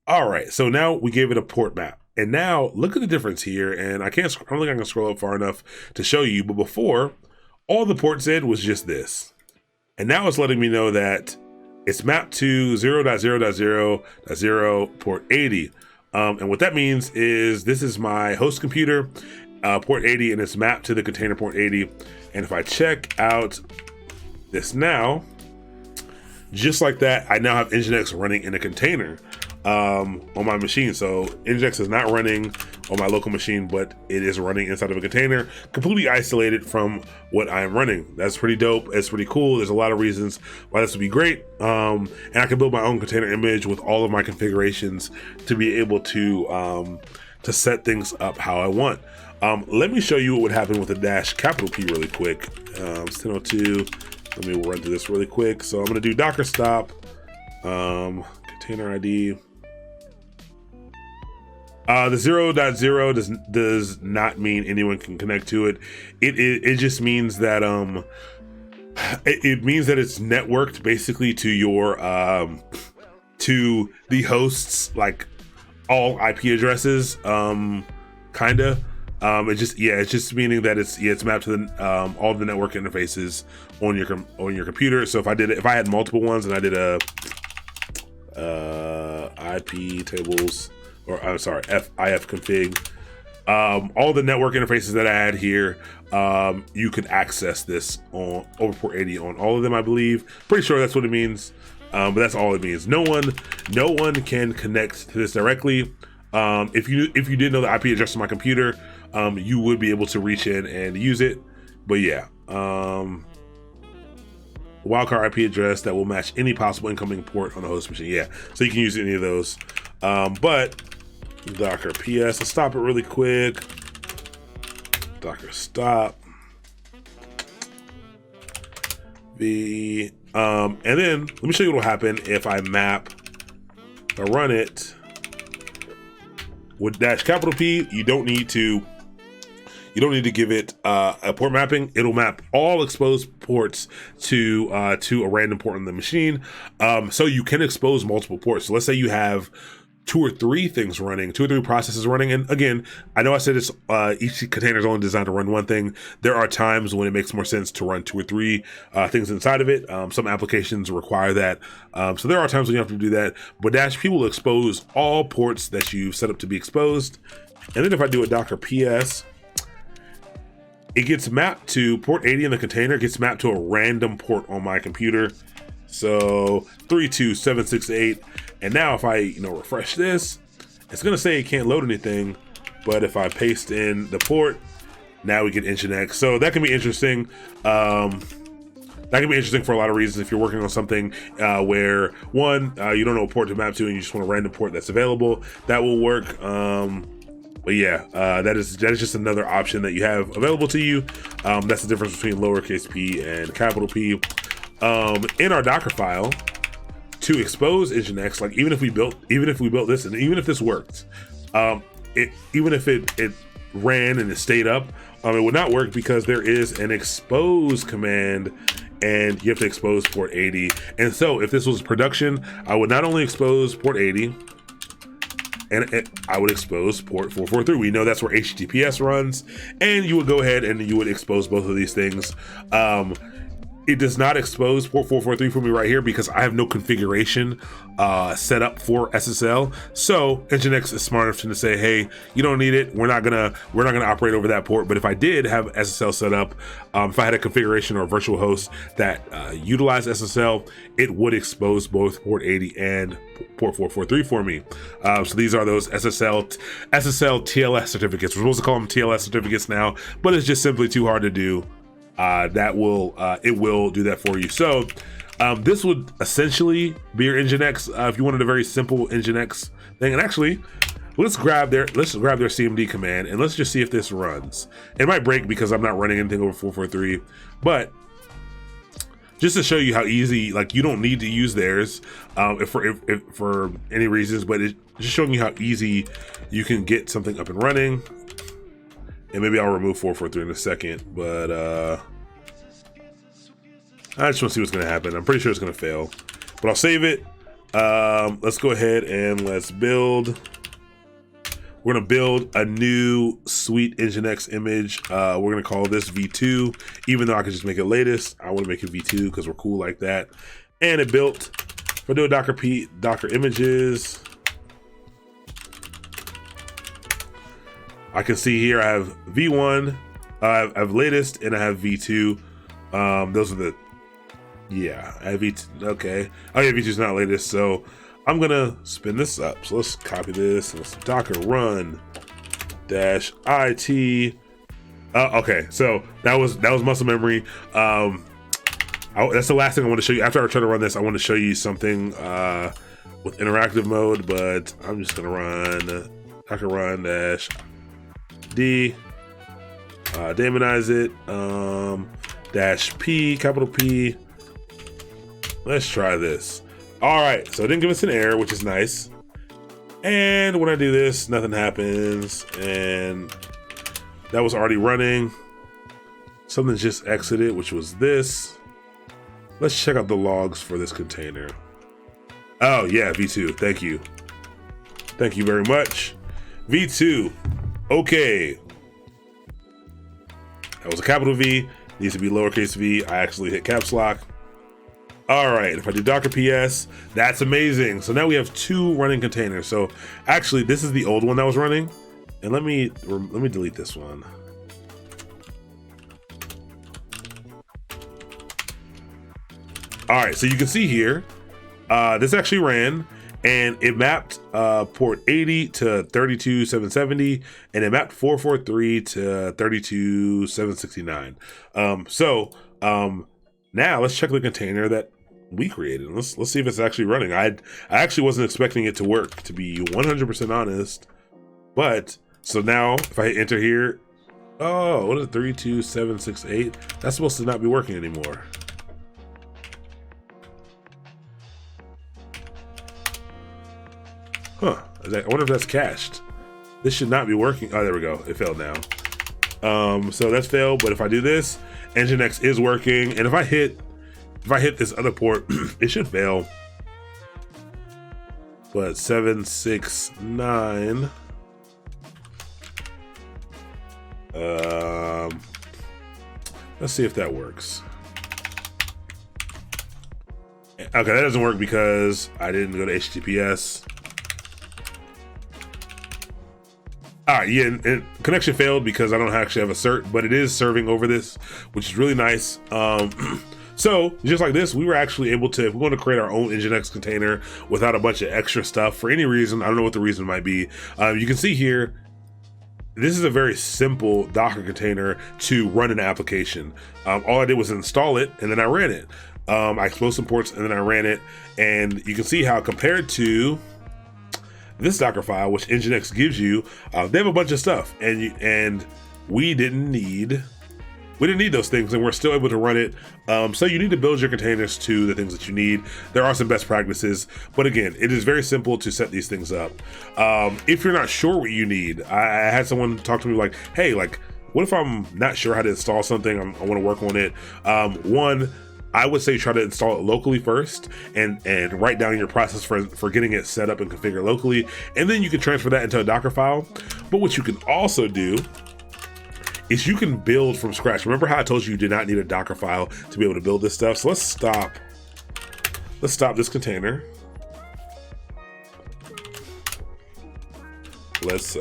All right, so now we gave it a port map. And now look at the difference here. And I don't think I can scroll up far enough to show you, but before, all the port said was just this. And now it's letting me know that it's mapped to 0.0.0.0 port 80. And what that means is this is my host computer, port 80, and it's mapped to the container port 80. And if I check out this now, just like that, I now have nginx running in a container on my machine. So nginx is not running on my local machine, but it is running inside of a container, completely isolated from what I'm running. That's pretty dope. It's pretty cool. There's a lot of reasons why this would be great. And I can build my own container image with all of my configurations to be able to set things up how I want. Let me show you what would happen with a -P really quick. It's 10:02. Let me run through this really quick. So I'm going to do docker stop, container ID. The 0.0 does not mean anyone can connect to it. It just means that it means that it's networked basically to your to the host's like all IP addresses, kinda. It's just meaning that it's mapped to the all the network interfaces on your computer. So if I had multiple ones and I did a IP tables, or I'm sorry, if config All the network interfaces that I had here, you can access this on over port 80 on all of them, I believe. Pretty sure that's what it means, but that's all it means. No one can connect to this directly. If you didn't know the IP address of my computer, you would be able to reach in and use it. But yeah, wildcard IP address that will match any possible incoming port on the host machine. Yeah, so you can use any of those. But Docker PS, let's stop it really quick. Docker stop. And then let me show you what will happen if I run it with -P. You don't need to give it a port mapping. It'll map all exposed ports to a random port on the machine. So you can expose multiple ports. So let's say you have 2 or 3 things running, 2 or 3 processes running. And again, I know I said it's each container is only designed to run one thing. There are times when it makes more sense to run 2 or 3 things inside of it. Some applications require that. So there are times when you have to do that. But -P will expose all ports that you've set up to be exposed. And then if I do a Docker PS, it gets mapped to port 80 in the container. It gets mapped to a random port on my computer. So 32768. And now if I refresh this, it's gonna say it can't load anything. But if I paste in the port, now we get Nginx. So that can be interesting. That can be interesting for a lot of reasons. If you're working on something where one, you don't know what port to map to and you just want a random port that's available, that will work. But yeah, that is just another option that you have available to you. That's the difference between lowercase p and capital P. In our Docker file, to expose Nginx, like even if we built this and even if this worked, even if it ran and it stayed up, it would not work because there is an expose command and you have to expose port 80. And so if this was production, I would not only expose port 80, and I would expose port 443. We know that's where HTTPS runs, and you would go ahead and you would expose both of these things. It does not expose port 443 for me right here because I have no configuration set up for SSL. So Nginx is smart enough to say, hey, you don't need it. We're not gonna operate over that port. But if I did have SSL set up, if I had a configuration or a virtual host that utilized SSL, it would expose both port 80 and port 443 for me. So these are those SSL TLS certificates. We're supposed to call them TLS certificates now, but it's just simply too hard to do. It will do that for you. So this would essentially be your Nginx if you wanted a very simple Nginx thing. And actually, let's grab their CMD command and let's just see if this runs. It might break because I'm not running anything over 443, but just to show you how easy, like you don't need to use theirs if for any reasons, but it's just showing you how easy you can get something up and running. And maybe I'll remove 443 in a second, but I just want to see what's going to happen. I'm pretty sure it's going to fail, but I'll save it. Let's go ahead and let's build. We're going to build a new sweet Nginx image. We're going to call this V2, even though I could just make it latest. I want to make it V2 because we're cool like that. And it built. We'll do a Docker images. I can see here I have V1, I have latest, and I have V2. Those are the, yeah, I have V2, okay. Oh yeah, V2's not latest, so I'm gonna spin this up. So let's copy this, let's Docker run -it. Okay, so that was muscle memory. That's the last thing I want to show you. After I try to run this, I want to show you something with interactive mode, but I'm just gonna run Docker run -d, daemonize it, -p, capital P. Let's try this. All right, so it didn't give us an error, which is nice. And when I do this, nothing happens. And that was already running. Something just exited, which was this. Let's check out the logs for this container. Oh yeah, V2, thank you. Thank you very much. V2. Okay, that was a capital V, needs to be lowercase v. I actually hit caps lock. All right, if I do Docker PS, that's amazing. So now we have 2 running containers. So actually, this is the old one that was running. And let me delete this one. All right, so you can see here, this actually ran, and it mapped port 80 to 32770, and it mapped 443 to 32769. Now let's check the container that we created. Let's see if it's actually running. I actually wasn't expecting it to work, to be 100% honest. But so now if I hit enter here, oh, what is it, 32768? That's supposed to not be working anymore. Huh, I wonder if that's cached. This should not be working. Oh, there we go, it failed now. So that's failed, but if I do this, Nginx is working, and if I hit this other port, it should fail. But 769. Let's see if that works. Okay, that doesn't work because I didn't go to HTTPS. All right, yeah, and connection failed because I don't actually have a cert, but it is serving over this, which is really nice. So just like this, we were actually able to, if we want to create our own Nginx container without a bunch of extra stuff for any reason, I don't know what the reason might be. You can see here, this is a very simple Docker container to run an application. All I did was install it, and then I ran it. I exposed some ports, and then I ran it, and you can see how compared to this Docker file, which Nginx gives you, they have a bunch of stuff, and we didn't need those things, and we're still able to run it. So you need to build your containers to the things that you need. There are some best practices, but again, it is very simple to set these things up. If you're not sure what you need, I had someone talk to me like, hey, like, what if I'm not sure how to install something? I want to work on it. One, I would say try to install it locally first, and write down your process for getting it set up and configured locally, and then you can transfer that into a Docker file. But what you can also do is you can build from scratch. Remember how I told you did not need a Docker file to be able to build this stuff? So let's stop this container. Let's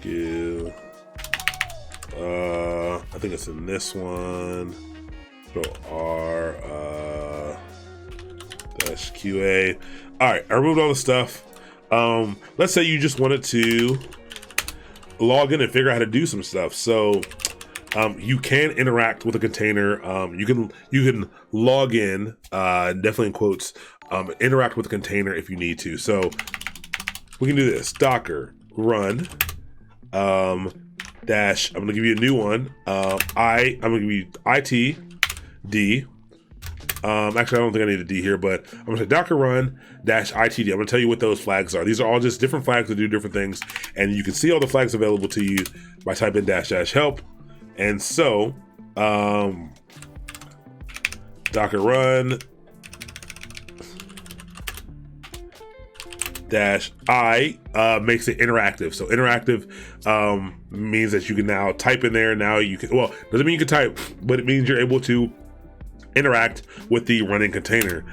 give I think it's in this one. So R dash QA. All right, I removed all the stuff. Let's say you just wanted to log in and figure out how to do some stuff. So you can interact with a container. You can log in, definitely in quotes, interact with a container if you need to. So we can do this: Docker run dash. I'm gonna give you a new one. I'm gonna give you ITD. Actually, I don't think I need a D here, but I'm gonna say Docker run dash ITD. I'm gonna tell you what those flags are. These are all just different flags that do different things, and you can see all the flags available to you by typing dash dash help. And so, Docker run dash I makes it interactive. So interactive means that you can now type in there. Now you can, well, doesn't mean you can type, but it means you're able to interact with the running container.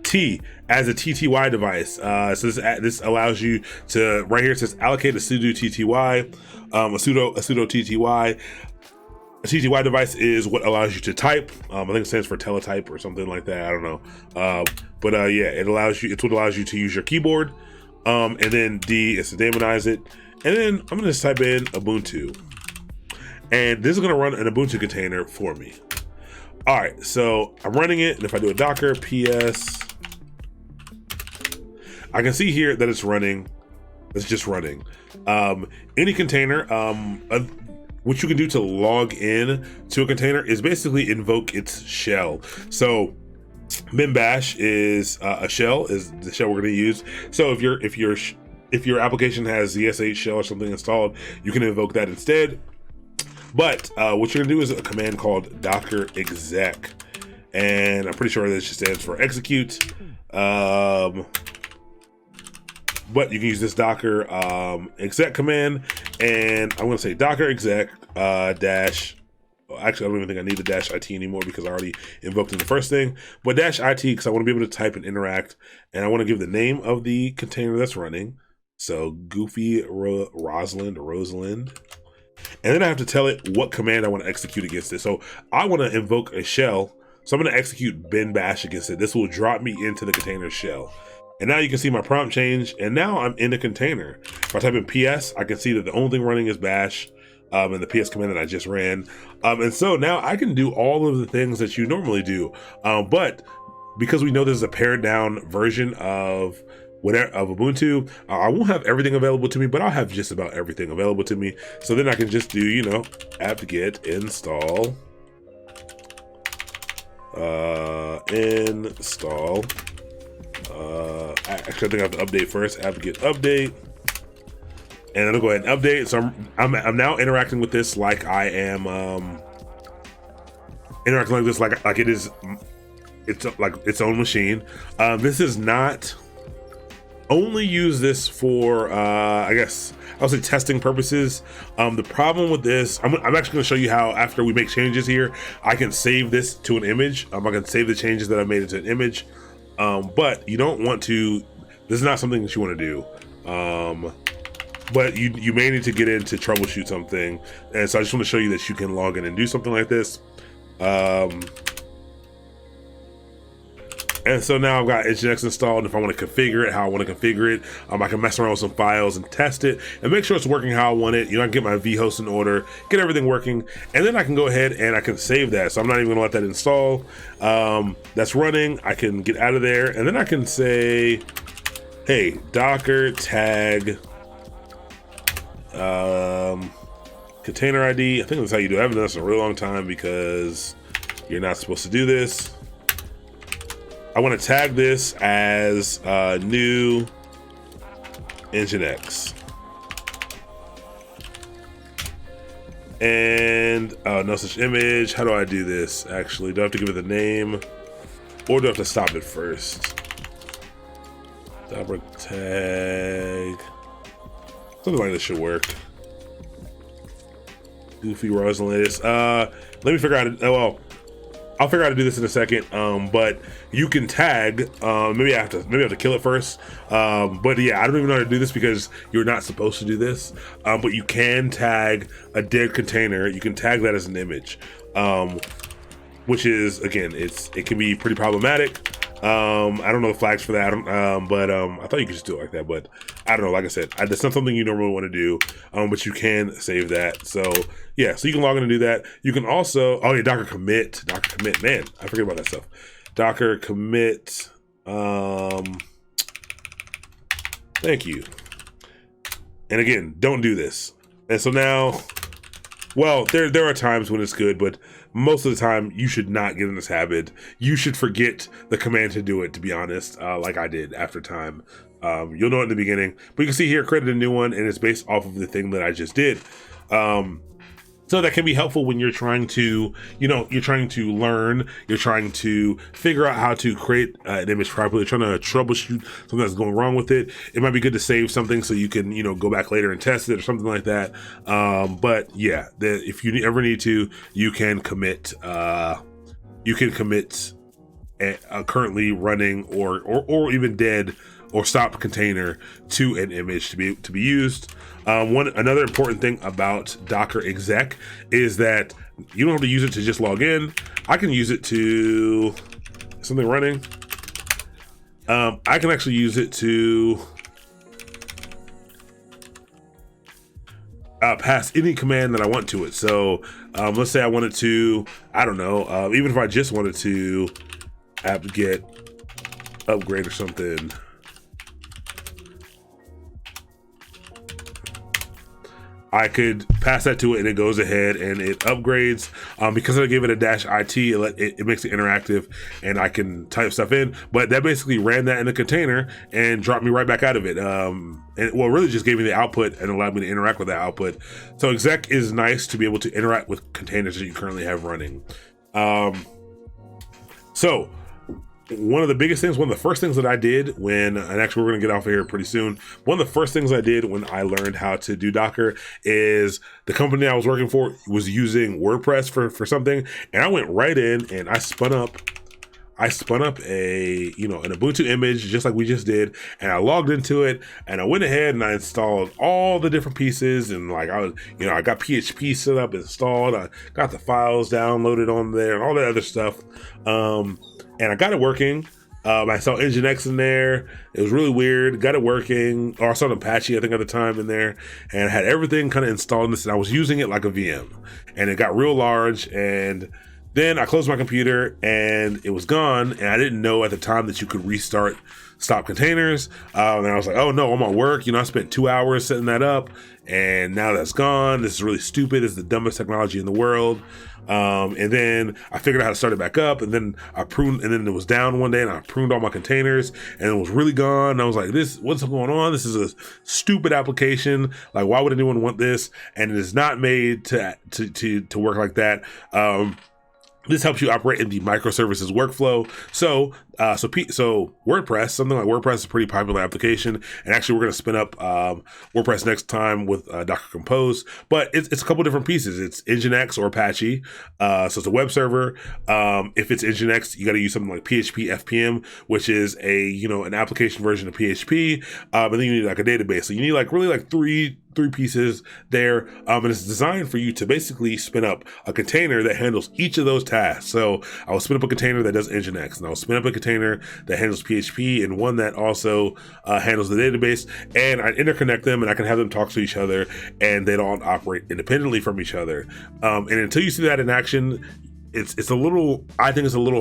T as a TTY device. So this allows you to, right here it says allocate a sudo TTY, a sudo TTY. A TTY device is what allows you to type. I think it stands for teletype or something like that. I don't know. But yeah, it's what allows you to use your keyboard. And then D is to daemonize it. And then I'm gonna just type in Ubuntu. And this is gonna run an Ubuntu container for me. All right, so I'm running it, and if I do a Docker PS, I can see here that it's running. It's just running. Any container, what you can do to log in to a container is basically invoke its shell. So Mimbash is a shell, is the shell we're going to use. So if your application has the SH shell or something installed, you can invoke that instead. But what you're gonna do is a command called docker exec, and I'm pretty sure this just stands for execute. But you can use this docker exec command, and I'm gonna say docker exec dash Actually, I don't even think I need the dash IT anymore because I already invoked in the first thing. But dash IT, because I want to be able to type and interact, and I want to give the name of the container that's running. So Goofy Rosalind, and then I have to tell it what command I want to execute against it. So I want to invoke a shell. So I'm going to execute bin bash against it. This will drop me into the container shell. And now you can see my prompt change, and now I'm in the container. If I type in PS, I can see that the only thing running is bash, and the PS command that I just ran. And so now I can do all of the things that you normally do. But because we know this is a pared down version of Ubuntu, I won't have everything available to me, but I'll have just about everything available to me. So then I can just do, apt-get install, actually I think I have to update first, apt-get update, and it'll go ahead and update. So I'm now interacting with this like I am interacting like this, like it is, it's like its own machine. This is not only use this for I guess I'll say testing purposes. The problem with this, I'm actually going to show you how after we make changes here, I can save this to an image. I can save the changes that I made into an image. But you don't want to, this is not something that you want to do. But you may need to get in to troubleshoot something. And so I just want to show you that you can log in and do something like this. And so now I've got Nginx installed. If I want to configure it, how I want to configure it, I can mess around with some files and test it and make sure it's working how I want it. I can get my vhost in order, get everything working, and then I can go ahead and I can save that. So I'm not even gonna let that install. That's running. I can get out of there, and then I can say, hey, Docker tag container ID. I think that's how you do it. I haven't done this in a real long time because you're not supposed to do this. I want to tag this as new Nginx. And no such image. How do I do this? Actually, do I have to give it the name, or do I have to stop it first? Docker tag. Something like this should work. Goofy Rosalind. Let me figure out. I'll figure out how to do this in a second. But you can tag. Maybe I have to kill it first. But yeah, I don't even know how to do this because you're not supposed to do this. But you can tag a dead container. You can tag that as an image, which is, again, it can be pretty problematic. I don't know the flags for that. But I thought you could just do it like that. But I don't know. Like I said, that's not something you normally want to do. But you can save that. So yeah, so you can log in and do that. You can also, Docker commit. Man, I forget about that stuff. Docker commit. Thank you. And again, don't do this. And so now, well, there are times when it's good, but most of the time you should not get in this habit. You should forget the command to do it, to be honest, like I did after time. You'll know it in the beginning, but you can see here, created a new one, and it's based off of the thing that I just did. So that can be helpful when you're trying to, you're trying to learn, you're trying to figure out how to create an image properly, trying to troubleshoot something that's going wrong with it. It might be good to save something so you can, go back later and test it or something like that. But yeah, if you ever need to, you can commit a currently running or even dead or stopped container to an image to be used. Another important thing about Docker exec is that you don't have to use it to just log in. I can use it to something running. I can actually use it to pass any command that I want to it. So let's say I wanted to, I don't know, even if I just wanted to apt-get upgrade or something. I could pass that to it and it goes ahead and it upgrades. Because I gave it a -IT, it makes it interactive and I can type stuff in. But that basically ran that in the container and dropped me right back out of it. Really just gave me the output and allowed me to interact with that output. So exec is nice to be able to interact with containers that you currently have running. So one of the biggest things, one of the first things that I did and actually we're going to get off of here pretty soon. One of the first things I did when I learned how to do Docker is the company I was working for was using WordPress for something. And I went right in and I spun up a, an Ubuntu image just like we just did. And I logged into it and I went ahead and I installed all the different pieces. And like I got PHP set up, installed, I got the files downloaded on there and all that other stuff. And I got it working. I saw Nginx in there. It was really weird. Got it working. Or I saw Apache, I think, at the time in there. And I had everything kind of installed in this. And I was using it like a VM. And it got real large. And then I closed my computer and it was gone. And I didn't know at the time that you could restart stop containers. And I was like, oh no, I'm at work. I spent 2 hours setting that up. And now that's gone. This is really stupid. It's the dumbest technology in the world. And then I figured out how to start it back up, and then I pruned, and then it was down one day and I pruned all my containers and it was really gone. And I was like, what's going on? This is a stupid application. Like, why would anyone want this? And it is not made to work like that. This helps you operate in the microservices workflow. So WordPress, something like WordPress is a pretty popular application. And actually, we're going to spin up WordPress next time with Docker Compose. But it's a couple different pieces. It's Nginx or Apache. So it's a web server. If it's Nginx, you got to use something like PHP FPM, which is an application version of PHP. And then you need like a database. So you need really three pieces there, and it's designed for you to basically spin up a container that handles each of those tasks. So I will spin up a container that does Nginx, and I'll spin up a container that handles PHP, and one that also handles the database, and I interconnect them, and I can have them talk to each other, and they don't operate independently from each other. And until you see that in action, I think it's a little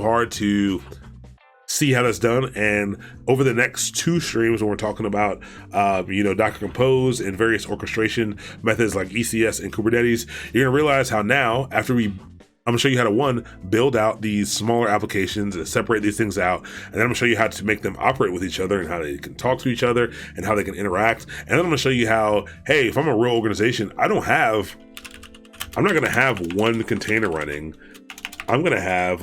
hard to see how that's done. And over the next 2 streams, when we're talking about Docker Compose and various orchestration methods like ECS and Kubernetes, you're gonna realize how now, I'm gonna show you how to build out these smaller applications and separate these things out, and then I'm gonna show you how to make them operate with each other and how they can talk to each other and how they can interact. And then I'm gonna show you how, hey, if I'm a real organization, I'm not gonna have one container running. I'm gonna have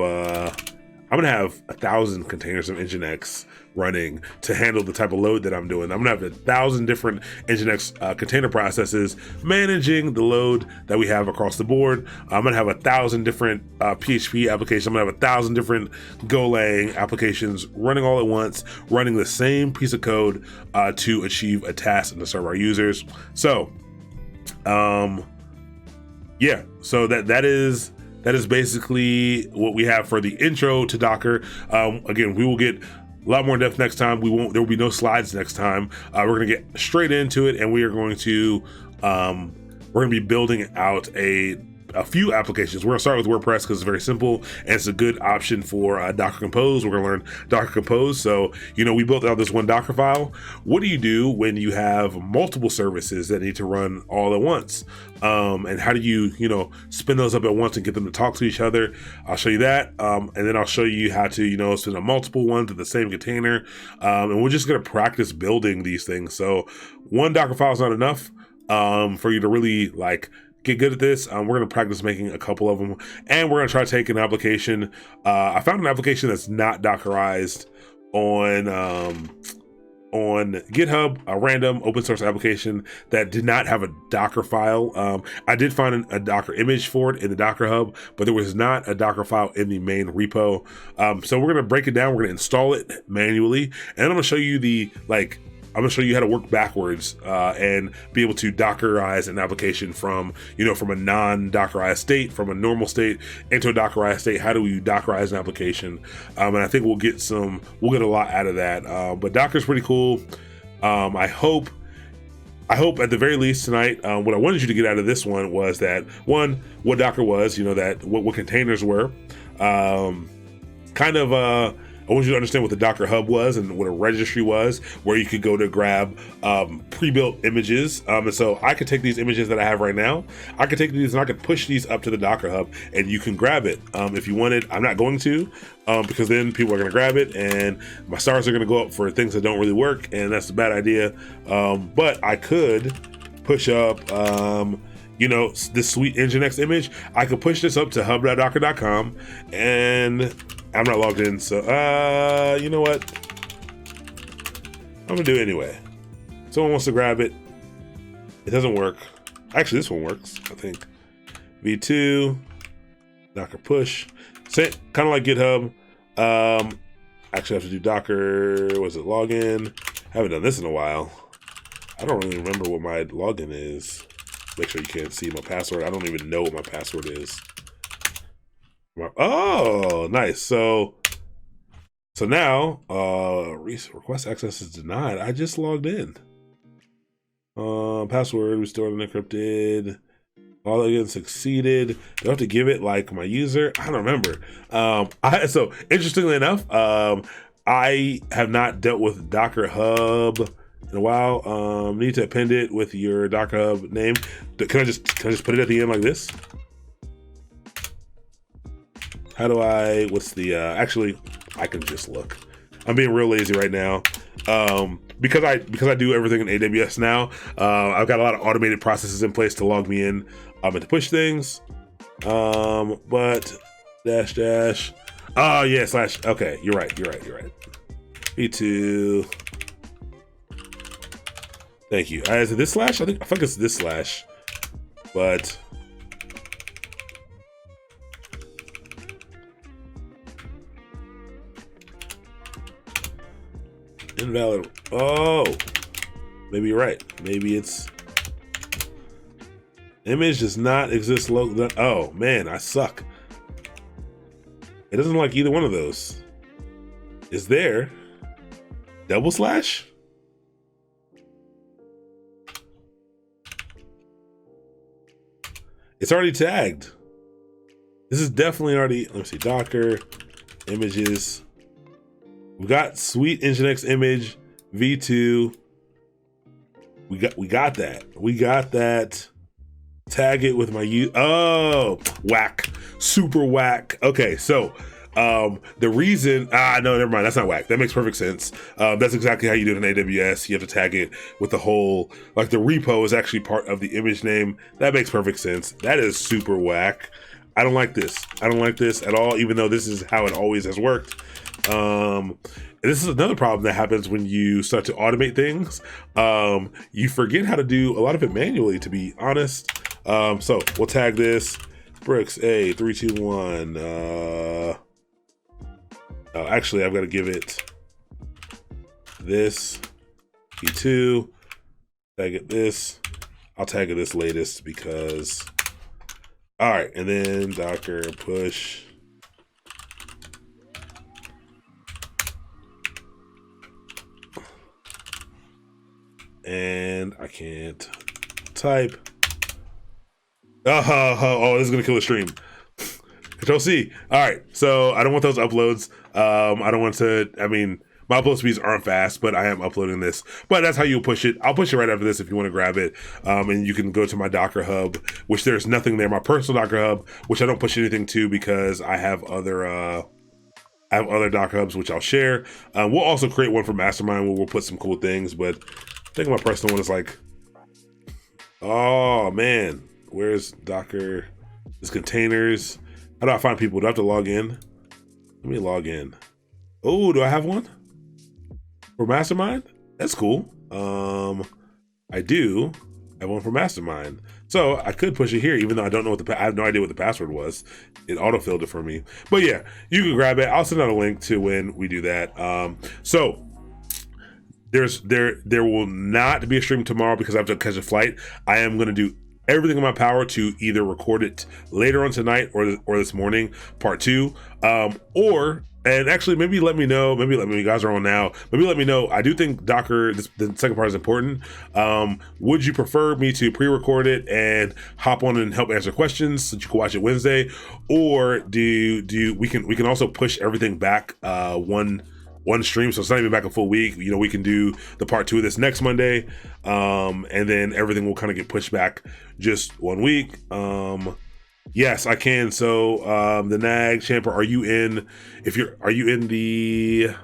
1,000 containers of Nginx running to handle the type of load that I'm doing. I'm gonna have 1,000 different Nginx container processes managing the load that we have across the board. I'm gonna have 1,000 different PHP applications. I'm gonna have 1,000 different Golang applications running all at once, running the same piece of code to achieve a task and to serve our users. So, so that is basically what we have for the intro to Docker. Again, we will get a lot more in depth next time. There will be no slides next time. We're going to get straight into it, and we are going to be building out a few applications. We're going to start with WordPress because it's very simple and it's a good option for Docker Compose. We're going to learn Docker Compose. So, we built out this one Docker file. What do you do when you have multiple services that need to run all at once? And how do you, spin those up at once and get them to talk to each other? I'll show you that. And then I'll show you how to, spin up multiple ones to the same container. And we're just going to practice building these things. So one Docker file is not enough for you to really get good at this. We're going to practice making a couple of them, and we're going to try to take an application. I found an application that's not Dockerized on GitHub, a random open source application that did not have a Docker file. I did find a Docker image for it in the Docker Hub, but there was not a Docker file in the main repo. So we're going to break it down. We're going to install it manually, and I'm going to show you I'm going to show you how to work backwards and be able to Dockerize an application from a non-Dockerized state, from a normal state into a Dockerized state. How do we Dockerize an application? And I think we'll get a lot out of that. But Docker's pretty cool. I hope at the very least tonight, what I wanted you to get out of this one was that, one, what Docker was, what containers were, I want you to understand what the Docker Hub was and what a registry was, where you could go to grab pre-built images. And so I could take these images that I have right now, I could take these and I could push these up to the Docker Hub, and you can grab it if you wanted. I'm not going to, because then people are going to grab it and my stars are going to go up for things that don't really work, and that's a bad idea. But I could push up this sweet Nginx image. I could push this up to hub.docker.com, and I'm not logged in, so you know what? I'm gonna do it anyway. Someone wants to grab it. It doesn't work. Actually, this one works, I think. V2, Docker push. Kind of like GitHub. Actually, I have to do Docker. Was it login? Haven't done this in a while. I don't really remember what my login is. Make sure you can't see my password. I don't even know what my password is. Oh, nice. So now, request access is denied. I just logged in. Password restored and encrypted. Login succeeded. Do I have to give it like my user? I don't remember. So interestingly enough, I have not dealt with Docker Hub in a while. Need to append it with your Docker Hub name. Can I just put it at the end like this? How do I? What's the? Actually, I can just look. I'm being real lazy right now. Because I do everything in AWS now. I've got a lot of automated processes in place to log me in and to push things. But dash. Oh yeah, slash. Okay, you're right. V2. Thank you. Is it this slash? I think it's this slash. But invalid. Oh, maybe you're right. Maybe it's image does not exist local. Oh man, I suck. It doesn't like either one of those. Is there double slash? It's already tagged. This is definitely already. Let me see. Docker images. We got sweet Nginx image v2. We got that. We got that. Tag it with my oh, whack, super whack. Okay, so the reason no, never mind. That's not whack. That makes perfect sense. That's exactly how you do it in AWS. You have to tag it with the whole, like the repo is actually part of the image name. That makes perfect sense. That is super whack. I don't like this. I don't like this at all, even though this is how it always has worked. And this is another problem that happens when you start to automate things. You forget how to do a lot of it manually, to be honest. So we'll tag this Bricks A321. Actually, I've got to give it this E2. Tag it this. I'll tag it this latest because. All right, and then Docker push. And I can't type. Oh, this is gonna kill the stream. Control C. All right, so I don't want those uploads. I don't want to. I mean, my upload speeds aren't fast, but I am uploading this. But that's how you push it. I'll push it right after this if you want to grab it. And you can go to my Docker Hub, which there's nothing there. My personal Docker Hub, which I don't push anything to because I have other Docker Hubs which I'll share. We'll also create one for Mastermind where we'll put some cool things, but I think my personal one is like, oh man, where's Docker? There's containers. How do I find people? Do I have to log in? Let me log in. Oh, do I have one for Mastermind? That's cool. I do have one for Mastermind. So I could push it here, even though I don't know what I have no idea what the password was. It auto-filled it for me. But yeah, you can grab it. I'll send out a link to when we do that. So there will not be a stream tomorrow because I have to catch a flight. I am going to do everything in my power to either record it later on tonight or this morning, part 2, and actually maybe let me know. Maybe let me. You guys are on now. Maybe let me know. I do think Docker. The second part is important. Would you prefer me to pre-record it and hop on and help answer questions so you can watch it Wednesday, or do we can also push everything back one stream, so it's not even back a full week. You know, we can do the part 2 of this next Monday, and then everything will kind of get pushed back just 1 week. Yes, I can. So the NAG Champer, are you in the?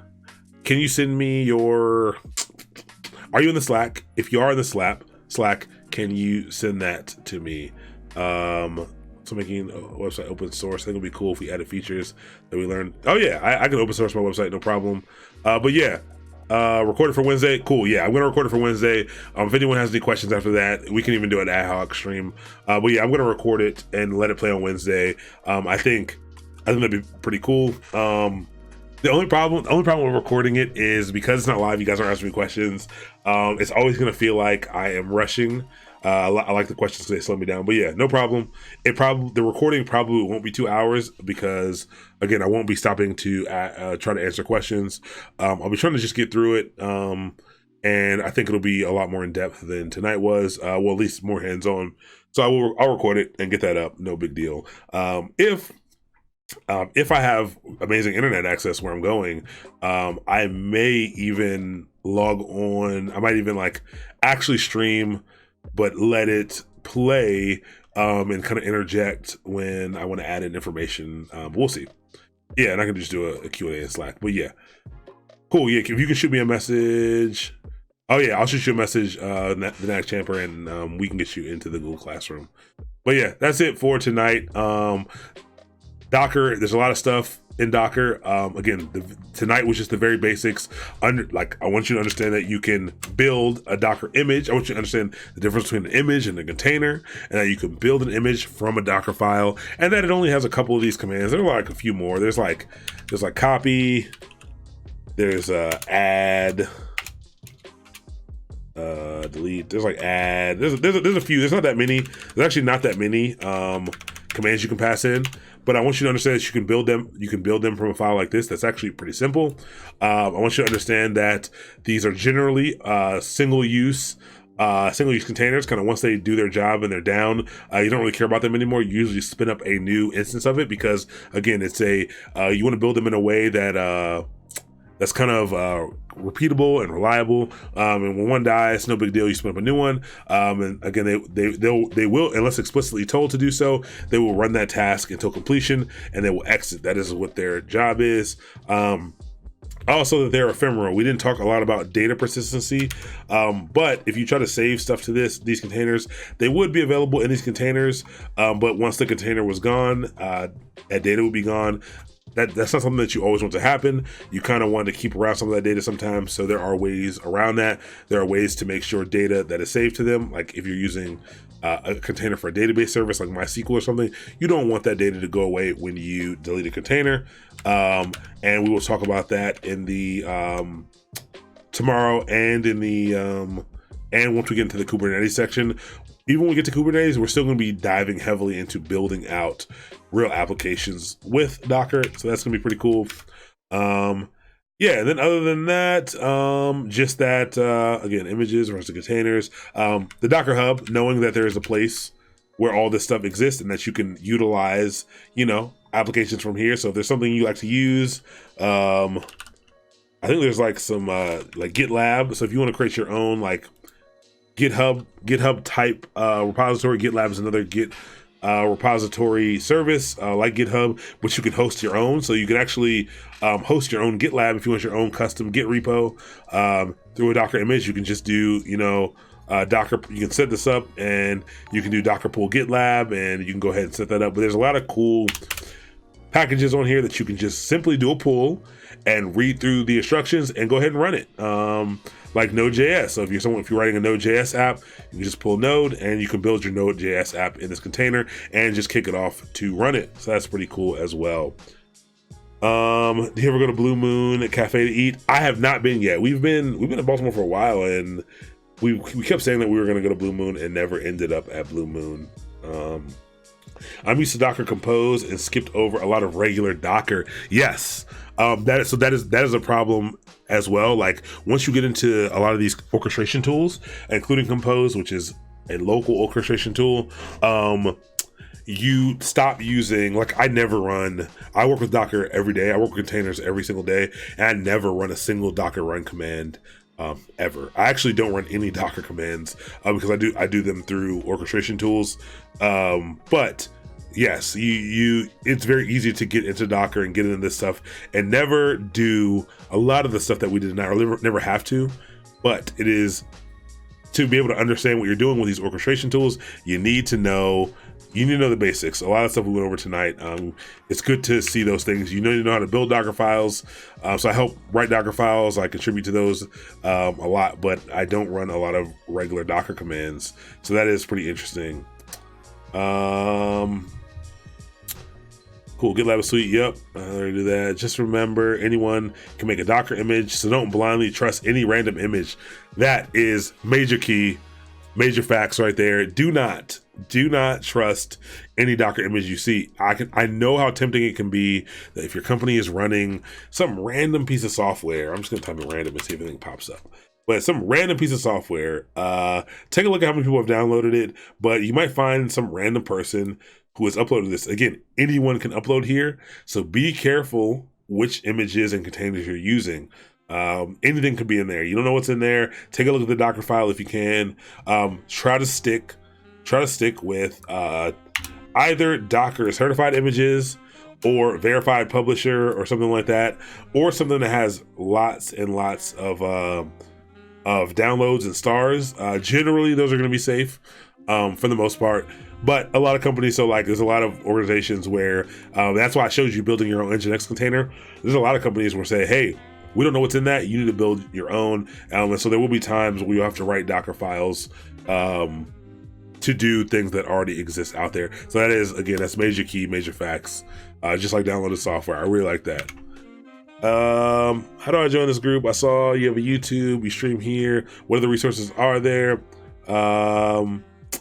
Can you send me your? Are you in the Slack? If you are in the Slack, can you send that to me? So So making a website open source. I think it'd be cool if we added features that we learned. Oh yeah, I can open source my website, no problem. But yeah, record it for Wednesday. Cool. Yeah, I'm gonna record it for Wednesday. If anyone has any questions after that, we can even do an ad hoc stream. But yeah, I'm gonna record it and let it play on Wednesday. I think that'd be pretty cool. The only problem with recording it is because it's not live. You guys aren't asking me questions. It's always gonna feel like I am rushing. I like the questions because they slow me down, but yeah, no problem. The recording probably won't be 2 hours because again, I won't be stopping to try to answer questions. I'll be trying to just get through it. And I think it'll be a lot more in depth than tonight was. Well, at least more hands-on. So I'll record it and get that up. No big deal. If I have amazing internet access where I'm going, I may even log on. I might even like actually stream, but let it play and kind of interject when I want to add in information. We'll see. Yeah, and I can just do a Q&A in Slack. But yeah, cool. Yeah, if you can shoot me a message. Oh yeah, I'll shoot you a message, the Nack Champer, and we can get you into the Google Classroom. But yeah, that's it for tonight. Docker, there's a lot of stuff in Docker. Again, tonight was just the very basics. I want you to understand that you can build a Docker image. I want you to understand the difference between an image and a container, and that you can build an image from a Docker file, and that it only has a couple of these commands. There are like a few more. There's like copy, there's add, delete. There's like add. There's a few. There's not that many. There's actually not that many commands you can pass in. But I want you to understand that you can build them. You can build them from a file like this. That's actually pretty simple. I want you to understand that these are generally single-use containers. Kind of once they do their job and they're down, you don't really care about them anymore. You usually spin up a new instance of it because, again, it's you want to build them in a way that that's kind of repeatable and reliable. And when one dies, no big deal. You spin up a new one. And again, they will, unless explicitly told to do so, they will run that task until completion and they will exit. That is what their job is. Also, that they're ephemeral. We didn't talk a lot about data persistency, but if you try to save stuff to these containers, they would be available in these containers. But once the container was gone, that data would be gone. That's not something that you always want to happen. You kind of want to keep around some of that data sometimes. So there are ways around that. There are ways to make sure data that is saved to them. Like if you're using a container for a database service like MySQL or something, you don't want that data to go away when you delete a container. And we will talk about that in the tomorrow and in the and once we get into the Kubernetes section. Even when we get to Kubernetes, we're still going to be diving heavily into building out real applications with Docker. So that's going to be pretty cool. Yeah, and then other than that, just that, again, images versus containers. The Docker Hub, knowing that there is a place where all this stuff exists and that you can utilize, applications from here. So if there's something you like to use, I think there's like some like GitLab. So if you want to create your own like GitHub type repository, GitLab is another Git repository service like GitHub, which you can host your own. So you can actually host your own GitLab if you want your own custom Git repo through a Docker image. You can just do, Docker. You can set this up and you can do Docker pull GitLab and you can go ahead and set that up. But there's a lot of cool packages on here that you can just simply do a pull and read through the instructions and go ahead and run it. Like Node.js. So if you're writing a Node.js app, you can just pull Node and you can build your Node.js app in this container and just kick it off to run it. So that's pretty cool as well. Do you ever go to Blue Moon Cafe to eat? I have not been yet. We've been in Baltimore for a while and we kept saying that we were going to go to Blue Moon and never ended up at Blue Moon. I'm used to Docker Compose and skipped over a lot of regular Docker. Yes. That is a problem as well. Like once you get into a lot of these orchestration tools, including Compose, which is a local orchestration tool, you stop using, like I work with Docker every day. I work with containers every single day, and I never run a single Docker run command ever. I actually don't run any Docker commands because I do them through orchestration tools. But yes, it's very easy to get into Docker and get into this stuff and never do a lot of the stuff that we did now, or never have to. But it is to be able to understand what you're doing with these orchestration tools, you need to know the basics. A lot of stuff we went over tonight. It's good to see those things. You know how to build Docker files. So I help write Docker files. I contribute to those a lot, but I don't run a lot of regular Docker commands. So that is pretty interesting. Cool, GitLab Suite, yep, I already do that. Just remember, anyone can make a Docker image, so don't blindly trust any random image. That is major key, major facts right there. Do not trust any Docker image you see. I know how tempting it can be that if your company is running some random piece of software, I'm just gonna type in random and see if anything pops up. But some random piece of software, take a look at how many people have downloaded it, but you might find some random person who has uploaded this. Again, anyone can upload here, so be careful which images and containers you're using. Anything could be in there. You don't know what's in there. Take a look at the Docker file if you can. Try to stick with either Docker certified images or verified publisher or something like that, or something that has lots and lots of downloads and stars. Generally, those are going to be safe for the most part. But a lot of companies, so like there's a lot of organizations where that's why I showed you building your own Nginx container. There's a lot of companies where say, hey, we don't know what's in that. You need to build your own. And so there will be times where you have to write Docker files to do things that already exist out there. So that is, again, that's major key, major facts. Just like downloaded software. I really like that. How do I join this group? I saw you have a YouTube, you stream here. What other resources are there?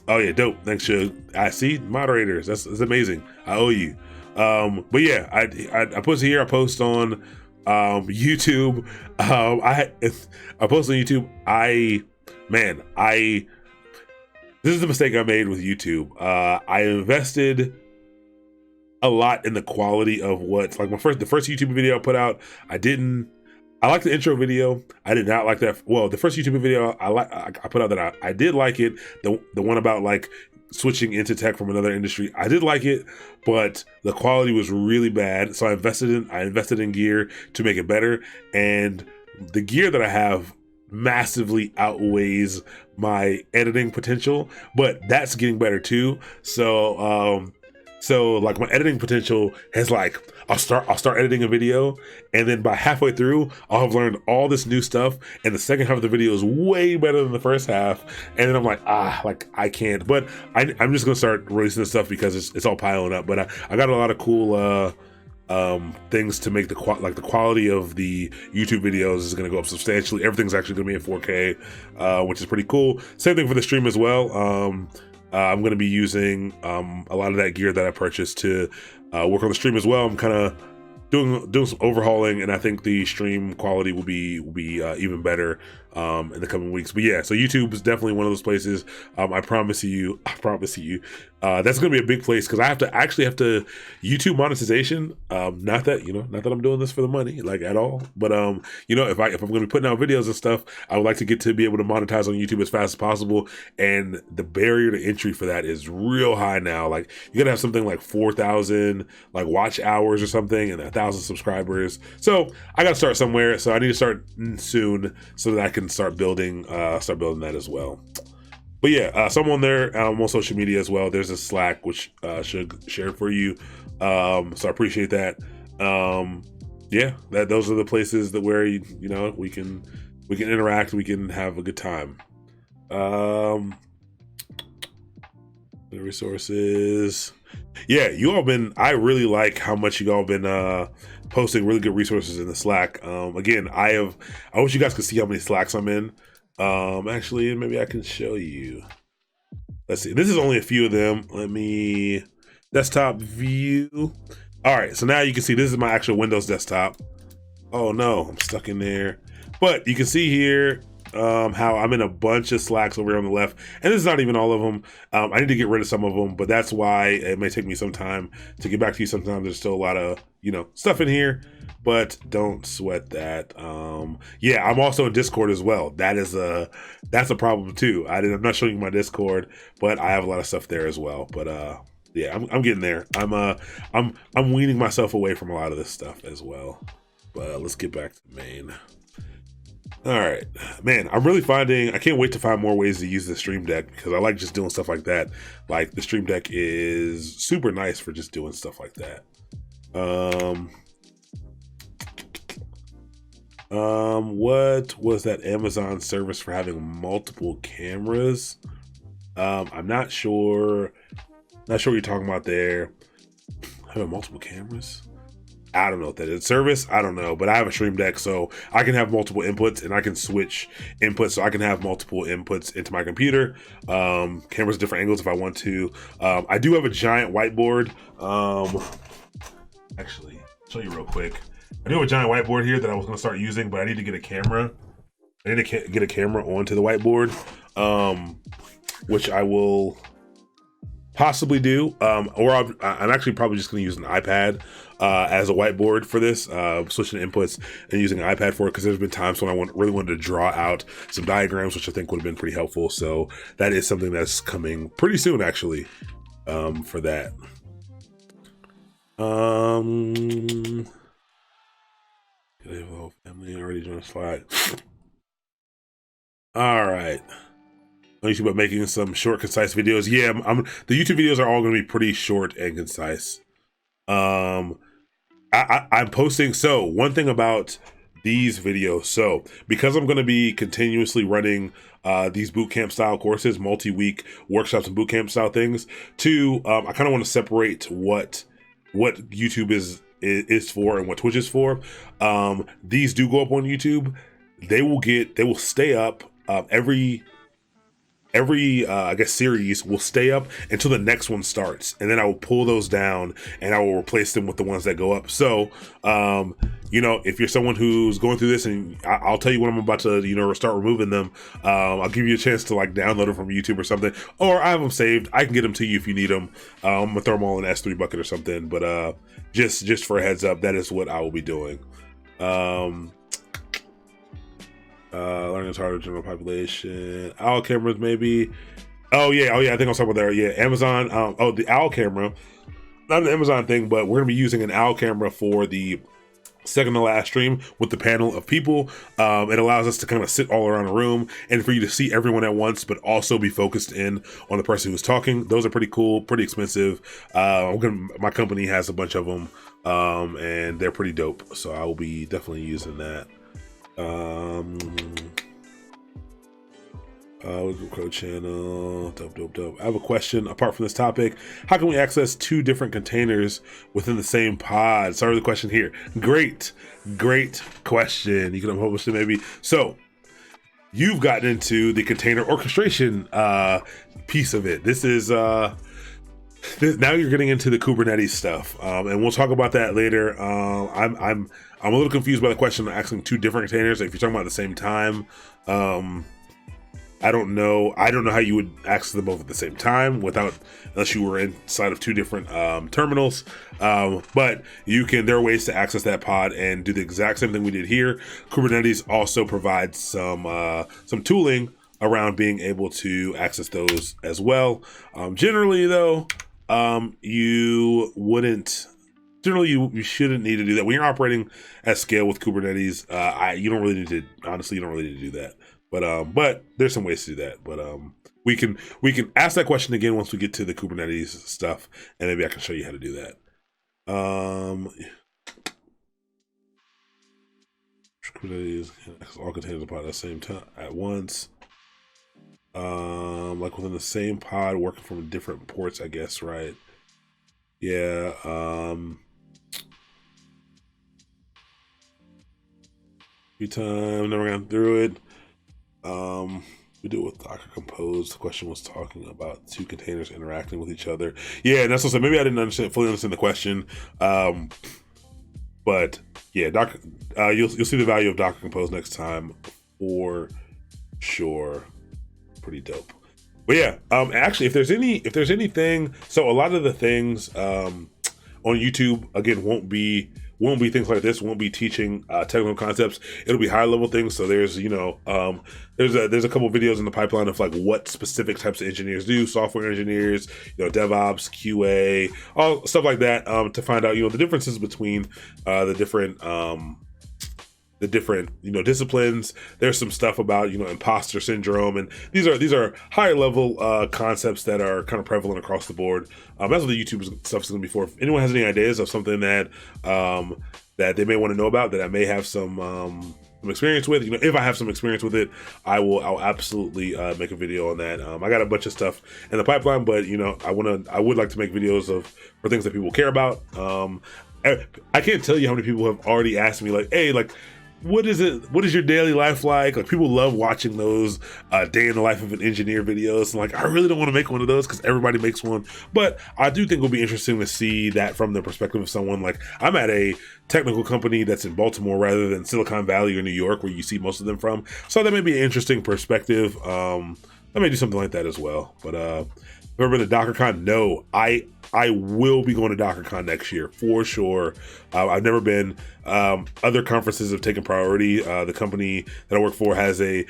Oh yeah, dope. Thanks, Shug. I see moderators. That's amazing. I owe you. But yeah, I post here. I post on YouTube. I post on YouTube. This is the mistake I made with YouTube. I invested a lot in the quality of what's like the first YouTube video I put out. I like the intro video. I did not like that. Well, the first YouTube video I put out that I did like it. The one about like switching into tech from another industry, I did like it, but the quality was really bad. So I invested in gear to make it better, and the gear that I have massively outweighs my editing potential, but that's getting better too. So like my editing potential has like, I'll start editing a video, and then by halfway through, I'll have learned all this new stuff, and the second half of the video is way better than the first half, and then I'm like, I can't. But I'm just gonna start releasing this stuff because it's all piling up. But I got a lot of cool things to make the quality of the YouTube videos is going to go up substantially. Everything's actually going to be in 4K, which is pretty cool. Same thing for the stream as well. I'm going to be using a lot of that gear that I purchased to work on the stream as well. I'm kind of doing some overhauling, and I think the stream quality will be even better in the coming weeks. But yeah, so YouTube is definitely one of those places. I promise you, that's going to be a big place, because I have to YouTube monetization. Not that I'm doing this for the money, like, at all. But if I'm going to be putting out videos and stuff, I would like to get to be able to monetize on YouTube as fast as possible. And the barrier to entry for that is real high now. Like, you got to have something like 4,000 like watch hours or something, and 1,000 subscribers. So I got to start somewhere. So I need to start soon so that I can start building that as well. But yeah, so I'm on there. I'm on social media as well. There's a Slack which should share for you. So I appreciate that. Yeah, those are the places that where we can interact, we can have a good time. The resources. Yeah, I really like how much you all been posting really good resources in the Slack. Again, I wish you guys could see how many Slacks I'm in. Actually, maybe I can show you. Let's see. This is only a few of them. Let me desktop view. All right, so now you can see this is my actual Windows desktop. Oh no, I'm stuck in there. But you can see here how I'm in a bunch of Slacks over here on the left, and this is not even all of them. I need to get rid of some of them, but that's why it may take me some time to get back to you. Sometimes there's still a lot of stuff in here, but don't sweat that. Yeah, I'm also in Discord as well. That's a problem too. I'm not showing you my Discord, but I have a lot of stuff there as well. But yeah, I'm getting there. I'm weaning myself away from a lot of this stuff as well. But let's get back to the main. All right, man, I'm really finding, I can't wait to find more ways to use the Stream Deck because I like just doing stuff like that. Like the Stream Deck is super nice for just doing stuff like that. What was that Amazon service for having multiple cameras? I'm not sure. Not sure what you're talking about there. Having multiple cameras? I don't know what that is. Service? I don't know. But I have a Stream Deck, so I can have multiple inputs and I can switch inputs. So I can have multiple inputs into my computer. Cameras, different angles if I want to. I do have a giant whiteboard. Actually, I'll show you real quick. I do have a giant whiteboard here that I was going to start using, but I need to get a camera. I need to get a camera onto the whiteboard, which I will possibly do. Or I'm actually probably just going to use an iPad as a whiteboard for this, switching inputs and using an iPad for it, because there's been times when I really wanted to draw out some diagrams, which I think would have been pretty helpful. So that is something that's coming pretty soon, actually, for that. Family already joined the slide. All right. On YouTube, about making some short, concise videos. Yeah, the YouTube videos are all going to be pretty short and concise. I'm posting. So one thing about these videos, so because I'm going to be continuously running these bootcamp style courses, multi-week workshops and bootcamp style things, I kind of want to separate what YouTube is for and what Twitch is for. These do go up on YouTube. They will stay up. Every I guess series will stay up until the next one starts, and then I will pull those down and I will replace them with the ones that go up. So if you're someone who's going through this, and I'll tell you when I'm about to start removing them, I'll give you a chance to like download them from YouTube or something, or I have them saved. I can get them to you if you need them. I'm gonna throw them all in an S3 bucket or something, but just for a heads up, that is what I will be doing. Learning is harder, general population. Owl cameras, maybe. Oh yeah. I think I'll talk about that. Yeah, Amazon. The owl camera, not an Amazon thing, but we're gonna be using an owl camera for the second to last stream with the panel of people. It allows us to kind of sit all around a room and for you to see everyone at once, but also be focused in on the person who's talking. Those are pretty cool, pretty expensive. My company has a bunch of them, and they're pretty dope. So I will be definitely using that. Code channel, dope. I have a question apart from this topic. How can we access two different containers within the same pod? Sorry, the question here. Great question. You can publish it maybe. So you've gotten into the container orchestration piece of it. This is now you're getting into the Kubernetes stuff, and we'll talk about that later. I'm a little confused by the question of asking two different containers. If you're talking about at the same time, I don't know how you would access them both at the same time unless you were inside of two different terminals. But there are ways to access that pod and do the exact same thing we did here. Kubernetes also provides some tooling around being able to access those as well. Generally though, you shouldn't need to do that when you're operating at scale with Kubernetes. You don't really need to do that. But there's some ways to do that. But we can ask that question again once we get to the Kubernetes stuff, and maybe I can show you how to do that. Kubernetes all containers pod at the same time at once. Like within the same pod, working from different ports, I guess, right? Yeah. Few times, never gone through it. We do it with Docker Compose. The question was talking about two containers interacting with each other. Yeah, and that's what I said. Maybe I didn't fully understand the question. But yeah, you'll see the value of Docker Compose next time for sure. Pretty dope. But yeah, actually, if there's anything, so a lot of the things on YouTube again won't be things like this. Won't be teaching technical concepts. It'll be high level things. So there's there's a couple videos in the pipeline of like what specific types of engineers do, software engineers, DevOps, QA, all stuff like that, to find out the differences between the different the different, disciplines. There's some stuff about, imposter syndrome, and these are higher level concepts that are kind of prevalent across the board. That's what the YouTube stuff is going to be for. If anyone has any ideas of something that that they may want to know about, that I may have some experience with, if I have some experience with it, I'll absolutely make a video on that. I got a bunch of stuff in the pipeline, but I would like to make videos for things that people care about. I can't tell you how many people have already asked me, like, hey, like, what is your daily life like? Like, people love watching those day in the life of an engineer videos. And like, I really don't want to make one of those because everybody makes one, but I do think it'll be interesting to see that from the perspective of someone. Like, I'm at a technical company that's in Baltimore rather than Silicon Valley or New York, where you see most of them from. So that may be an interesting perspective. I may do something like that as well. But ever been to DockerCon? No, I will be going to DockerCon next year for sure. I've never been. Other conferences have taken priority. The company that I work for has I've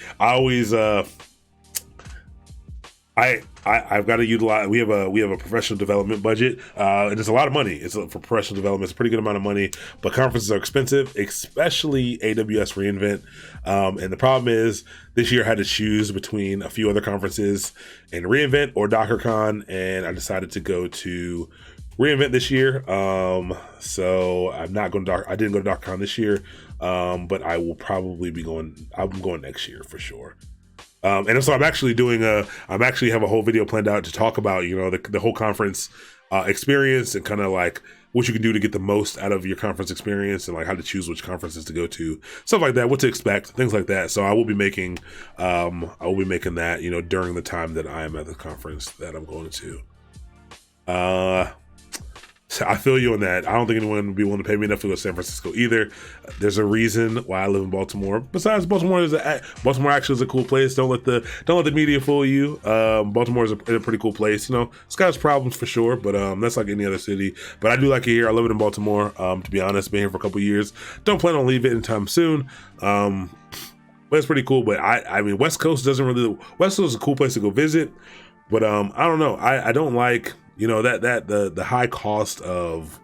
got to utilize. We have a professional development budget, and it's a lot of money. For professional development, it's a pretty good amount of money. But conferences are expensive, especially AWS reInvent. And the problem is, this year I had to choose between a few other conferences and reInvent or DockerCon, and I decided to go to reInvent this year. So I'm not going to I didn't go to DockerCon this year, but I will probably be going. I'm going next year for sure. And so I'm actually have a whole video planned out to talk about, the whole conference experience, and kind of like what you can do to get the most out of your conference experience, and like how to choose which conferences to go to, stuff like that, what to expect, things like that. So I will be making that, during the time that I am at the conference that I'm going to. So I feel you on that. I don't think anyone would be willing to pay me enough to go to San Francisco either. There's a reason why I live in Baltimore. Besides, Baltimore actually is a cool place. Don't let the media fool you. Baltimore is a pretty cool place. It's got its problems for sure, but that's like any other city. But I do like it here. I love it in Baltimore. To be honest, been here for a couple years. Don't plan on leaving anytime soon. But it's pretty cool. But I mean, West Coast is a cool place to go visit. But I don't know. I don't like. The high cost of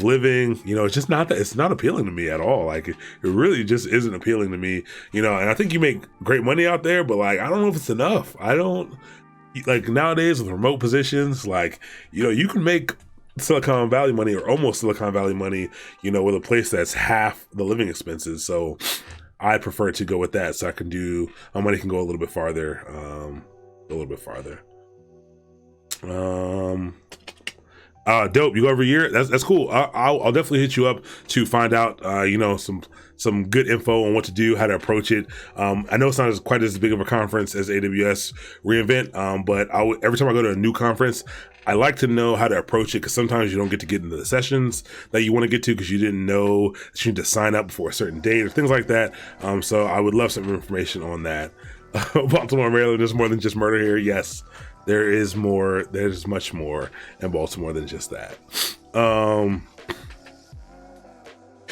living, it's just it's not appealing to me at all. Like, it really just isn't appealing to me, and I think you make great money out there, but like, I don't know if it's enough. I don't, like, nowadays with remote positions, like, you can make Silicon Valley money, or almost Silicon Valley money, with a place that's half the living expenses. So I prefer to go with that, so my money can go a little bit farther. Dope. You go every year. That's cool. I'll definitely hit you up to find out, some good info on what to do, how to approach it. I know it's not quite as big of a conference as AWS reInvent, but every time I go to a new conference, I like to know how to approach it, because sometimes you don't get into the sessions that you want to get to because you didn't know that you need to sign up before a certain date or things like that. So I would love some information on that. Baltimore, Maryland, there's more than just murder here. Yes. There's much more in Baltimore than just that.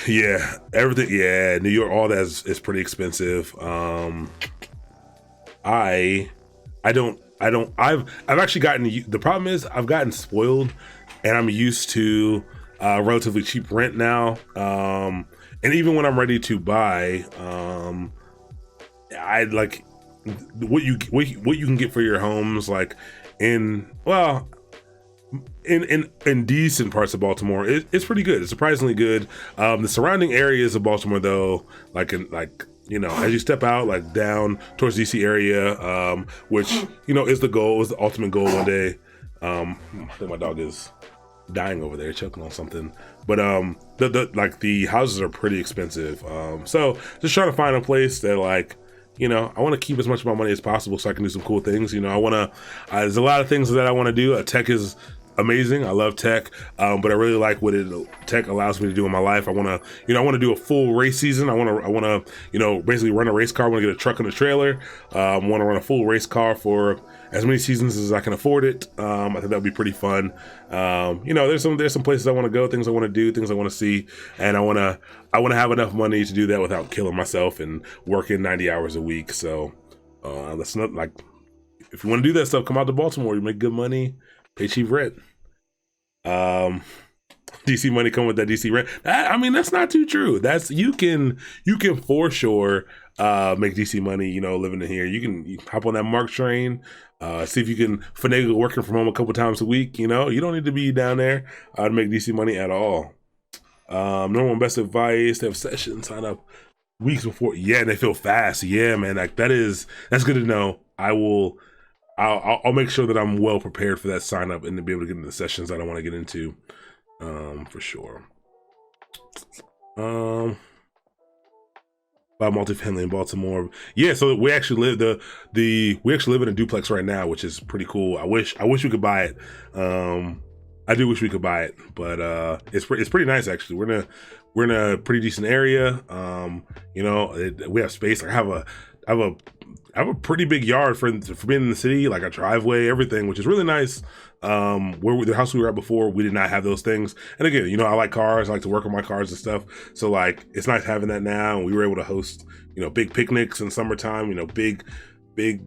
Yeah, everything. Yeah, New York, all that is pretty expensive. I've actually the problem is I've gotten spoiled, and I'm used to relatively cheap rent now. And even when I'm ready to buy, I like what you can get for your homes, like in decent parts of Baltimore. It's pretty good. It's surprisingly good. The surrounding areas of Baltimore, though, as you step out, like down towards DC area, which is the ultimate goal one day. I think my dog is dying over there, choking on something. But the houses are pretty expensive. So just trying to find a place that I want to keep as much of my money as possible so I can do some cool things. There's a lot of things that I want to do. Tech is amazing. I love tech, but I really like what tech allows me to do in my life. I want to do a full race season. I want to basically run a race car. I want to get a truck and a trailer. I want to run a full race car for as many seasons as I can afford it. I think that would be pretty fun. There's some places I want to go, things I want to do, things I want to see, and I want to have enough money to do that without killing myself and working 90 hours a week. So that's not like, if you want to do that stuff, come out to Baltimore. You make good money, pay cheap rent. DC money come with that DC rent. I mean, that's not too true. That's you can for sure make DC money, you know, living in here. You hop on that Mark train, see if you can finagle working from home a couple times a week. You know, you don't need to be down there to make DC money at all. Number one best advice: they have sessions sign up weeks before. Yeah, and they feel fast. Yeah, man, like that's good to know. I'll make sure that I'm well prepared for that sign up and to be able to get into the sessions that I want to get into, for sure. Buy multifamily in Baltimore. Yeah, so we actually live we actually live in a duplex right now, which is pretty cool. I wish we could buy it. I do wish we could buy it, but it's pretty nice actually. We're in a pretty decent area. You know, we have space. I have a pretty big yard for being in the city, like a driveway, everything, which is really nice. Where the house we were at before, we did not have those things. And again, you know, I like cars. I like to work on my cars and stuff. So like, it's nice having that now. And we were able to host, you know, big picnics in summertime, you know, big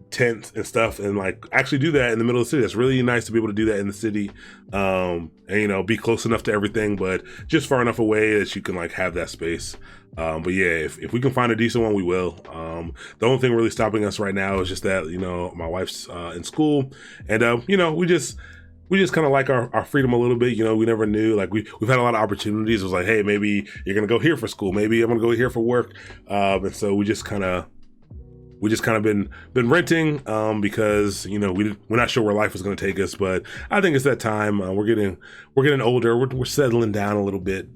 tents and stuff, and like actually do that in the middle of the city. It's really nice to be able to do that in the city, and you know, be close enough to everything, but just far enough away that you can like have that space. But yeah, if we can find a decent one, we will. The only thing really stopping us right now is just that, you know, my wife's in school, and you know, we just kind of like our freedom a little bit. You know, we never knew, like we've had a lot of opportunities. It was like, hey, maybe you're gonna go here for school, maybe I'm gonna go here for work, and so we just kind of been renting, because, you know, we're not sure where life is going to take us, but I think it's that time. We're getting older. We're settling down a little bit.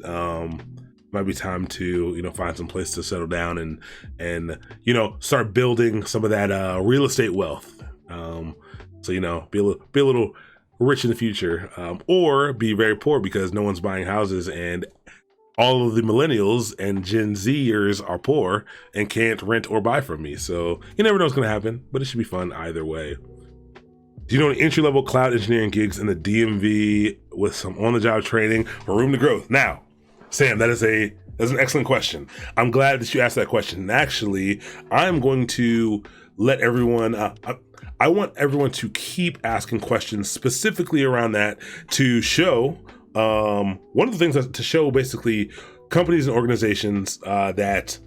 Might be time to, you know, find some place to settle down and you know, start building some of that real estate wealth. So, you know, be a little rich in the future, or be very poor because no one's buying houses and all of the millennials and Gen Zers are poor and can't rent or buy from me. So you never know what's going to happen, but it should be fun either way. Do you know any entry-level cloud engineering gigs in the DMV with some on-the-job training for room to growth? Now, Sam, that's an excellent question. I'm glad that you asked that question. And actually, I'm going to let everyone, I want everyone to keep asking questions specifically around that to show, one of the things to show basically companies and organizations that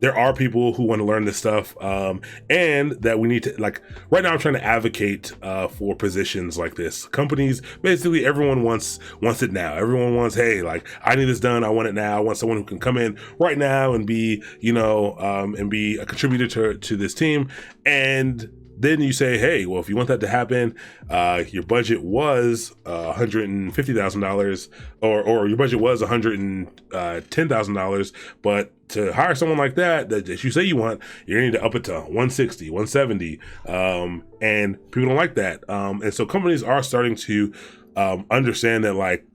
there are people who want to learn this stuff, and that we need to, like, right now I'm trying to advocate for positions like this. Companies, basically everyone wants it now. Everyone wants, hey, like, I need this done, I want it now. I want someone who can come in right now and be, you know, and be a contributor to this team. And then you say, hey, well, if you want that to happen, your budget was $150,000, or your budget was $110,000, but to hire someone like that you say you want, you're gonna need to up it to 160, 170, and people don't like that. And so companies are starting to understand that, like,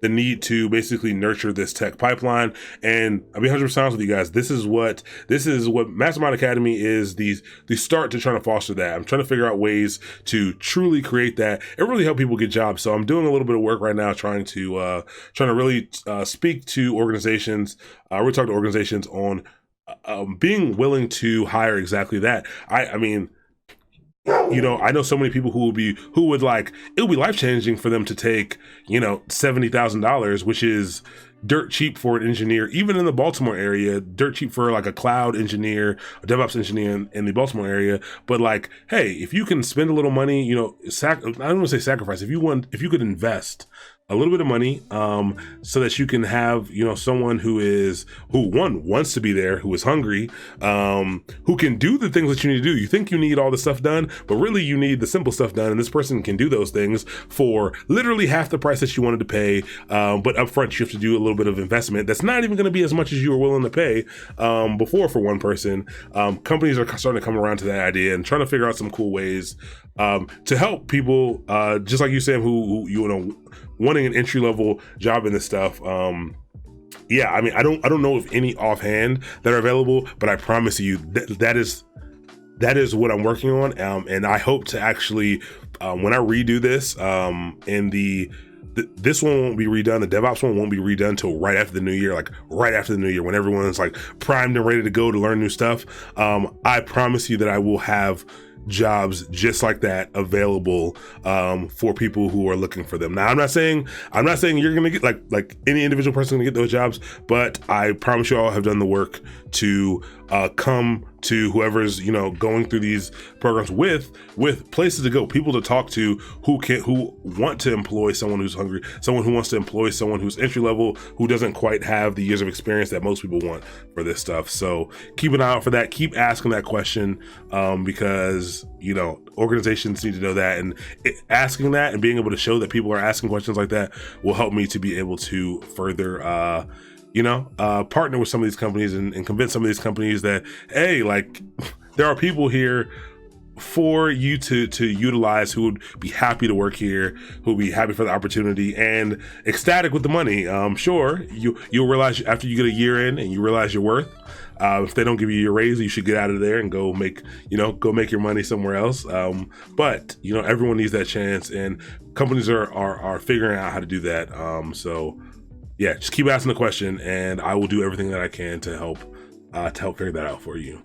the need to basically nurture this tech pipeline. And I'll be 100% honest with you guys. This is what Mastermind Academy is, the start to trying to foster that. I'm trying to figure out ways to truly create that and really help people get jobs. So I'm doing a little bit of work right now, trying to really speak to organizations. We're talking to organizations on being willing to hire exactly that. I mean, you know, I know so many people who would like, it would be life-changing for them to take, you know, $70,000, which is dirt cheap for an engineer, even in the Baltimore area, dirt cheap for like a cloud engineer, a DevOps engineer in the Baltimore area. But like, hey, if you can spend a little money, you know, I don't want to say sacrifice, if you could invest a little bit of money, so that you can have, you know, someone who wants to be there, who is hungry, who can do the things that you need to do. You think you need all the stuff done, but really you need the simple stuff done. And this person can do those things for literally half the price that you wanted to pay. But upfront, you have to do a little bit of investment. That's not even going to be as much as you were willing to pay, before for one person. Companies are starting to come around to that idea and trying to figure out some cool ways, to help people, just like you, Sam, who you know, wanting an entry-level job in this stuff. Yeah, I mean, I don't know of any offhand that are available, but I promise you that is what I'm working on. And I hope to actually, when I redo this, this one won't be redone. The DevOps one won't be redone till right after the new year, when everyone's like primed and ready to go to learn new stuff. I promise you that I will have jobs just like that available for people who are looking for them. Now, I'm not saying you're gonna get like any individual person gonna get those jobs, but I promise you all have done the work to come to whoever's going through these programs with places to go, people to talk to who want to employ someone who's hungry, someone who wants to employ someone who's entry level, who doesn't quite have the years of experience that most people want for this stuff. So keep an eye out for that. Keep asking that question because organizations need to know that, and asking that and being able to show that people are asking questions like that will help me to be able to further partner with some of these companies and convince some of these companies that, hey, like, there are people here for you to utilize who would be happy to work here, who would be happy for the opportunity and ecstatic with the money. Sure, you'll realize after you get a year in and you realize your worth. If they don't give you your raise, you should get out of there and go make your money somewhere else. But everyone needs that chance, and companies are figuring out how to do that. So yeah, just keep asking the question, and I will do everything that I can to help figure that out for you.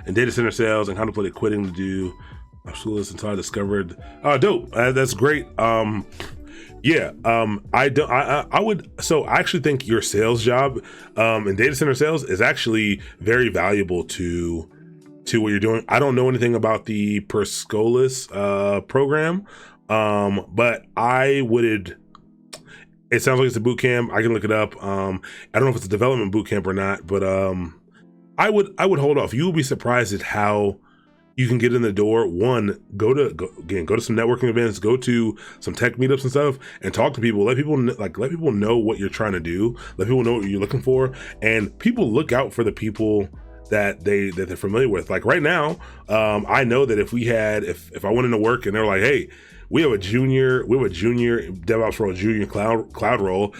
And data center sales and contemplated quitting to do absolutely until I discovered. Dope. That's great. I actually think your sales job in data center sales is actually very valuable to what you're doing. I don't know anything about the Perscolis program, but it sounds like it's a boot camp. I can look it up. I don't know if it's a development boot camp or not, but I would hold off. You will be surprised at how you can get in the door. One, go to some networking events, go to some tech meetups and stuff, and talk to people. Let people know what you're trying to do. Let people know what you're looking for, and people look out for the people that they're familiar with. Like right now, I know that if I went into work and they're like, hey, we have a junior DevOps role, junior cloud role.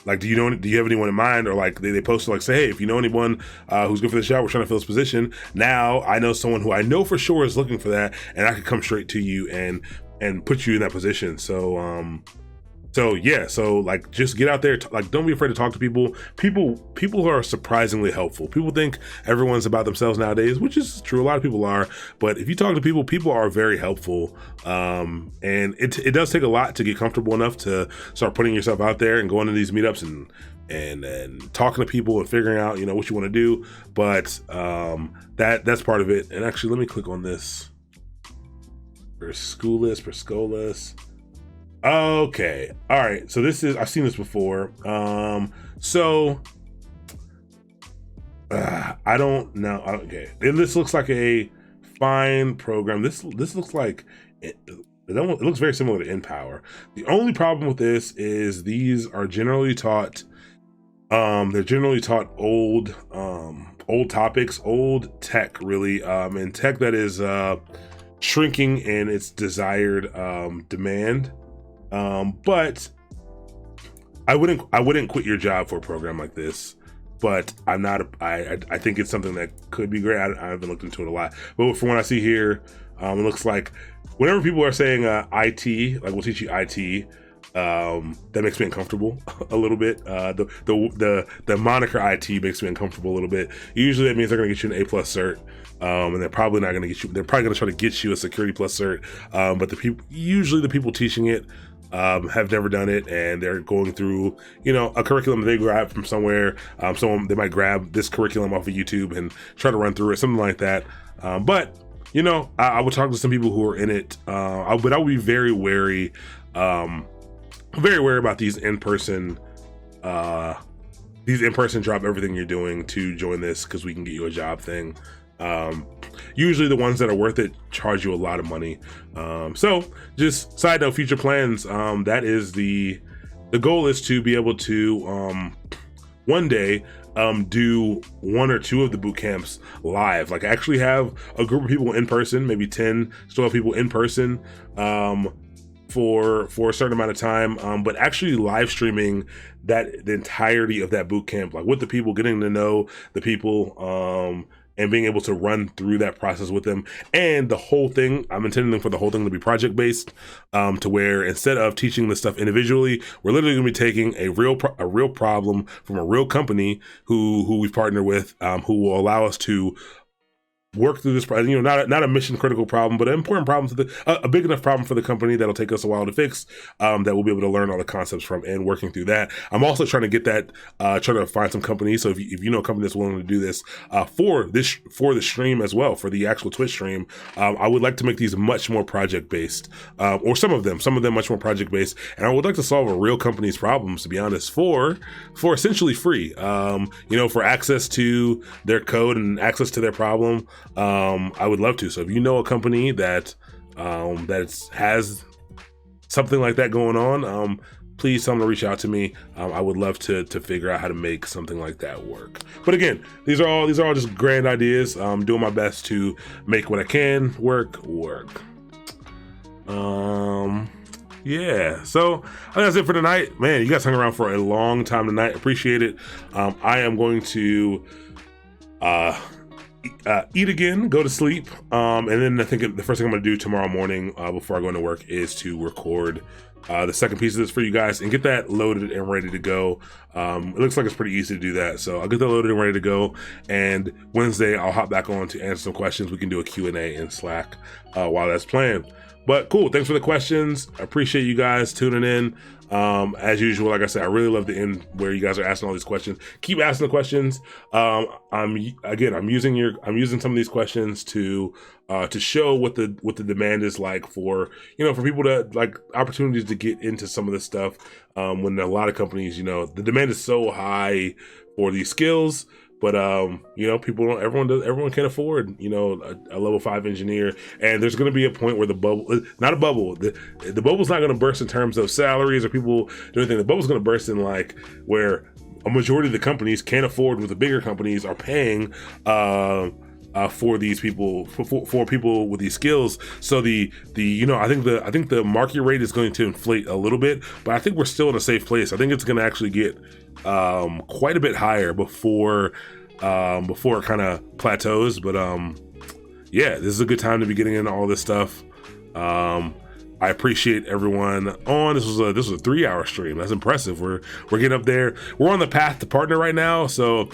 Like, do you have anyone in mind? Or like they post to like say, hey, if you know anyone who's good for this job, we're trying to fill this position. Now I know someone who I know for sure is looking for that, and I could come straight to you and put you in that position. So like just get out there. Don't be afraid to talk to people. People are surprisingly helpful. People think everyone's about themselves nowadays, which is true. A lot of people are, but if you talk to people are very helpful. And it does take a lot to get comfortable enough to start putting yourself out there and going to these meetups and talking to people and figuring out, what you want to do. But that's part of it. And actually, let me click on this. Perscolis. Okay. All right. So I've seen this before. I don't know. Okay. This looks like a fine program. This looks like it looks very similar to InPower. The only problem with this is these are generally taught. They're generally taught old topics, old tech, really, and tech that is shrinking in its desired demand. But I wouldn't quit your job for a program like this, but I think it's something that could be great. I haven't looked into it a lot, but from what I see here, it looks like whenever people are saying IT, like we'll teach you IT, that makes me uncomfortable a little bit. The moniker IT makes me uncomfortable a little bit. Usually that means they're going to get you an A+ cert. And they're probably not going to get you. They're probably going to try to get you a Security Plus cert. But usually the people teaching it have never done it, and they're going through a curriculum they grab from somewhere. They might grab this curriculum off of YouTube and try to run through it, something like that. But I would talk to some people who are in it. But I would be very wary, about these in-person. These in-person drop everything you're doing to join this because we can get you a job thing. Usually the ones that are worth it charge you a lot of money. So just side note, future plans, that is the goal is to be able to one day do one or two of the boot camps live, like actually have a group of people in person, maybe 10 12 people in person for a certain amount of time, but actually live streaming the entirety of that boot camp, like with the people, getting to know the people, and being able to run through that process with them. And the whole thing, I'm intending for the whole thing to be project based, to where instead of teaching this stuff individually, we're literally going to be taking a real problem from a real company who we've partnered with, who will allow us to work through this, not a mission critical problem, but an important problem to a big enough problem for the company that'll take us a while to fix, that we'll be able to learn all the concepts from, and working through that. I'm also trying to get that, trying to find some companies. So if you know a company that's willing to do this, for the stream as well, for the actual Twitch stream, I would like to make these much more project based, or some of them much more project based. And I would like to solve a real company's problems, to be honest, for essentially free, for access to their code and access to their problem. I would love to. So if you know a company that has something like that going on, please tell them to reach out to me. I would love to figure out how to make something like that work. But again, these are all just grand ideas. I'm doing my best to make what I can work. Yeah, so I think that's it for tonight. Man, you guys hung around for a long time tonight. Appreciate it. I am going to eat again, go to sleep, and then I think the first thing I'm gonna do tomorrow morning, before I go into work, is to record the second piece of this for you guys and get that loaded and ready to go. It looks like it's pretty easy to do that, so I'll get that loaded and ready to go, and Wednesday I'll hop back on to answer some questions. We can do a Q&A in Slack while that's planned. But cool, thanks for the questions. I appreciate you guys tuning in. As usual, like I said, I really love the end where you guys are asking all these questions. Keep asking the questions. I'm using some of these questions to show what the demand is like for people to, like, opportunities to get into some of this stuff. When a lot of companies, the demand is so high for these skills. But everyone can afford a level 5 engineer, and there's going to be a point where the bubble's not going to burst in terms of salaries or people doing anything. The bubble's going to burst in where a majority of the companies can't afford what the bigger companies are paying for these people, for people with these skills. So I think the market rate is going to inflate a little bit, but I think we're still in a safe place. I think it's going to actually get quite a bit higher before it kind of plateaus. But yeah, this is a good time to be getting into all this stuff. I appreciate everyone on. This was a 3-hour stream. That's impressive. We're getting up there. We're on the path to partner right now. So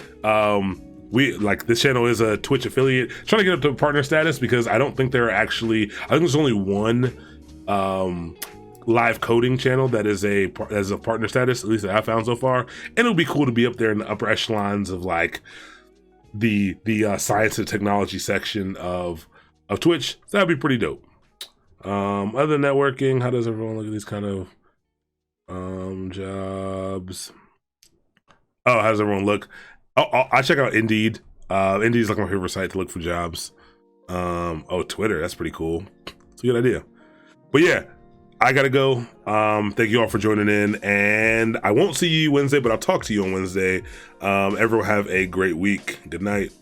this channel is a Twitch affiliate. Trying to get up to partner status, because I don't think there are actually, I think there's only one live coding channel that is a partner status, at least that I found so far. And it would be cool to be up there in the upper echelons of the science and technology section of Twitch. So that'd be pretty dope. Other than networking, how does everyone look at these kind of jobs? Oh, how does everyone look? I check out Indeed. Indeed is like my favorite site to look for jobs. Twitter, that's pretty cool. It's a good idea. But yeah, I gotta go. Thank you all for joining in, and I won't see you Wednesday, but I'll talk to you on Wednesday. Everyone have a great week. Good night.